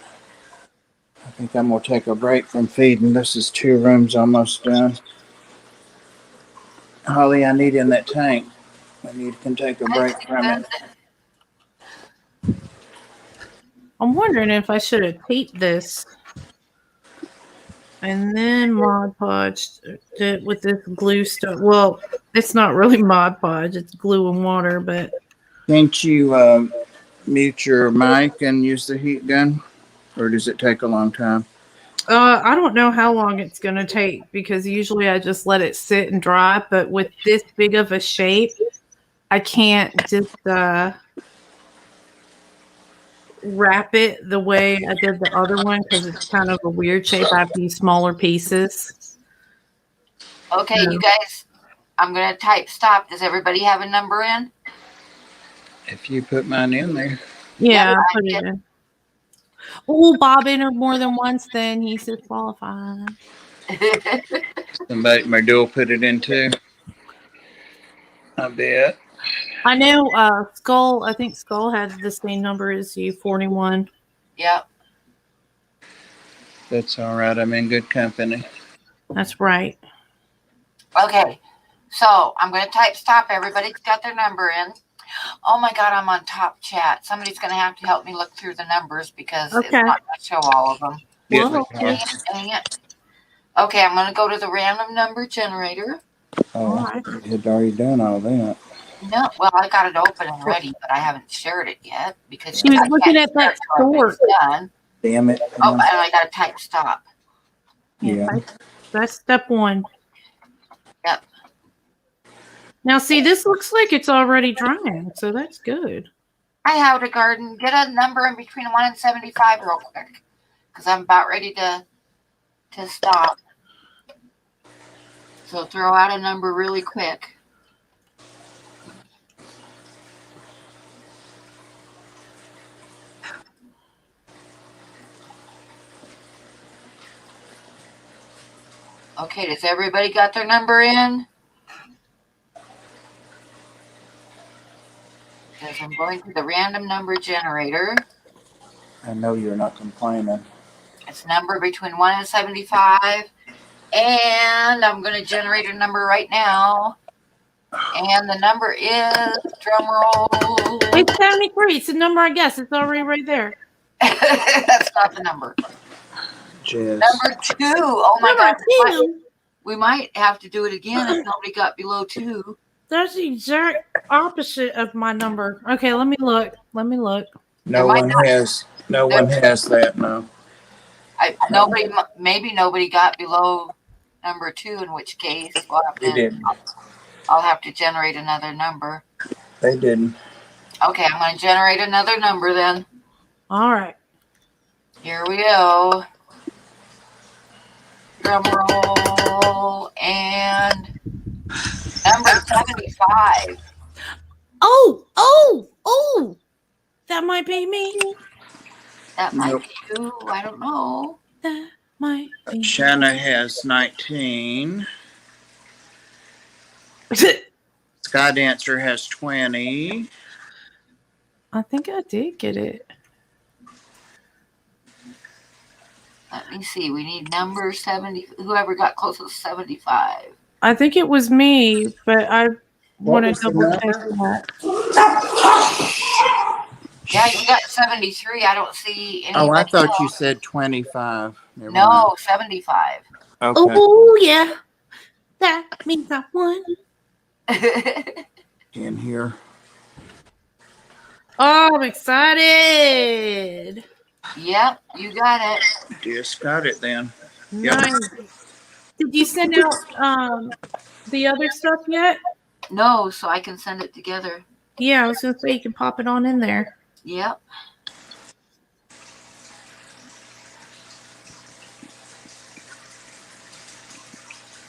[SPEAKER 3] I think I'm going to take a break from feeding. This is 2 rooms almost done. Holly, I need in that tank. I can take a break from it.
[SPEAKER 4] I'm wondering if I should have taped this and then Mod Podged it with this glue stuff. Well, it's not really Mod Podge, it's glue and water, but
[SPEAKER 3] Can't you mute your mic and use the heat gun? Or does it take a long time?
[SPEAKER 4] I don't know how long it's going to take because usually I just let it sit and dry. But with this big of a shape, I can't just wrap it the way I did the other one because it's kind of a weird shape. I have these smaller pieces.
[SPEAKER 2] Okay, you guys, I'm going to type stop. Does everybody have a number in?
[SPEAKER 3] If you put mine in there.
[SPEAKER 4] Yeah,
[SPEAKER 2] Yeah,
[SPEAKER 4] I put it in. Oh, Bob entered more than once, then he's disqualified.
[SPEAKER 3] Somebody, my dual put it in too. I bet.
[SPEAKER 4] I know Skull, I think Skull has the same number as you, 41.
[SPEAKER 2] Yep.
[SPEAKER 3] That's all right. I'm in good company.
[SPEAKER 4] That's right.
[SPEAKER 2] Okay, so I'm going to type stop. Everybody's got their number in. Oh my God, I'm on top chat. Somebody's going to have to help me look through the numbers because it's not going to show all of them.
[SPEAKER 3] Get
[SPEAKER 4] Well,
[SPEAKER 3] the car.
[SPEAKER 2] Dang it. Okay, I'm going to go to the random number generator.
[SPEAKER 3] Oh, I thought you had already done all that.
[SPEAKER 2] No, well, I got it open and ready, but I haven't shared it yet because
[SPEAKER 4] she was
[SPEAKER 2] I
[SPEAKER 4] looking
[SPEAKER 2] can't
[SPEAKER 4] at that
[SPEAKER 2] share it till
[SPEAKER 4] store.
[SPEAKER 2] it's done.
[SPEAKER 3] Damn it.
[SPEAKER 2] Oh, and I got to type stop.
[SPEAKER 3] Yeah.
[SPEAKER 4] That's step 1.
[SPEAKER 2] Yep.
[SPEAKER 4] Now, see, this looks like it's already drying, so that's good.
[SPEAKER 2] Hi, Howdy Garden. Get a number in between 1 and 75 real quick because I'm about ready to stop. So throw out a number really quick. Okay, does everybody got their number in? Because I'm going to the random number generator.
[SPEAKER 3] I know you're not complaining.
[SPEAKER 2] It's a number between 1 and 75. And I'm going to generate a number right now. And the number is, drum roll.
[SPEAKER 4] It's 73. It's the number I guess. It's already right there.
[SPEAKER 2] That's not the number.
[SPEAKER 3] Jess.
[SPEAKER 2] Number 2. Oh my
[SPEAKER 4] Number
[SPEAKER 2] God.
[SPEAKER 4] 2.
[SPEAKER 2] We might have to do it again if nobody got below 2.
[SPEAKER 4] That's the exact opposite of my number. Okay, let me look.
[SPEAKER 3] No one has that, no.
[SPEAKER 2] Maybe nobody got below number 2, in which case
[SPEAKER 3] They didn't.
[SPEAKER 2] I'll have to generate another number.
[SPEAKER 3] They didn't.
[SPEAKER 2] Okay, I'm going to generate another number then.
[SPEAKER 4] All right.
[SPEAKER 2] Here we go. Drum roll. And number 75.
[SPEAKER 4] Oh! That might be me.
[SPEAKER 2] That might
[SPEAKER 3] Nope.
[SPEAKER 2] be you. I don't know.
[SPEAKER 4] That might be.
[SPEAKER 3] Shanna has 19.
[SPEAKER 4] It's
[SPEAKER 3] Sky Dancer has 20.
[SPEAKER 4] I think I did get it.
[SPEAKER 2] Let me see. We need number 70. Whoever got closest to 75.
[SPEAKER 4] I think it was me, but I
[SPEAKER 3] What
[SPEAKER 4] want to
[SPEAKER 3] was the
[SPEAKER 4] double check
[SPEAKER 3] number?
[SPEAKER 4] that.
[SPEAKER 2] Yeah, you got 73. I don't see anybody
[SPEAKER 3] Oh, I thought
[SPEAKER 2] else.
[SPEAKER 3] you said 25. Never mind.
[SPEAKER 2] No, 75.
[SPEAKER 3] Okay.
[SPEAKER 4] Oh, yeah. That means I won.
[SPEAKER 3] In here.
[SPEAKER 4] Oh, I'm excited.
[SPEAKER 2] Yep, you got it.
[SPEAKER 3] Just got it then. Yep.
[SPEAKER 4] Nice. Did you send out the other stuff yet?
[SPEAKER 2] No, so I can send it together.
[SPEAKER 4] Yeah, I was going to say you can pop it on in there.
[SPEAKER 2] Yep.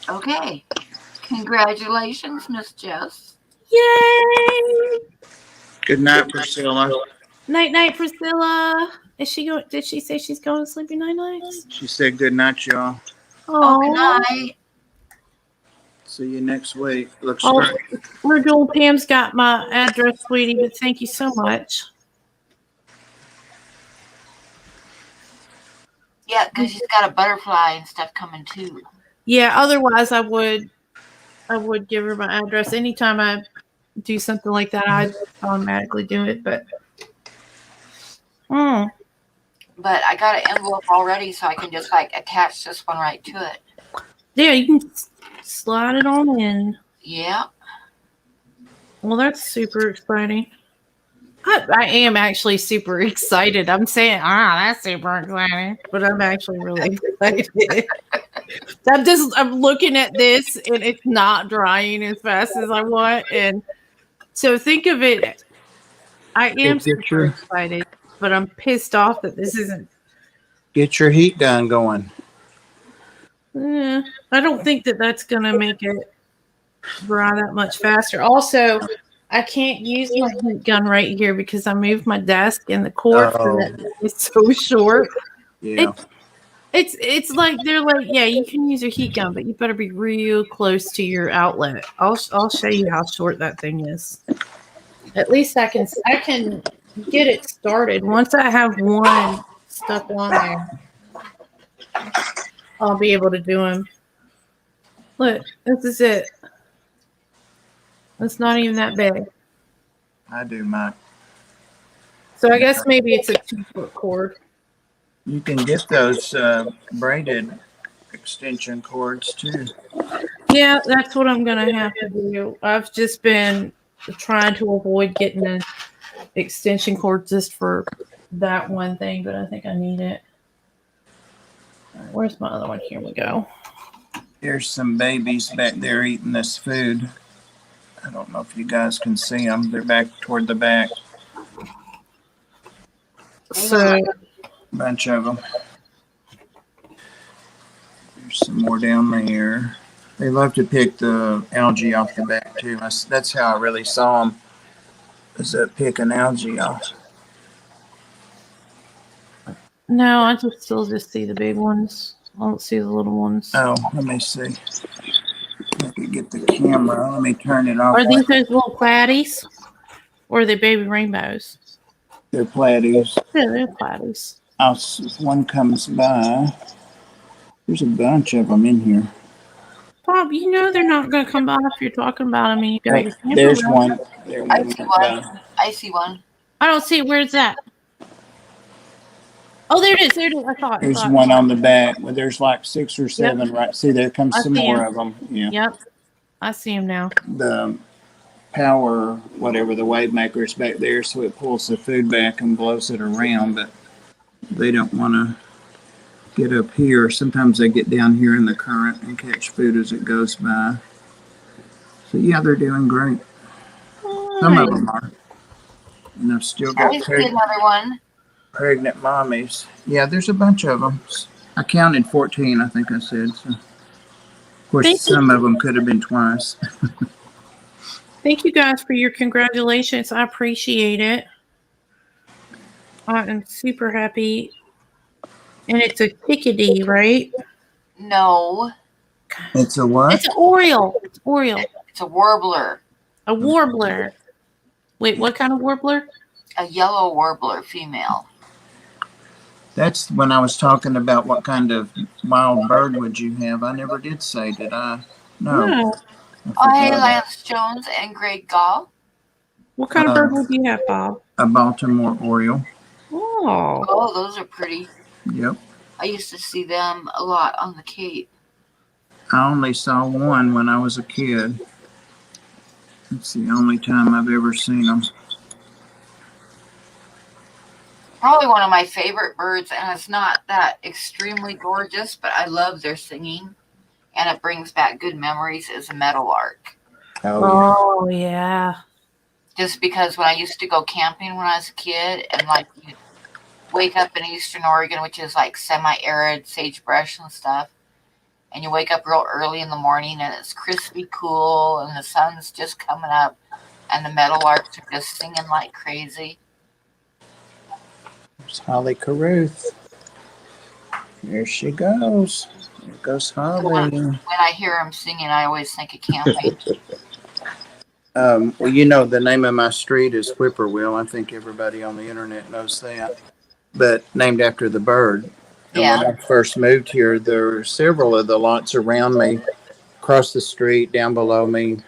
[SPEAKER 2] Okay. Congratulations, Miss Jess.
[SPEAKER 4] Yay!
[SPEAKER 3] Good night, Priscilla.
[SPEAKER 4] Night, night, Priscilla. Is she going? Did she say she's going to sleepy night nights?
[SPEAKER 3] She said good night, y'all.
[SPEAKER 2] Oh, good
[SPEAKER 4] Oh,
[SPEAKER 2] night.
[SPEAKER 3] See you next week. Looks
[SPEAKER 4] oh,
[SPEAKER 3] great.
[SPEAKER 4] Virgil Pam's got my address, sweetie, but thank you so much.
[SPEAKER 2] Yeah, because she's got a butterfly and stuff coming too.
[SPEAKER 4] Yeah, otherwise I would give her my address. Anytime I do something like that, I automatically do it. But
[SPEAKER 2] But I got an envelope already, so I can just like attach this one right to it.
[SPEAKER 4] yeah, you can slide it on in.
[SPEAKER 2] Yeah.
[SPEAKER 4] Well, that's super exciting. I am actually super excited. I'm saying, that's super exciting, but I'm actually really excited. I'm looking at this and it's not drying as fast as I want. And so think of it, I am super excited, but I'm pissed off that this isn't.
[SPEAKER 3] Get your heat gun going.
[SPEAKER 4] I don't think that that's going to make it dry that much faster. Also, I can't use my heat gun right here because I moved my desk and the cord for that is so short.
[SPEAKER 3] Yeah.
[SPEAKER 4] It's like they're like, yeah, you can use your heat gun, but you better be real close to your outlet. I'll show you how short that thing is. At least I can get it started. Once I have one stuck on there, I'll be able to do them. Look, this is it. It's not even that big.
[SPEAKER 3] I do mine.
[SPEAKER 4] So I guess maybe it's a 2-foot cord.
[SPEAKER 3] You can get those braided extension cords too.
[SPEAKER 4] Yeah, that's what I'm gonna have to do. I've just been trying to avoid getting an extension cord just for that one thing, but I think I need it. All right, where's my other one? Here we go.
[SPEAKER 3] There's some babies back there eating this food. I don't know if you guys can see them. They're back toward the back.
[SPEAKER 4] So,
[SPEAKER 3] Bunch of them. There's some more down there. They love to pick the algae off the back too. That's how I really saw them. Is that picking algae off?
[SPEAKER 4] no, I still just see the big ones. I don't see the little ones.
[SPEAKER 3] Oh, let me see. I could get the camera. Let me turn it off.
[SPEAKER 4] Are these those little platies? Or are they baby rainbows?
[SPEAKER 3] They're platies.
[SPEAKER 4] Yeah, they're platies.
[SPEAKER 3] If one comes by, there's a bunch of them in here.
[SPEAKER 4] Bob, you know they're not going to come by if you're talking about them. And you got your camera
[SPEAKER 3] There's
[SPEAKER 4] on.
[SPEAKER 3] one. There
[SPEAKER 2] I
[SPEAKER 3] one
[SPEAKER 2] see
[SPEAKER 3] went
[SPEAKER 2] one.
[SPEAKER 3] by.
[SPEAKER 2] I see one.
[SPEAKER 4] I don't see it. Where's that? Oh, there it is. There it is. I thought.
[SPEAKER 3] There's one on the back. Well, there's like 6 or 7 right. See, there comes
[SPEAKER 4] I
[SPEAKER 3] some
[SPEAKER 4] see
[SPEAKER 3] more
[SPEAKER 4] 'em.
[SPEAKER 3] of them. Yeah.
[SPEAKER 4] Yep. I see him now.
[SPEAKER 3] The power, whatever the wave maker is back there, so it pulls the food back and blows it around, but they don't want to get up here. Sometimes they get down here in the current and catch food as it goes by. So yeah, they're doing great. Some of them are. And I've still got
[SPEAKER 2] I see another one.
[SPEAKER 3] pregnant mommies. Yeah, there's a bunch of them. I counted 14, I think I said. So. Of course, some of them could have been twice.
[SPEAKER 4] Thank you guys for your congratulations. I appreciate it. I am super happy. And it's a chickadee, right?
[SPEAKER 2] No,
[SPEAKER 3] It's a what?
[SPEAKER 4] It's an oriole. It's oriole.
[SPEAKER 2] it's a warbler.
[SPEAKER 4] A warbler. Wait, what kind of warbler?
[SPEAKER 2] A yellow warbler female.
[SPEAKER 3] That's when I was talking about what kind of wild bird would you have. I never did say, did I? No.
[SPEAKER 4] No.
[SPEAKER 2] Oh, hey,
[SPEAKER 3] forgot.
[SPEAKER 2] Lance Jones and Greg Gall.
[SPEAKER 4] What kind of bird would you have, Bob?
[SPEAKER 3] A Baltimore Oriole.
[SPEAKER 4] Oh.
[SPEAKER 2] Oh, those are pretty.
[SPEAKER 3] Yep.
[SPEAKER 2] I used to see them a lot on the Cape.
[SPEAKER 3] I only saw one when I was a kid. It's the only time I've ever seen them.
[SPEAKER 2] Probably one of my favorite birds, and it's not that extremely gorgeous, but I love their singing, and it brings back good memories, is a meadowlark.
[SPEAKER 4] Oh, yeah.
[SPEAKER 2] Just because when I used to go camping when I was a kid, and like you wake up in Eastern Oregon, which is like semi-arid sagebrush and stuff, and you wake up real early in the morning, and it's crispy cool, and the sun's just coming up, and the meadowlarks are just singing like crazy.
[SPEAKER 3] There's Holly Carruth. There she goes. There goes Holly.
[SPEAKER 2] When I hear them singing, I always think of camping.
[SPEAKER 3] Well, you know, the name of my street is Whippoorwill. I think everybody on the internet knows that. But named after the bird. And
[SPEAKER 2] Yeah.
[SPEAKER 3] when I first moved here, there were several of the lots around me, across the street, down below me,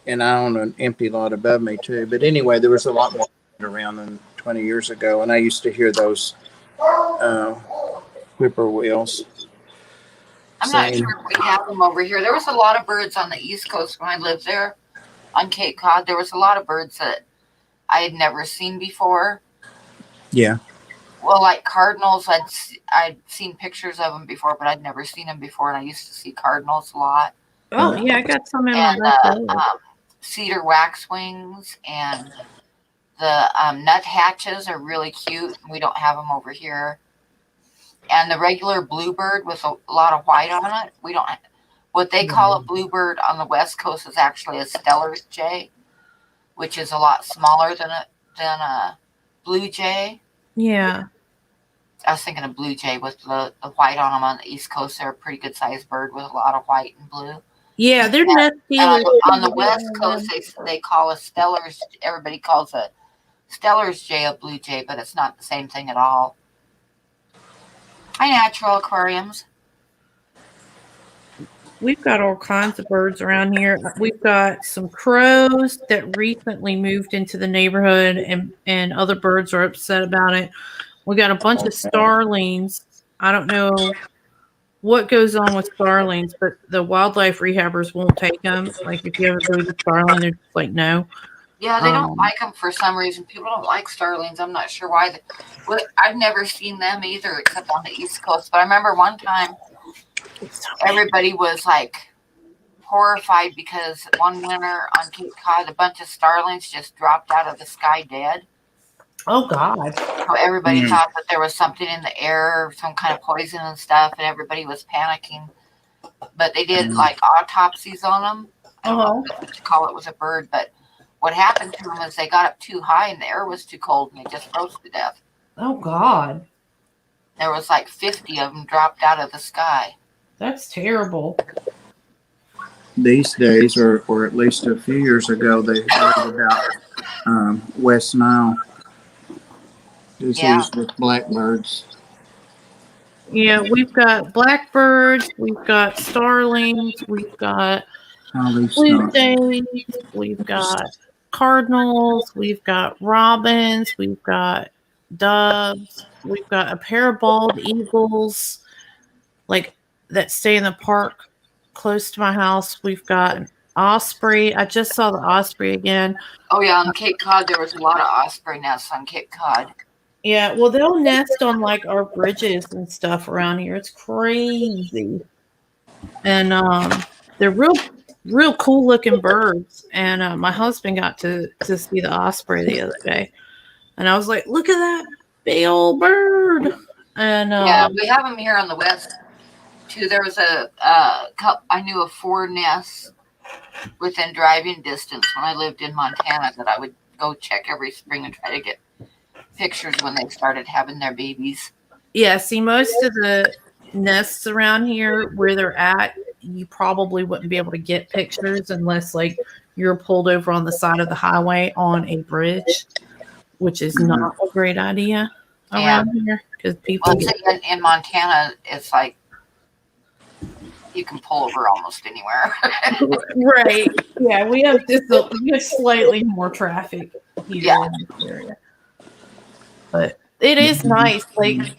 [SPEAKER 3] and I own an empty lot above me too. But anyway, there was a lot more around than 20 years ago, and I used to hear those whippoorwills.
[SPEAKER 2] I'm not sure if we have them over here. There was a lot of birds on the East Coast when I lived there on Cape Cod. There was a lot of birds that I had never seen before.
[SPEAKER 3] Yeah.
[SPEAKER 2] Well, like cardinals, I'd seen pictures of them before, but I'd never seen them before, and I used to see cardinals a lot.
[SPEAKER 4] Oh, yeah, I got some in
[SPEAKER 2] And
[SPEAKER 4] my backyard.
[SPEAKER 2] cedar waxwings and the nuthatches are really cute. We don't have them over here. And the regular bluebird with a lot of white on it, we don't. What they call a bluebird on the West Coast is actually a Steller's jay, which is a lot smaller than a blue jay.
[SPEAKER 4] Yeah.
[SPEAKER 2] I was thinking of blue jay with the white on them on the East Coast. They're a pretty good sized bird with a lot of white and blue.
[SPEAKER 4] Yeah, they're nesty.
[SPEAKER 2] On the West Coast, they call a Steller's. Everybody calls a Steller's jay a blue jay, but it's not the same thing at all. Hi, Natural Aquariums.
[SPEAKER 4] We've got all kinds of birds around here. We've got some crows that recently moved into the neighborhood, and other birds are upset about it. We got a bunch of starlings. I don't know what goes on with starlings, but the wildlife rehabbers won't take them. Like if you ever go to starling, they're just like, no.
[SPEAKER 2] Yeah, they don't like them for some reason. People don't like starlings. I'm not sure why. I've never seen them either, except on the East Coast. But I remember one time everybody was like horrified because one winter on Cape Cod, a bunch of starlings just dropped out of the sky dead.
[SPEAKER 4] Oh, God.
[SPEAKER 2] So everybody thought that there was something in the air, some kind of poison and stuff, and everybody was panicking. But they did like autopsies on them. I don't know what to call it was a bird, but what happened to them is they got up too high and the air was too cold and they just froze to death.
[SPEAKER 4] Oh, God.
[SPEAKER 2] There was like 50 of them dropped out of the sky.
[SPEAKER 4] That's terrible.
[SPEAKER 3] These days, or at least a few years ago, they heard about West Nile disease with blackbirds.
[SPEAKER 4] Yeah, we've got blackbirds, we've got starlings, we've got blue jays, we've got cardinals, we've got robins, we've got doves, we've got a pair of bald eagles, like that stay in the park close to my house. We've got an osprey. I just saw the osprey again.
[SPEAKER 2] Oh yeah, on Cape Cod there was a lot of osprey nests on Cape Cod.
[SPEAKER 4] Yeah, well, they'll nest on like our bridges and stuff around here. It's crazy, and they're real cool looking birds. And my husband got to see the osprey the other day, and I was like, "Look at that big old bird!" And
[SPEAKER 2] yeah, we have them here on the west too. There was I knew of 4 nests within driving distance when I lived in Montana that I would go check every spring and try to get pictures when they started having their babies.
[SPEAKER 4] Yeah, see, most of the nests around here where they're at, you probably wouldn't be able to get pictures unless like you're pulled over on the side of the highway on a bridge, which is not a great idea around here because people
[SPEAKER 2] Well,
[SPEAKER 4] get
[SPEAKER 2] in Montana, it's like you can pull over almost anywhere.
[SPEAKER 4] right. Yeah, we have slightly more traffic here in this area, but it is nice. Like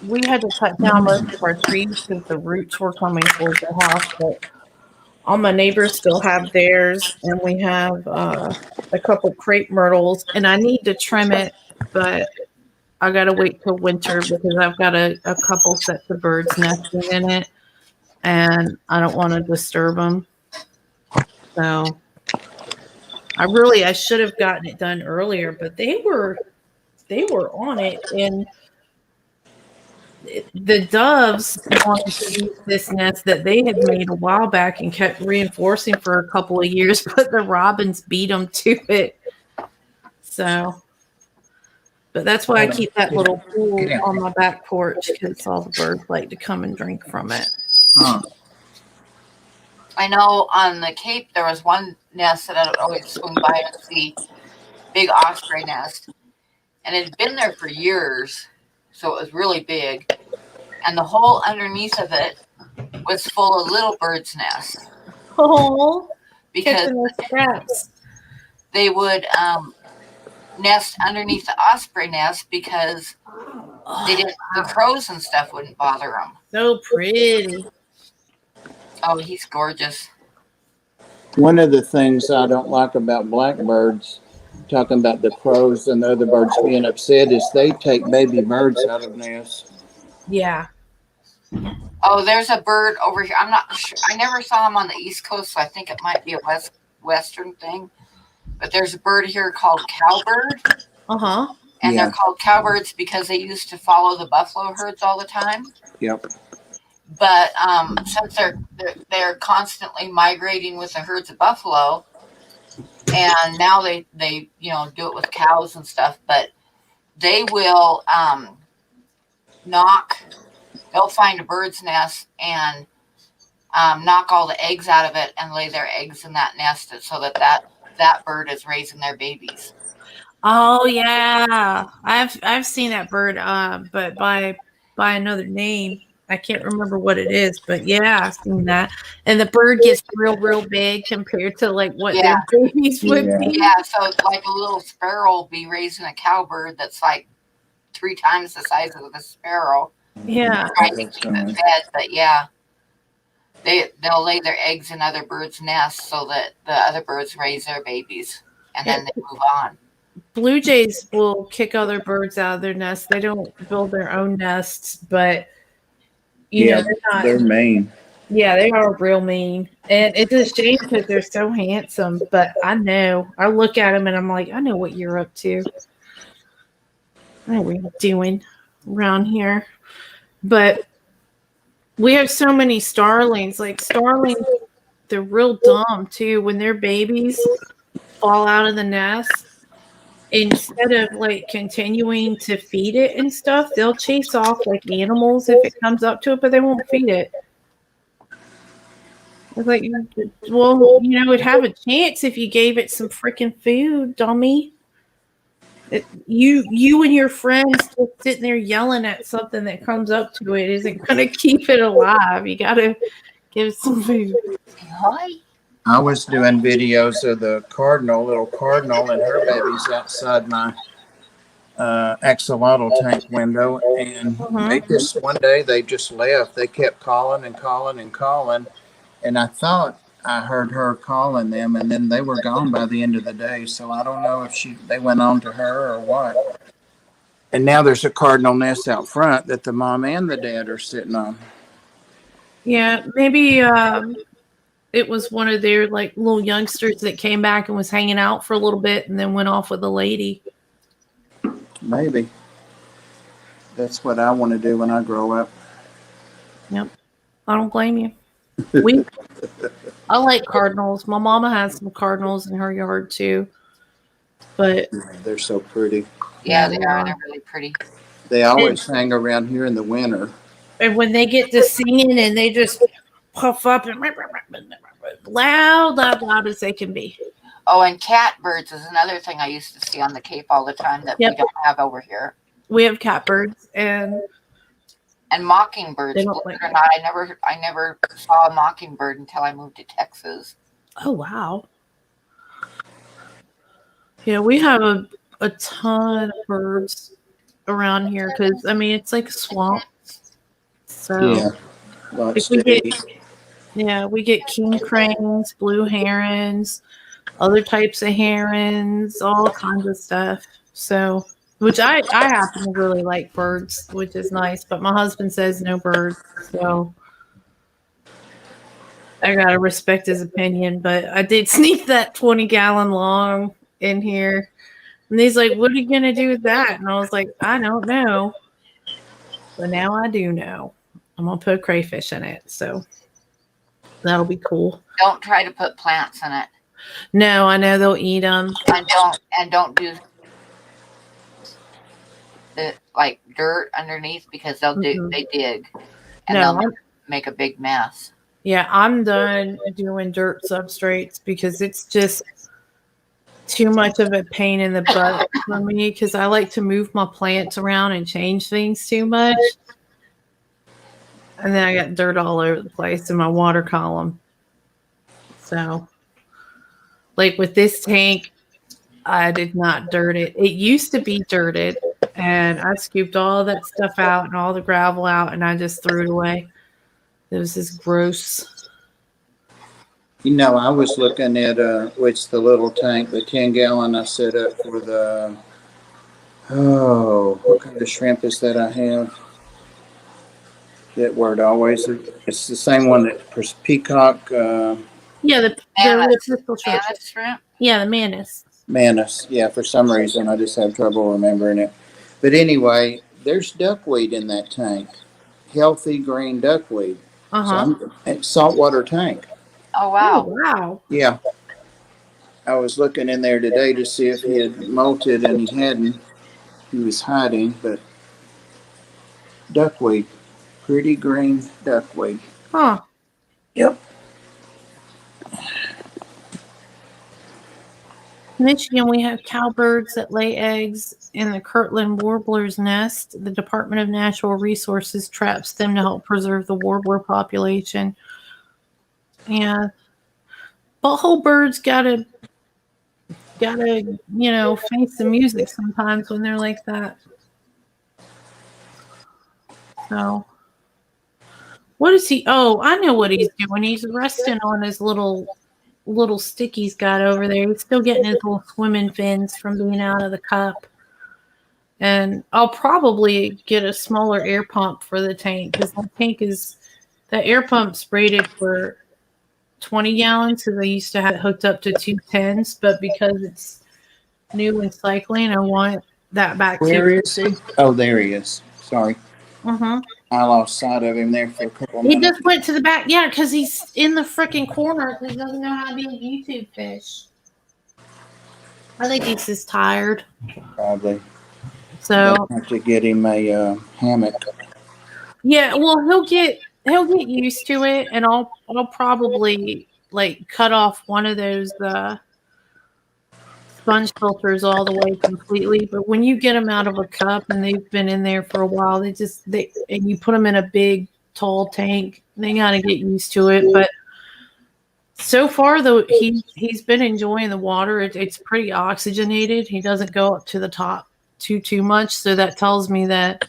[SPEAKER 4] we had to cut down most of our trees because the roots were coming towards the house, but all my neighbors still have theirs, and we have a couple crepe myrtles, and I need to trim it, but I gotta wait till winter because I've got a couple sets of birds nesting in it, and I don't want to disturb them. So I should have gotten it done earlier, but they were on it, and the doves wanted to use this nest that they had made a while back and kept reinforcing for a couple of years, but the robins beat them to it. So, but that's why I keep that little pool on my back porch because all the birds like to come and drink from it.
[SPEAKER 3] Huh.
[SPEAKER 2] I know on the Cape there was one nest that I would always swing by and see, big osprey nest, and it had been there for years, so it was really big, and the hole underneath of it was full of little birds' nests.
[SPEAKER 4] Oh,
[SPEAKER 2] Because
[SPEAKER 4] scraps.
[SPEAKER 2] they would nest underneath the osprey nest because the crows and stuff wouldn't bother them.
[SPEAKER 4] So pretty.
[SPEAKER 2] Oh, he's gorgeous.
[SPEAKER 3] One of the things I don't like about blackbirds, talking about the crows and the other birds being upset, is they take baby birds out of nests.
[SPEAKER 4] Yeah.
[SPEAKER 2] Oh, there's a bird over here. I'm not sure. I never saw him on the East Coast, so I think it might be a western thing. But there's a bird here called cowbird.
[SPEAKER 4] Uh-huh.
[SPEAKER 2] And they're called cowbirds because they used to follow the buffalo herds all the time.
[SPEAKER 3] Yep.
[SPEAKER 2] But since they're constantly migrating with the herds of buffalo, and now they do it with cows and stuff, but they will they'll find a bird's nest and knock all the eggs out of it and lay their eggs in that nest so that bird is raising their babies.
[SPEAKER 4] Oh yeah, I've seen that bird, but by another name. I can't remember what it is, but yeah, I've seen that. And the bird gets real big compared to like what their babies would be.
[SPEAKER 2] Yeah, so like a little sparrow will be raising a cowbird that's like 3 times the size of the sparrow.
[SPEAKER 4] Yeah.
[SPEAKER 2] Trying to keep it fed, but yeah. They'll lay their eggs in other birds' nests so that the other birds raise their babies and then they move on.
[SPEAKER 4] Blue jays will kick other birds out of their nests. They don't build their own nests, but you know,
[SPEAKER 3] they're mean.
[SPEAKER 4] Yeah, they are real mean. And it's a shame because they're so handsome, but I look at them and I'm like, I know what you're up to. I know what you're doing around here. But we have so many starlings. Like starlings, they're real dumb too. When their babies fall out of the nest, instead of like continuing to feed it and stuff, they'll chase off like animals if it comes up to it, but they won't feed it. It's like, well, it'd have a chance if you gave it some freaking food, dummy. You and your friends just sitting there yelling at something that comes up to it isn't going to keep it alive. You got to give it some food.
[SPEAKER 2] Hi.
[SPEAKER 3] I was doing videos of the little cardinal and her babies outside my axolotl tank window, and one day they just left. They kept calling and calling and calling, and I thought I heard her calling them, and then they were gone by the end of the day. So I don't know if they went on to her or what. And now there's a cardinal nest out front that the mom and the dad are sitting on.
[SPEAKER 4] Yeah, maybe it was one of their like little youngsters that came back and was hanging out for a little bit and then went off with a lady.
[SPEAKER 3] Maybe. That's what I want to do when I grow up.
[SPEAKER 4] Yep. I don't blame you. I like cardinals. My mama has some cardinals in her yard too. But
[SPEAKER 3] they're so pretty.
[SPEAKER 2] Yeah, they are. They're really pretty.
[SPEAKER 3] They always hang around here in the winter.
[SPEAKER 4] And when they get to singing and they just puff up and loud as they can be.
[SPEAKER 2] Oh, and catbirds is another thing I used to see on the Cape all the time that
[SPEAKER 4] Yep.
[SPEAKER 2] we don't have over here.
[SPEAKER 4] We have catbirds, and
[SPEAKER 2] mockingbirds.
[SPEAKER 4] They don't
[SPEAKER 2] Believe
[SPEAKER 4] like
[SPEAKER 2] it or not, I never saw a mockingbird until I moved to Texas.
[SPEAKER 4] oh wow. Yeah, we have a ton of birds around here because I mean it's like a swamp. So
[SPEAKER 3] Yeah. Lots
[SPEAKER 4] we
[SPEAKER 3] to
[SPEAKER 4] get
[SPEAKER 3] eat.
[SPEAKER 4] we get king cranes, blue herons, other types of herons, all kinds of stuff. So which I happen to really like birds, which is nice, but my husband says no birds, so I gotta respect his opinion. But I did sneak that 20-gallon long in here. And he's like, "What are you gonna do with that?" And I was like, "I don't know." But now I do know. I'm gonna put crayfish in it, so that'll be cool.
[SPEAKER 2] Don't try to put plants in it,
[SPEAKER 4] No, I know they'll eat them.
[SPEAKER 2] and don't do the like dirt underneath because they dig and
[SPEAKER 4] No,
[SPEAKER 2] they'll make a big mess.
[SPEAKER 4] yeah, I'm done doing dirt substrates because it's just too much of a pain in the butt for me because I like to move my plants around and change things too much. And then I got dirt all over the place in my water column. So, like with this tank, I did not dirt it. It used to be dirted, and I scooped all that stuff out and all the gravel out, and I just threw it away. It was just gross.
[SPEAKER 3] You know, I was looking at which the little tank, the 10-gallon I set up for the what kind of shrimp is that I have? That word always. It's the same one that peacock.
[SPEAKER 4] Yeah, the pistol shrimp.
[SPEAKER 2] Manus shrimp.
[SPEAKER 4] Yeah, the manus.
[SPEAKER 3] Manus. Yeah, for some reason I just have trouble remembering it. But anyway, there's duckweed in that tank. Healthy green duckweed. So it's saltwater tank.
[SPEAKER 2] Oh wow!
[SPEAKER 4] Oh, wow.
[SPEAKER 3] Yeah. I was looking in there today to see if he had molted, and he hadn't. He was hiding, but duckweed. Pretty green duckweed.
[SPEAKER 4] Huh.
[SPEAKER 3] Yep.
[SPEAKER 4] Michigan, we have cowbirds that lay eggs in the Kirtland warbler's nest. The Department of Natural Resources traps them to help preserve the warbler population. Yeah. Butthole birds gotta face the music sometimes when they're like that. So what is he? Oh, I know what he's doing. He's resting on his little stick he's got over there. He's still getting his little swimming fins from being out of the cup. And I'll probably get a smaller air pump for the tank because the air pump's rated for 20 gallons because I used to have it hooked up to 210s, but because it's new and cycling, I want that back.
[SPEAKER 3] Where is he? Oh, there he is. Sorry. I lost sight of him there for a couple of minutes.
[SPEAKER 4] He just went to the back. Yeah, because he's in the freaking corner because he doesn't know how to be a YouTube fish. I think he's just tired.
[SPEAKER 3] Probably.
[SPEAKER 4] So
[SPEAKER 3] I'll have to get him a hammock.
[SPEAKER 4] Yeah, well, he'll get used to it, and I'll probably like cut off one of those sponge filters all the way completely. But when you get them out of a cup and they've been in there for a while, and you put them in a big tall tank, they got to get used to it. But so far, though, he's been enjoying the water. It's pretty oxygenated. He doesn't go up to the top too much, so that tells me that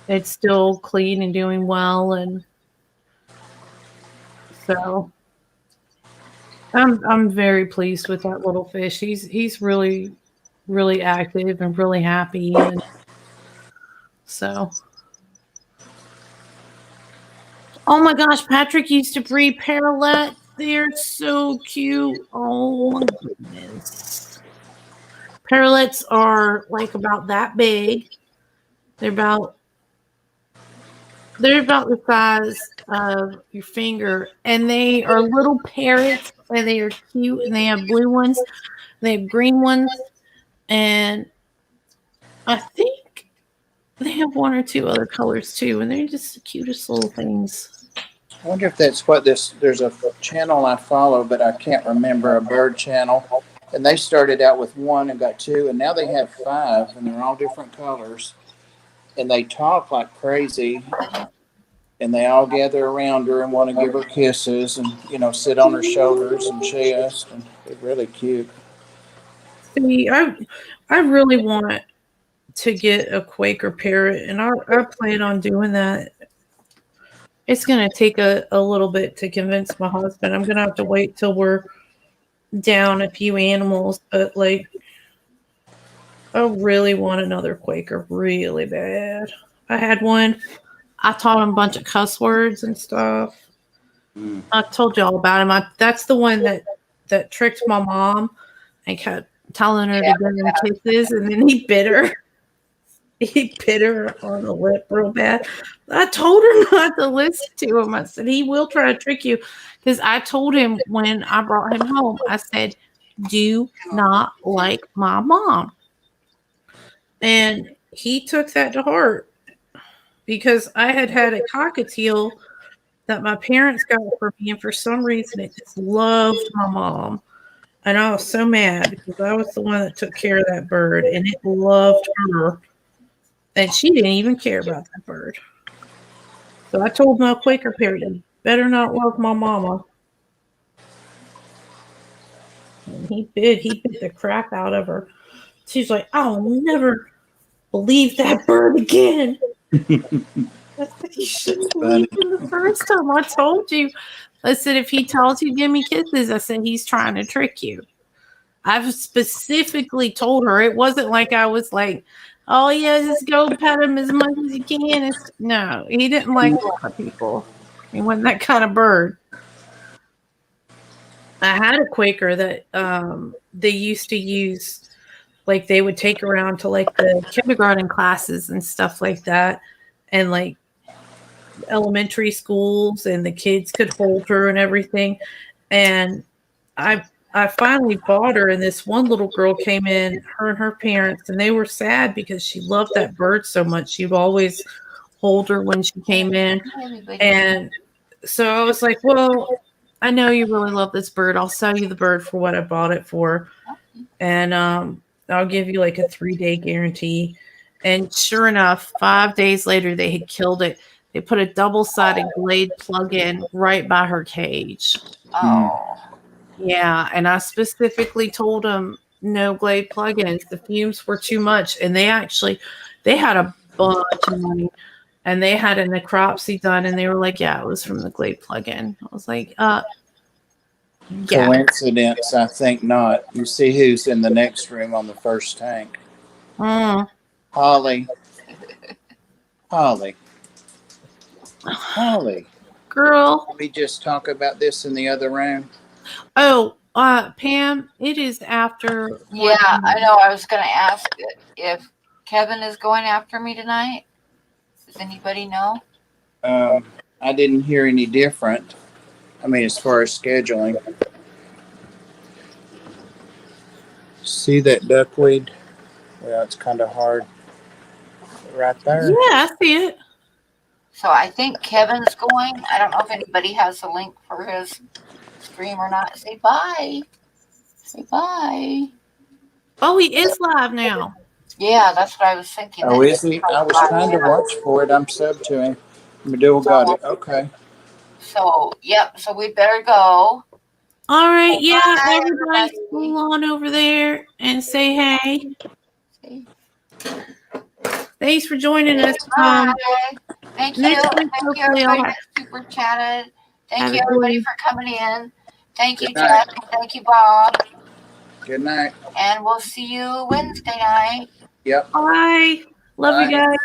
[SPEAKER 4] it's still clean and doing well, and so I'm very pleased with that little fish. He's really, really active and really happy, and so. Oh my gosh, Patrick used to breed parrotlets. They're so cute. Oh my goodness. Parrotlets are like about that big. They're about the size of your finger, and they are little parrots, and they are cute, and they have blue ones, they have green ones, and I think they have one or two other colors too, and they're just the cutest little things.
[SPEAKER 3] I wonder if that's what this. There's a channel I follow, but I can't remember, a bird channel. And they started out with one and got two, and now they have five, and they're all different colors. And they talk like crazy, and they all gather around her and want to give her kisses and, sit on her shoulders and chest. And they're really cute.
[SPEAKER 4] See, I really want to get a Quaker parrot, and I plan on doing that. It's going to take a little bit to convince my husband. I'm going to have to wait till we're down a few animals, but like, I really want another Quaker really bad. I had one. I taught him a bunch of cuss words and stuff. I told you all about him. That's the one that tricked my mom and kept telling her to give him kisses, and then he bit her. He bit her on the lip real bad. I told her not to listen to him. I said, he will try to trick you. Because I told him when I brought him home, I said, do not like my mom. And he took that to heart. Because I had a cockatiel that my parents got for me. And for some reason, it just loved my mom. And I was so mad because I was the one that took care of that bird. And it loved her. And she didn't even care about that bird. So I told my Quaker parrot, you better not love my mama. And he bit the crap out of her. She's like, I'll never believe that bird again. I said, you should believe him the first time I told you. I said, if he tells you give me kisses, I said, he's trying to trick you. I've specifically told her. It wasn't like I was like, oh, yeah, just go pet him as much as you can. No, he didn't like a lot of people. He wasn't that kind of bird. I had a Quaker that they used to use, like they would take around to like the kindergarten classes and stuff like that. And like elementary schools, and the kids could hold her and everything. And I finally bought her, and this one little girl came in, her and her parents, and they were sad because she loved that bird so much. She'd always hold her when she came in. And so I was like, well, I know you really love this bird. I'll sell you the bird for what I bought it for. And I'll give you like a 3-day guarantee. And sure enough, 5 days later, they had killed it. They put a double-sided Glade plug-in right by her cage.
[SPEAKER 2] Oh.
[SPEAKER 4] Yeah, and I specifically told them no Glade plugins. The fumes were too much, and they had a bunch of money, and they had a necropsy done, and they were like, "Yeah, it was from the Glade plugin." I was like, "Yeah."
[SPEAKER 3] Coincidence? I think not. You see who's in the next room on the first tank? Holly.
[SPEAKER 4] Girl.
[SPEAKER 3] Let me just talk about this in the other room.
[SPEAKER 4] Oh, Pam, it is after.
[SPEAKER 2] Yeah, I know. I was going to ask if Kevin is going after me tonight. Does anybody know?
[SPEAKER 3] I didn't hear any different. I mean, as far as scheduling. See that duckweed? Well, it's kind of hard. Right there.
[SPEAKER 4] Yeah, I see it.
[SPEAKER 2] So I think Kevin's going. I don't know if anybody has a link for his stream or not. Say bye. Say bye.
[SPEAKER 4] Oh, he is live now.
[SPEAKER 2] Yeah, that's what I was thinking.
[SPEAKER 3] Oh, is he? I was trying to watch for it. I'm sub to him. Medill got it. Okay.
[SPEAKER 2] So, yep. So we better go.
[SPEAKER 4] All right. Yeah,
[SPEAKER 2] Bye,
[SPEAKER 4] everybody pull on over there and say hey. Thanks for joining us.
[SPEAKER 2] Thank you.
[SPEAKER 4] Next week,
[SPEAKER 2] Thank you,
[SPEAKER 4] hopefully
[SPEAKER 2] everybody that super chatted. Thank you, everybody, for coming in. Thank you,
[SPEAKER 3] Good night.
[SPEAKER 2] Jeff. Thank you, Bob.
[SPEAKER 3] Good night.
[SPEAKER 2] And we'll see you Wednesday night.
[SPEAKER 3] Yep.
[SPEAKER 4] Bye. Love you guys.